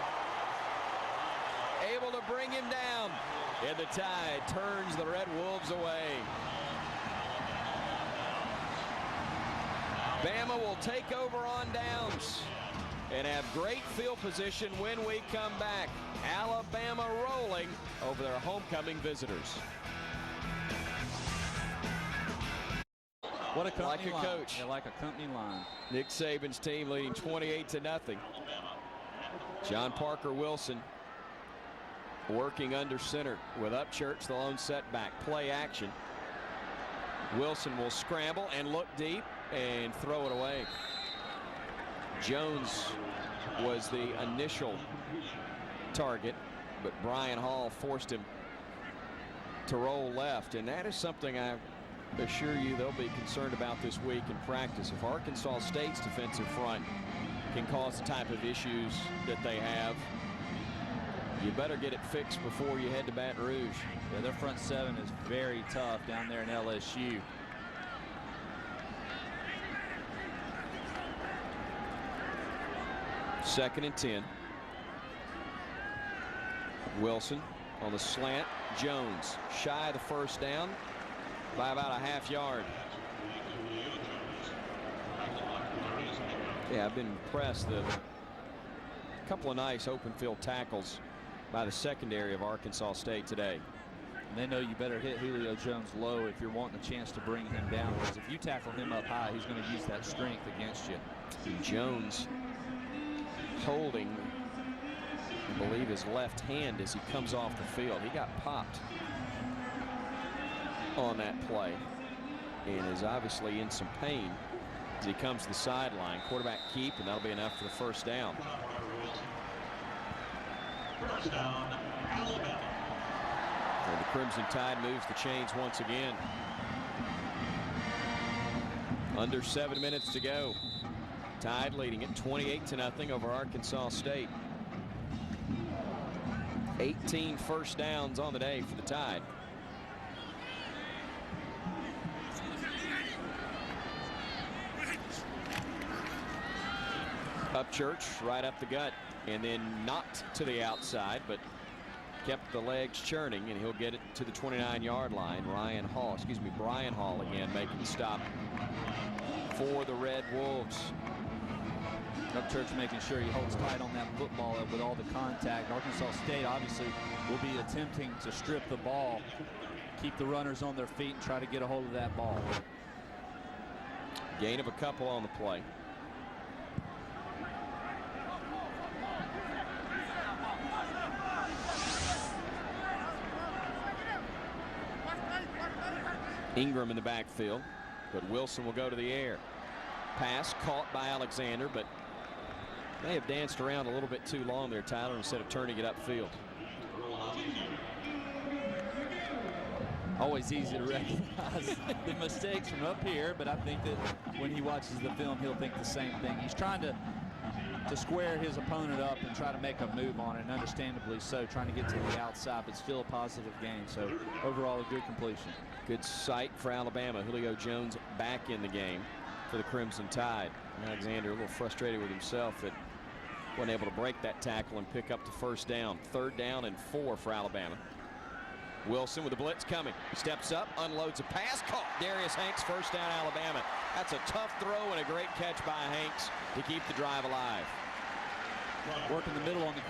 able to bring him down, and the Tide turns the Red Wolves away. Bama will take over on downs and have great field position when we come back. Alabama rolling over their homecoming visitors. What a company like a line. coach. Yeah, like a company line. Nick Saban's team leading 28-0. John Parker Wilson working under center with Upchurch, the lone setback. Play action. Wilson will scramble and look deep and throw it away. Jones was the initial target, but Brian Hall forced him to roll left, and that is something I assure you they'll be concerned about this week in practice. If Arkansas State's defensive front can cause the type of issues that they have, you better get it fixed before you head to Baton Rouge. Yeah, their front seven is very tough down there in LSU. Second and 10. Wilson on the slant. Jones shy of the first down by about a half yard. Yeah, I've been impressed. A couple of nice open field tackles by the secondary of Arkansas State today. And they know you better hit Julio Jones low if you're wanting a chance to bring him down, because if you tackle him up high, he's going to use that strength against you. And Jones holding, I believe, his left hand as he comes off the field. He got popped on that play and is obviously in some pain as he comes to the sideline. Quarterback keep, and that'll be enough for the first down. First down, Alabama. And the Crimson Tide moves the chains once again. Under 7 minutes to go. Tide leading it 28-0 over Arkansas State. 18 first downs on the day for the Tide. Upchurch right up the gut and then knocked to the outside, but kept the legs churning, and he'll get it to the 29-yard line. Brian Hall again making the stop for the Red Wolves. Upchurch making sure he holds tight on that football with all the contact. Arkansas State obviously will be attempting to strip the ball, keep the runners on their feet, and try to get a hold of that ball. Gain of a couple on the play. Ingram in the backfield, but Wilson will go to the air. Pass caught by Alexander, but they have danced around a little bit too long there, Tyler, instead of turning it upfield. Always easy to recognize the mistakes from up here, but I think that when he watches the film, he'll think the same thing. He's trying to square his opponent up and try to make a move on it, and understandably so, trying to get to the outside, but still a positive gain. So overall, a good completion. Good sight for Alabama. Julio Jones back in the game for the Crimson Tide. Alexander a little frustrated with himself that wasn't able to break that tackle and pick up the first down. 3rd down and 4 for Alabama. Wilson with the blitz coming. Steps up, unloads a pass, caught. Darius Hanks, first down Alabama. That's a tough throw and a great catch by Hanks to keep the drive alive. Working the middle on the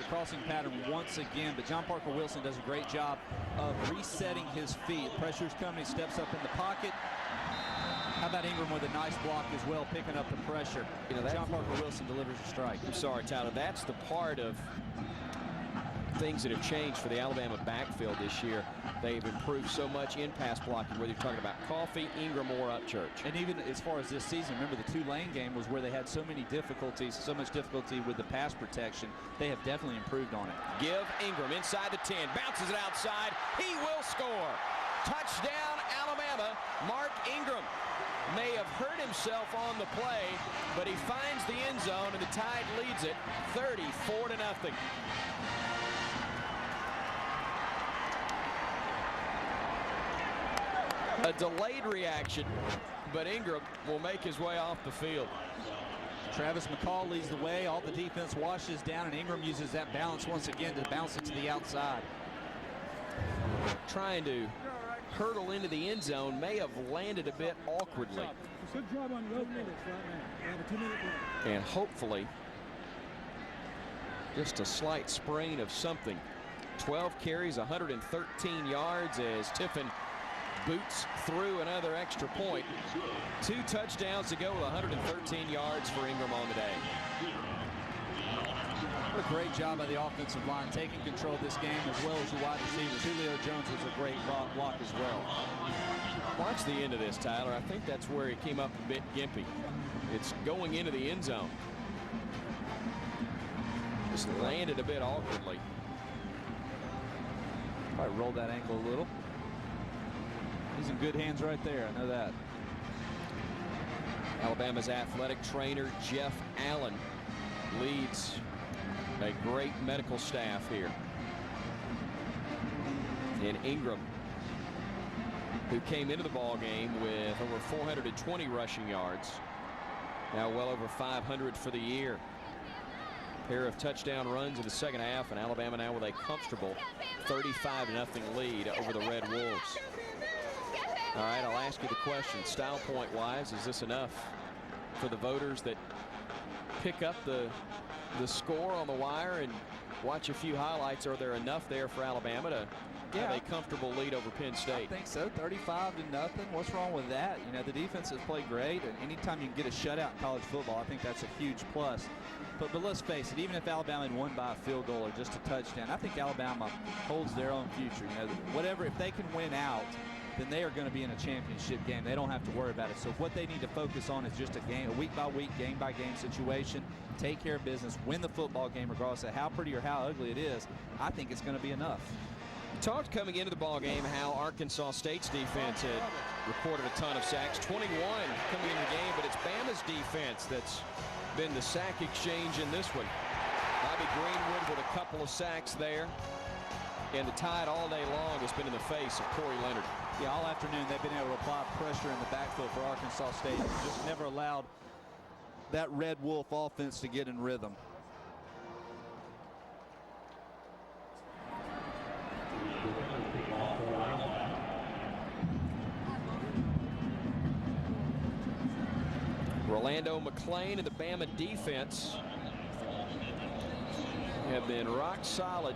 crossing pattern once again, but John Parker Wilson does a great job of resetting his feet. Pressure's coming, he steps up in the pocket. How about Ingram with a nice block as well, picking up the pressure. You know, John Parker Wilson delivers a strike. I'm sorry, Tyler. That's the part of things that have changed for the Alabama backfield this year. They've improved so much in pass blocking, whether you're talking about Coffee, Ingram, or Upchurch. And even as far as this season, remember the Tulane game was where they had so much difficulty with the pass protection. They have definitely improved on it. Give Ingram inside the 10, bounces it outside. He will score. Touchdown, Alabama. Mark Ingram may have hurt himself on the play, but he finds the end zone, and the Tide leads it 34-0. A delayed reaction, but Ingram will make his way off the field. Travis McCall leads the way. All the defense washes down, and Ingram uses that balance once again to bounce it to the outside. Trying to hurdle into the end zone, may have landed a bit awkwardly. Good job on 12 minutes right now. We have a 2-minute break. And hopefully just a slight sprain of something. 12 carries, 113 yards as Tiffin boots through another extra point. 2 touchdowns to go with 113 yards for Ingram on the day. What a great job by the offensive line taking control of this game, as well as your wide receivers. Julio Jones was a great block as well. Watch the end of this, Tyler. I think that's where he came up a bit gimpy. It's going into the end zone. Just landed a bit awkwardly. Probably rolled that ankle a little. He's in good hands right there. I know that. Alabama's athletic trainer Jeff Allen leads a great medical staff here. And Ingram, who came into the ball game with over 420 rushing yards, now well over 500 for the year. Pair of touchdown runs in the second half, and Alabama now with a comfortable 35-0 lead over the Red Wolves. All right, I'll ask you the question, style point wise, is this enough for the voters that pick up the score on the wire and watch a few highlights? Are there enough there for Alabama to have a comfortable lead over Penn State? I think so. 35-0. What's wrong with that? You know, the defense has played great, and anytime you can get a shutout in college football, I think that's a huge plus. But let's face it, even if Alabama had won by a field goal or just a touchdown, I think Alabama holds their own future. You know, whatever, if they can win out, then they are going to be in a championship game. They don't have to worry about it. So what they need to focus on is just a week-by-week, game-by-game situation. Take care of business, win the football game regardless of how pretty or how ugly it is. I think it's going to be enough. We talked coming into the ball game how Arkansas State's defense had recorded a ton of sacks, 21 coming into the game, but it's Bama's defense that's been the sack exchange in this one. Bobby Greenwood with a couple of sacks there, and the Tide all day long has been in the face of Corey Leonard. Yeah, all afternoon they've been able to apply pressure in the backfield for Arkansas State. Just never allowed that Red Wolf offense to get in rhythm. Rolando McClain and the Bama defense have been rock solid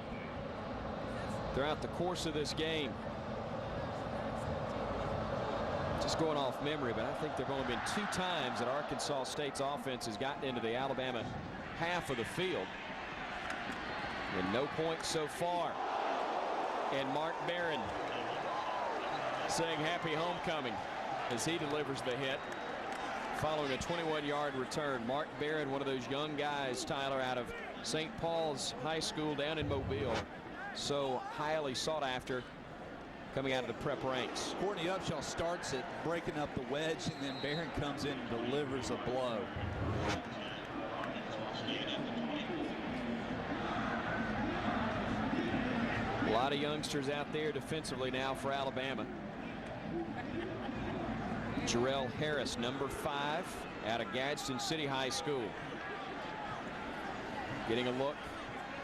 throughout the course of this game. Just going off memory, but I think there have only been 2 times that Arkansas State's offense has gotten into the Alabama half of the field. And no points so far. And Mark Barron saying happy homecoming as he delivers the hit following a 21-yard return. Mark Barron, one of those young guys, Tyler, out of St. Paul's High School down in Mobile. So highly sought after coming out of the prep ranks. Courtney Upshaw starts it, breaking up the wedge, and then Barron comes in and delivers a blow. A lot of youngsters out there defensively now for Alabama. Jarrell Harris, number 5, out of Gadsden City High School. Getting a look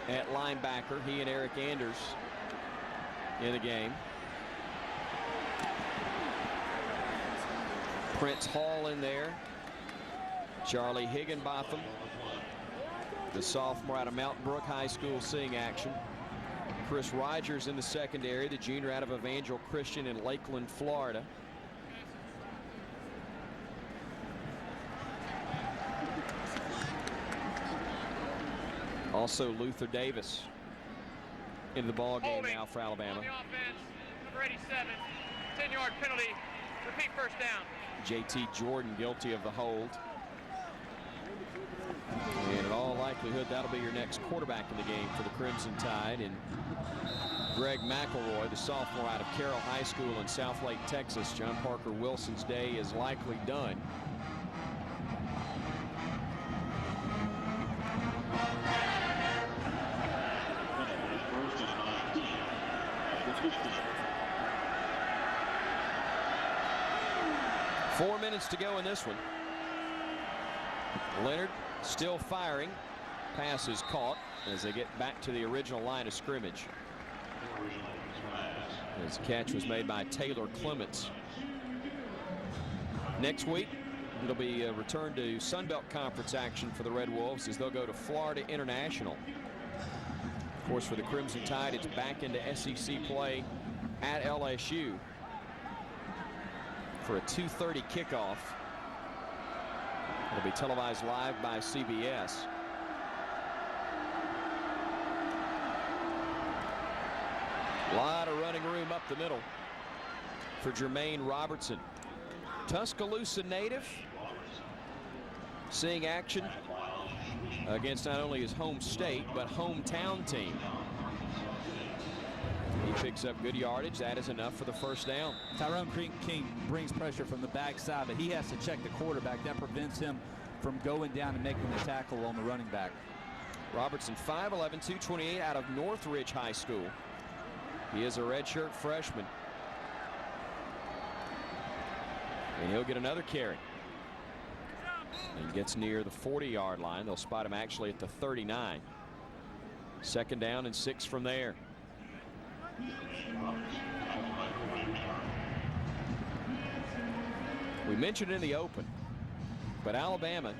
at linebacker, he and Eric Anders in the game. Prince Hall in there. Charlie Higginbotham, the sophomore out of Mountain Brook High School, seeing action. Chris Rogers in the secondary, the junior out of Evangel Christian in Lakeland, Florida. Also Luther Davis into the ball game now for Alabama. On the offense, number 87, 10-yard penalty. Repeat first down. JT Jordan guilty of the hold. And in all likelihood, that'll be your next quarterback in the game for the Crimson Tide. And Greg McElroy, the sophomore out of Carroll High School in Southlake, Texas. John Parker Wilson's day is likely done. Four minutes to go in this one. Leonard still firing. Pass is caught as they get back to the original line of scrimmage. This catch was made by Taylor Clements. Next week, it'll be a return to Sunbelt Conference action for the Red Wolves as they'll go to Florida International. Of course, for the Crimson Tide, it's back into SEC play at LSU for a 2:30 kickoff. It'll be televised live by CBS. A lot of running room up the middle for Jermaine Robertson. Tuscaloosa native, seeing action against not only his home state but hometown team. He picks up good yardage. That is enough for the first down. Tyrone King brings pressure from the backside, but he has to check the quarterback. That prevents him from going down and making the tackle on the running back. Robertson, 5'11", 228, out of Northridge High School. He is a redshirt freshman. And he'll get another carry. And gets near the 40-yard line. They'll spot him actually at the 39. Second down and 6 from there. We mentioned in the open, but Alabama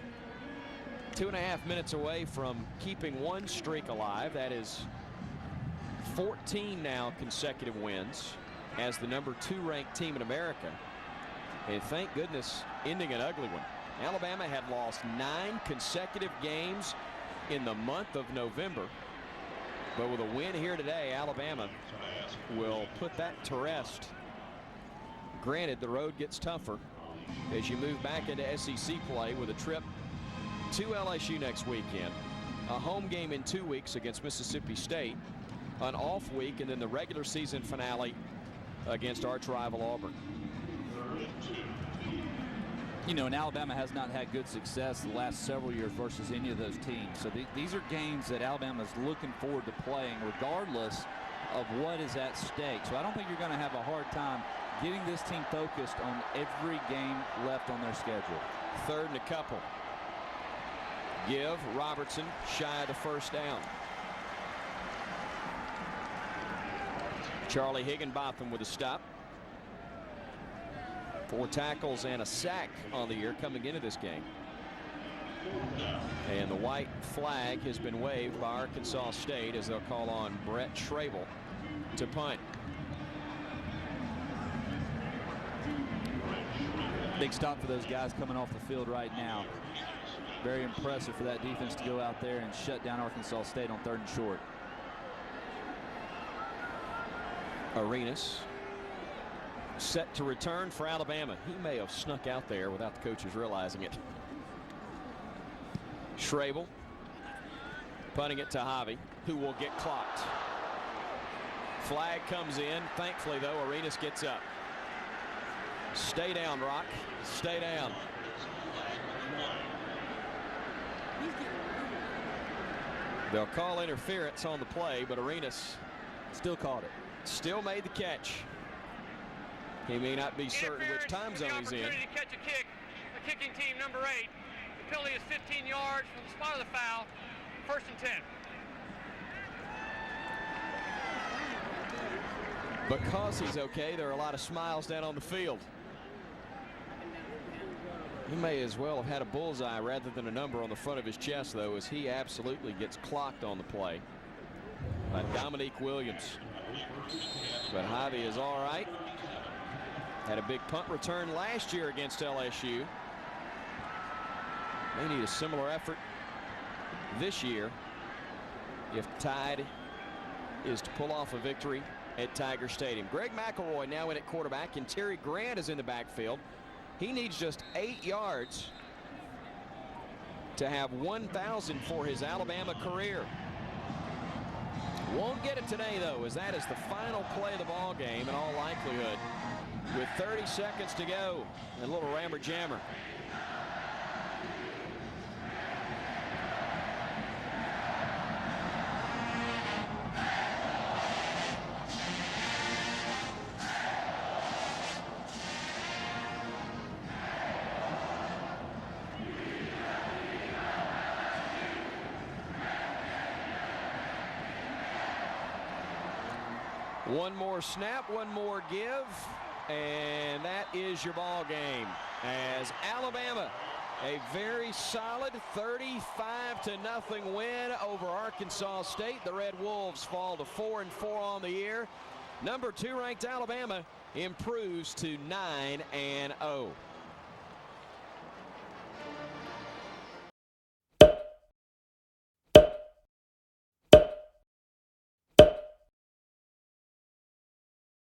2.5 minutes away from keeping one streak alive. That is 14 now consecutive wins as the number 2 ranked team in America. And thank goodness, ending an ugly one. Alabama had lost 9 consecutive games in the month of November. But with a win here today, Alabama will put that to rest. Granted, the road gets tougher as you move back into SEC play with a trip to LSU next weekend, a home game in 2 weeks against Mississippi State, an off week, and then the regular season finale against arch rival Auburn. You know, and Alabama has not had good success the last several years versus any of those teams. So these are games that Alabama is looking forward to playing regardless of what is at stake. So I don't think you're going to have a hard time getting this team focused on every game left on their schedule. Third and a couple. Give Robertson shy of the first down. Charlie Higginbotham with a stop. 4 tackles and a sack on the year coming into this game. And the white flag has been waved by Arkansas State as they'll call on Brett Schrabel to punt. Big stop for those guys coming off the field right now. Very impressive for that defense to go out there and shut down Arkansas State on 3rd and short. Arenas set to return for Alabama. He may have snuck out there without the coaches realizing it. Schrabel punting it to Javi, who will get clocked. Flag comes in. Thankfully, though, Arenas gets up. Stay down, Rock. Stay down. They'll call interference on the play, but Arenas Still called it. still made the catch. He may not be certain which time zone he's in. Opportunity to catch a kick. The kicking team, number 8. The penalty is 15 yards from the spot of the foul. 1st and 10. Because he's okay, there are a lot of smiles down on the field. He may as well have had a bullseye rather than a number on the front of his chest, though, as he absolutely gets clocked on the play by Dominique Williams. But Javi is all right. Had a big punt return last year against LSU. They need a similar effort this year if Tide is to pull off a victory at Tiger Stadium. Greg McElroy now in at quarterback, and Terry Grant is in the backfield. He needs just 8 yards to have 1,000 for his Alabama career. Won't get it today, though, as that is the final play of the ball game in all likelihood, with 30 seconds to go. A little rammer jammer. One more snap, one more give, and that is your ball game. As Alabama, a very solid 35-0 win over Arkansas State. The Red Wolves fall to 4-4 on the year. Number 2 ranked Alabama improves to 9-0.